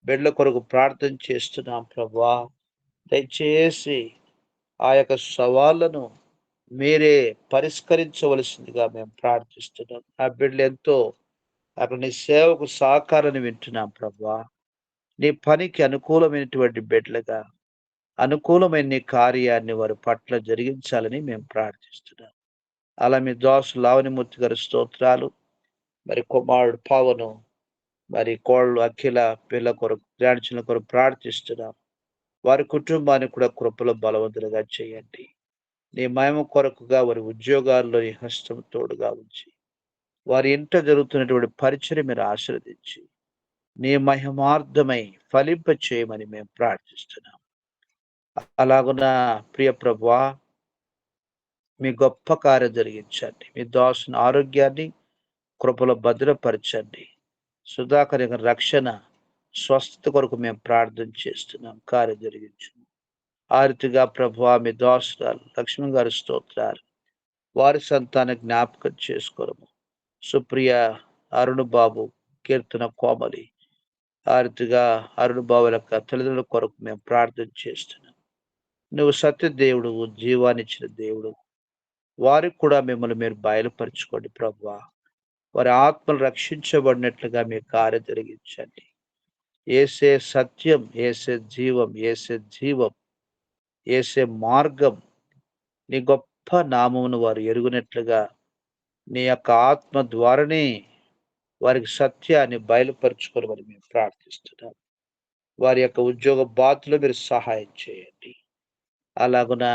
S1: బిడ్డల కొరకు ప్రార్థన చేస్తున్నాం. ప్రభువా దయచేసి ఆ యొక్క సవాళ్లను మీరే పరిష్కరించవలసిందిగా మేము ప్రార్థిస్తున్నాం. ఆ బిడ్డలు ఎంతో అక్కడ నీ సేవకు సహకారాన్ని వింటున్నాం. ప్రభువా నీ పనికి అనుకూలమైనటువంటి బిడ్డలుగా అనుకూలమైన నీ కార్యాన్ని వారి పట్ల జరిగించాలని మేము ప్రార్థిస్తున్నాం. అలా మీ దాసు లావణిమూర్తి గారి స్తోత్రాలు. మరి కుమారుడు పవను, మరి కోళ్ళు అఖిల పిల్ల కొరకు ధ్యానించిన కొరకు ప్రార్థిస్తున్నాం. వారి కుటుంబాన్ని కూడా కృపలో బలవంతులుగా చేయండి. నీ మహిమ కొరకుగా వారి ఉద్యోగాల్లో నీ హస్తం తోడుగా ఉంచి వారి ఇంట జరుగుతున్నటువంటి పరిచయం మీరు ఆశీర్వదించి నీ మహిమార్థమై ఫలింప చేయమని మేము ప్రార్థిస్తున్నాం. అలాగున్న ప్రియ ప్రభువా మీ గొప్ప కార్యం జరిగించండి. మీ దాసుని ఆరోగ్యాన్ని కృపలో భద్రపరచండి. సుధాకర్ యొక్క రక్షణ స్వస్థత కొరకు మేము ప్రార్థన చేస్తున్నాం. కార్యం జరిగించు. ఆ రీతిగా ప్రభువా మీ దాసురాలు లక్ష్మణ్ గారి స్తోత్రాలు. వారి సంతాన జ్ఞాపకం చేసుకోవడము. సుప్రియ, అరుణ్ బాబు, కీర్తన, కోమలి, ఆ రీతిగా అరుణ్ బాబు యొక్క తల్లిదండ్రుల కొరకు మేము ప్రార్థన చేస్తున్నాం. నువ్వు సత్య దేవుడు, జీవాన్నిచ్చిన దేవుడు. వారికి కూడా మిమ్మల్ని మీరు బయలుపరచుకోండి ప్రభువా. వారి ఆత్మలు రక్షించబడినట్లుగా మీ కార్యం జరిగించండి. ఏసే సత్యం, ఏసే జీవం, ఏసే జీవం, ఏసే మార్గం. నీ గొప్ప నామమును వారు ఎరుగునట్లుగా నీ యొక్క ఆత్మ ద్వారానే వారికి సత్యాన్ని బయలుపరచుకొని మరి మేము ప్రార్థిస్తున్నాం. వారి యొక్క ఉద్యోగ బాధలు మీరు సహాయం చేయండి. అలాగున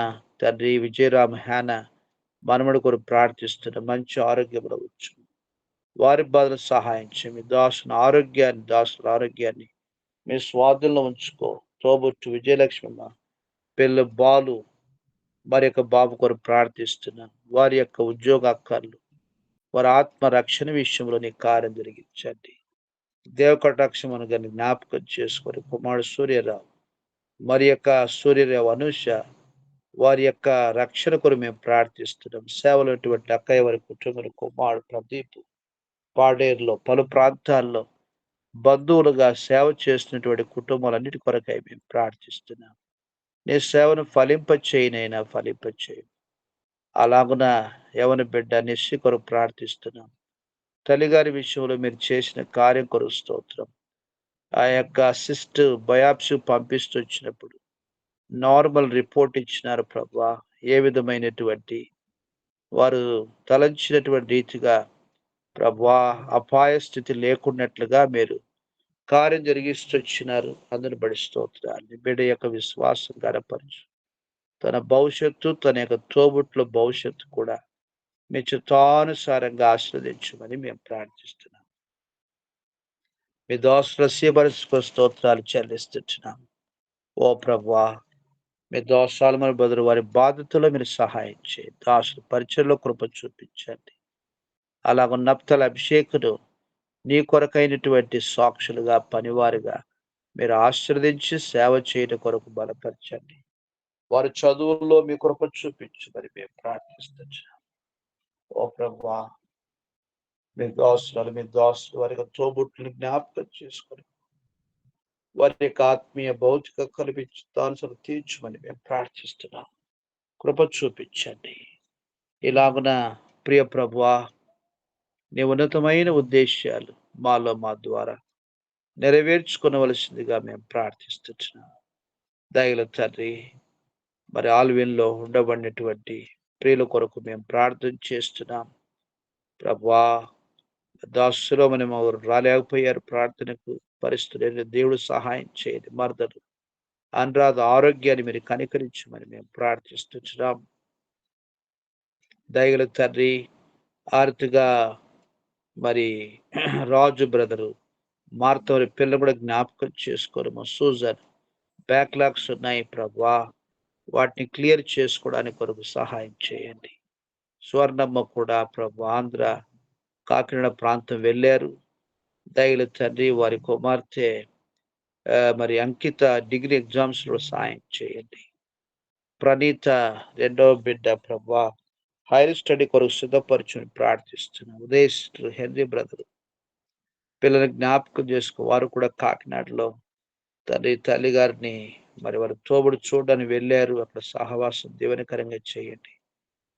S1: తండ్రి విజయరామ హ్యాన మనముడు కొరకు ప్రార్థిస్తున్న మంచి ఆరోగ్యం వచ్చు. వారి బాధలు సహాయం చేయండి. దాసుల ఆరోగ్యాన్ని మీ స్వాధీనంలో ఉంచుకో. తోబుట్టు విజయలక్ష్మమ్మ, పిల్ల బాలు వారి యొక్క బాబు కొరకు ప్రార్థిస్తున్నాను. వారి యొక్క ఉద్యోగ అక్కర్లు, వారి ఆత్మ రక్షణ విషయంలో నీ కార్యం జరిగించండి. దేవకటాక్షమును గారిని జ్ఞాపకం చేసుకొని కుమారుడు సూర్యరావు, మరి యొక్క సూర్యరావు అనూష, వారి యొక్క రక్షణ కొరకు మేము ప్రార్థిస్తున్నాం. సేవలు అక్కయ్య వారి కుటుంబం, కుమారుడు ప్రదీప్ పాడేరులో పలు ప్రాంతాల్లో బంధువులుగా సేవ చేస్తున్నటువంటి కుటుంబాలన్నిటి కొరకై మేము ప్రార్థిస్తున్నాం. నీ సేవను ఫలింపచేయనైనా ఫలింపచేయి. అలాగున యవన బిడ్డ నిశ్చి కొరకు ప్రార్థిస్తున్నాం. తల్లిగారి విషయంలో మీరు చేసిన కార్యం కొరకు స్తోత్రం. ఆ యొక్క సిస్ట్ బయాప్సీ పంపిస్తూ వచ్చినప్పుడు నార్మల్ రిపోర్ట్ ఇచ్చినారు ప్రభువా. ఏ విధమైనటువంటి వారు తలంచినటువంటి రీతిగా ప్రభువా అపాయ స్థితి లేకున్నట్లుగా మీరు కార్యం జరిగిస్తూ వచ్చినారు. అందుని బడి స్తోత్రాన్ని బిడ్డ యొక్క విశ్వాసం గడపరచు. తన భవిష్యత్తు, తన యొక్క తోబుట్ల భవిష్యత్తు కూడా మీ చిత్తానుసారంగా ఆస్వాదించమని మేము ప్రార్థిస్తున్నాం. మీ దాసుల సేవలకు స్తోత్రాలు చెల్లిస్తున్నాం. ఓ ప్రభువా, మీ దోషాల బదులు వారి బాధ్యతలో మీరు సహాయం చేయండి. దాసుల పరిచయలో కృప చూపించండి. అలాగ నప్తల అభిషేకుడు నీ కొరకైనటువంటి సాక్షులుగా, పనివారుగా మీరు ఆశీర్వదించి సేవ చేయడం కొరకు బలపరచండి. వారి చదువుల్లో మీ కృప చూపించు మరి మేము ప్రార్థిస్తున్నాం. ఓ ప్రభువా, మీ దాసులు వారి తోబుట్టుని జ్ఞాపకం చేసుకొని వారి యొక్క ఆత్మీయ భౌతిక కల్పించాల్సిన తీర్చమని మేము ప్రార్థిస్తున్నాం. కృప చూపించండి. ఇలాగున ప్రియ ప్రభువా, నీ ఉన్నతమైన ఉద్దేశాలు మాలో మా ద్వారా నెరవేర్చుకునవలసిందిగా మేము ప్రార్థిస్తున్నాం. దయల తండ్రి, మరి ఆల్విన్లో ఉండబడినటువంటి ప్రియుల కొరకు మేము ప్రార్థన చేస్తున్నాం. ప్రభువా, దాసులో మనం ఎవరు రాలేకపోయారు ప్రార్థనకు. పరిస్థితులు దేవుడు సహాయం చేయండి. మర్దలు అనురాధ ఆరోగ్యాన్ని మీరు కనికరించమని మేము ప్రార్థిస్తున్నాం. దయగల తండ్రి, ఆర్తిగా మరి రాజు బ్రదరు మార్తవరి పిల్ల కూడా జ్ఞాపకం చేసుకోవడము. సూజన్ బ్యాక్లాగ్స్ ఉన్నాయి ప్రభువా, వాటిని క్లియర్ చేసుకోవడానికి కొరకు సహాయం చేయండి. స్వర్ణమ్మ కూడా ప్రభు ఆంధ్ర కాకినాడ ప్రాంతం వెళ్ళారు. దయగల తండ్రి, వారి కుమార్తె మరి అంకిత డిగ్రీ ఎగ్జామ్స్ లో సాయం చేయండి. ప్రణీత రెండవ బిడ్డ ప్రభా హైర్ స్టడీ కొరకు సిద్ధపరచుని ప్రార్థిస్తున్నాం. ఉదయ్ హెన్రీ బ్రదర్ పిల్లల్ని జ్ఞాపకం చేసుకో. వారు కూడా కాకినాడలో తల్లి గారిని మరి వారు తోబుడు చూడడానికి వెళ్ళారు. అక్కడ సహవాసం దీవెనకరంగా చేయండి.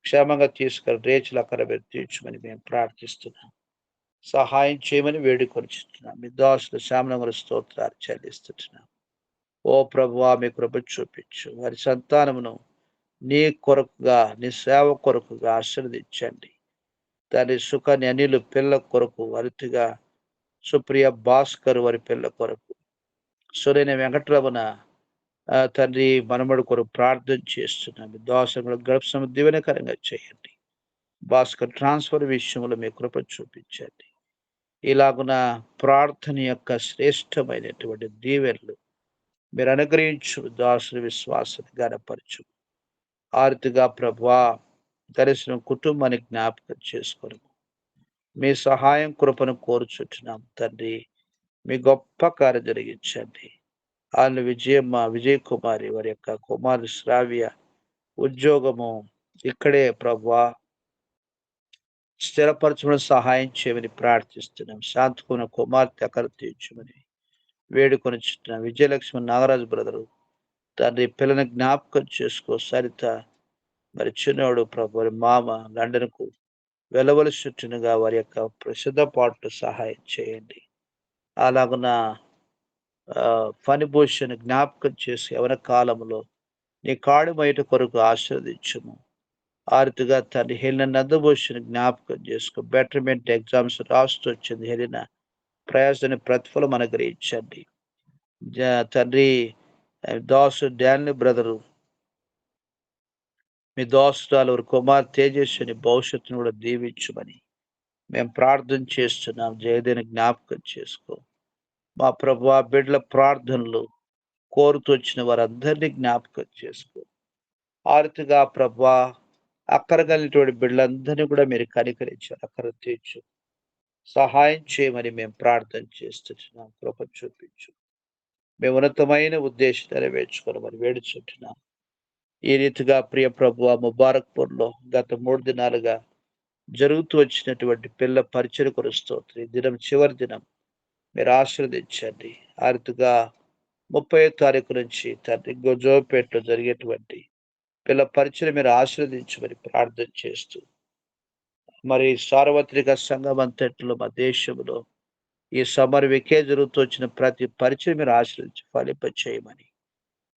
S1: క్షేమంగా తీసుకెళ్ళి రేచులు అక్కడ తీర్చమని మేము ప్రార్థిస్తున్నాం. సహాయం చేయమని వేడుకొనిచున్నాం. మీ దాసులు శ్యామనగర స్తోత్రాలు చెల్లిస్తున్నాం. ఓ ప్రభువా, మీ కృప చూపించు. వారి సంతానమును నీ కొరకుగా, నీ సేవ కొరకుగా ఆశీర్వదించండి. దాని సుఖాన్ని అనిలు పిల్ల కొరకు, అరుతిగా సుప్రియ భాస్కర్ వారి పిల్ల కొరకు, సురైన వెంకటరమణ తండ్రి మనమడు కొరకు ప్రార్థన చేస్తున్నాం. దోషంలో గడప దీవెనకరంగా చేయండి. భాస్కర్ ట్రాన్స్ఫర్ విషయంలో మీ కృప చూపించండి. ఇలాగున ప్రార్థన యొక్క శ్రేష్టమైనటువంటి దీవెనలు మీరు అనుగ్రహించు. దాసుల విశ్వాసాన్ని గణపరచు. ఆర్తిగా ప్రభువా, దర్శనం కుటుంబాన్ని జ్ఞాపకం చేసుకొని మీ సహాయం కృపను కోరుచుంటున్నాం తండ్రి. మీ గొప్ప కార్యం జరిగించండి. వాళ్ళు విజయ్ కుమారి వారి యొక్క కుమారు శ్రావ్య ఉద్యోగము ఇక్కడే ప్రభువా స్థిరపరచమని సహాయం చేయమని ప్రార్థిస్తున్నాం. శాంతకున్న కుమార్తె అక్కడ తీర్చమని వేడుకొని చుట్టిన విజయలక్ష్మి నాగరాజు బ్రదరు తండ్రి పిల్లని జ్ఞాపకం చేసుకో. సరిత మరి చిన్నోడు ప్రభు వారి మామ లండన్కు వెళ్ళవలసినట్టుగా వారి యొక్క ప్రసిద్ధ పాటలు సహాయం చేయండి. అలాగున ఫణిభూషణ్ జ్ఞాపకం చేసి యవన కాలంలో నీ కాడు బయట కొరకు ఆశీర్వదించుము. ఆ రీతిగా తండ్రి హెలిన నందభూషణ్ జ్ఞాపకం చేసుకో. బెటర్మెంట్ ఎగ్జామ్స్ రాస్తూ వచ్చింది హెలిన, ప్రయాసాన్ని ప్రతిఫలం అనుగ్రహించండి. తండ్రి దాసు డాన్ని బ్రదరు మీ దోస్తురాలు కుమార్ తేజస్విని భవిష్యత్తును కూడా దీవించమని మేము ప్రార్థన చేస్తున్నాం. జయదేని జ్ఞాపకం చేసుకో. మా ప్రభు బిడ్డల ప్రార్థనలు కోరుతూ వచ్చిన వారందరినీ జ్ఞాపకం చేసుకో. ఆరుతిగా ప్రభు అక్కర కలిగినటువంటి బిడ్డలందరినీ కూడా మీరు కనికరించారు, అక్కర తీర్చు, సహాయం చేయమని మేము ప్రార్థన చేస్తున్నాం. కృప చూపించు. మేము ఉన్నతమైన ఉద్దేశం నెరవేర్చుకోమని వేడుచుంటున్నాం. ఈ రీతిగా ప్రియ ప్రభు ముబారక్పూర్లో గత 3 దినాలుగా జరుగుతూ వచ్చినటువంటి పిల్ల పరిచయ కొరుస్తోంది. దినం చివరి దినం మీరు ఆశీర్వదించండి. ఆ రీతిగా 30వ తారీఖు నుంచి తండ్రి గొజోపేటలో జరిగేటువంటి పిల్ల పరిచయం మీరు ఆశీర్వదించమని ప్రార్థన చేస్తూ, మరి సార్వత్రిక సంఘం అంతట్లో మా దేశంలో ఈ సమ్మర్ వికే జరుగుతూ వచ్చిన ప్రతి పరిచయం మీరు ఆశీర్వదించి ఫలింప చేయమని,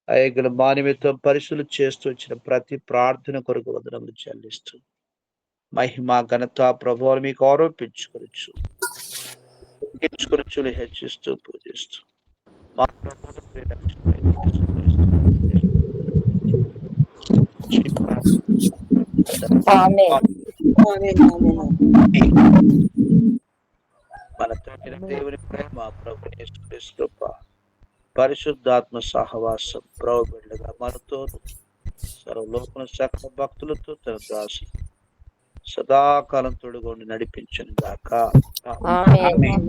S1: అయ్యగుల మా నిమిత్తం పరిశీలన చేస్తూ వచ్చిన ప్రతి ప్రార్థన కొరకు వందనములు చెల్లిస్తూ, మహిమ ఘనత ప్రభువులు మీకు ఆరోపించుకోవచ్చు, హెచ్చిస్తూ పూజిస్తూ మా మన తండ్రి దేవుని ప్రేమ, ప్రభు యేసు క్రీస్తు కృప, పరిశుద్ధాత్మ సహవాసం ప్రభు బిడ్డగా మనతో సర్వలోకన సకల భక్తులతో తన దాసి సదాకాలం తోడుగొండి నడిపించను గాక.
S2: ఆమేన్.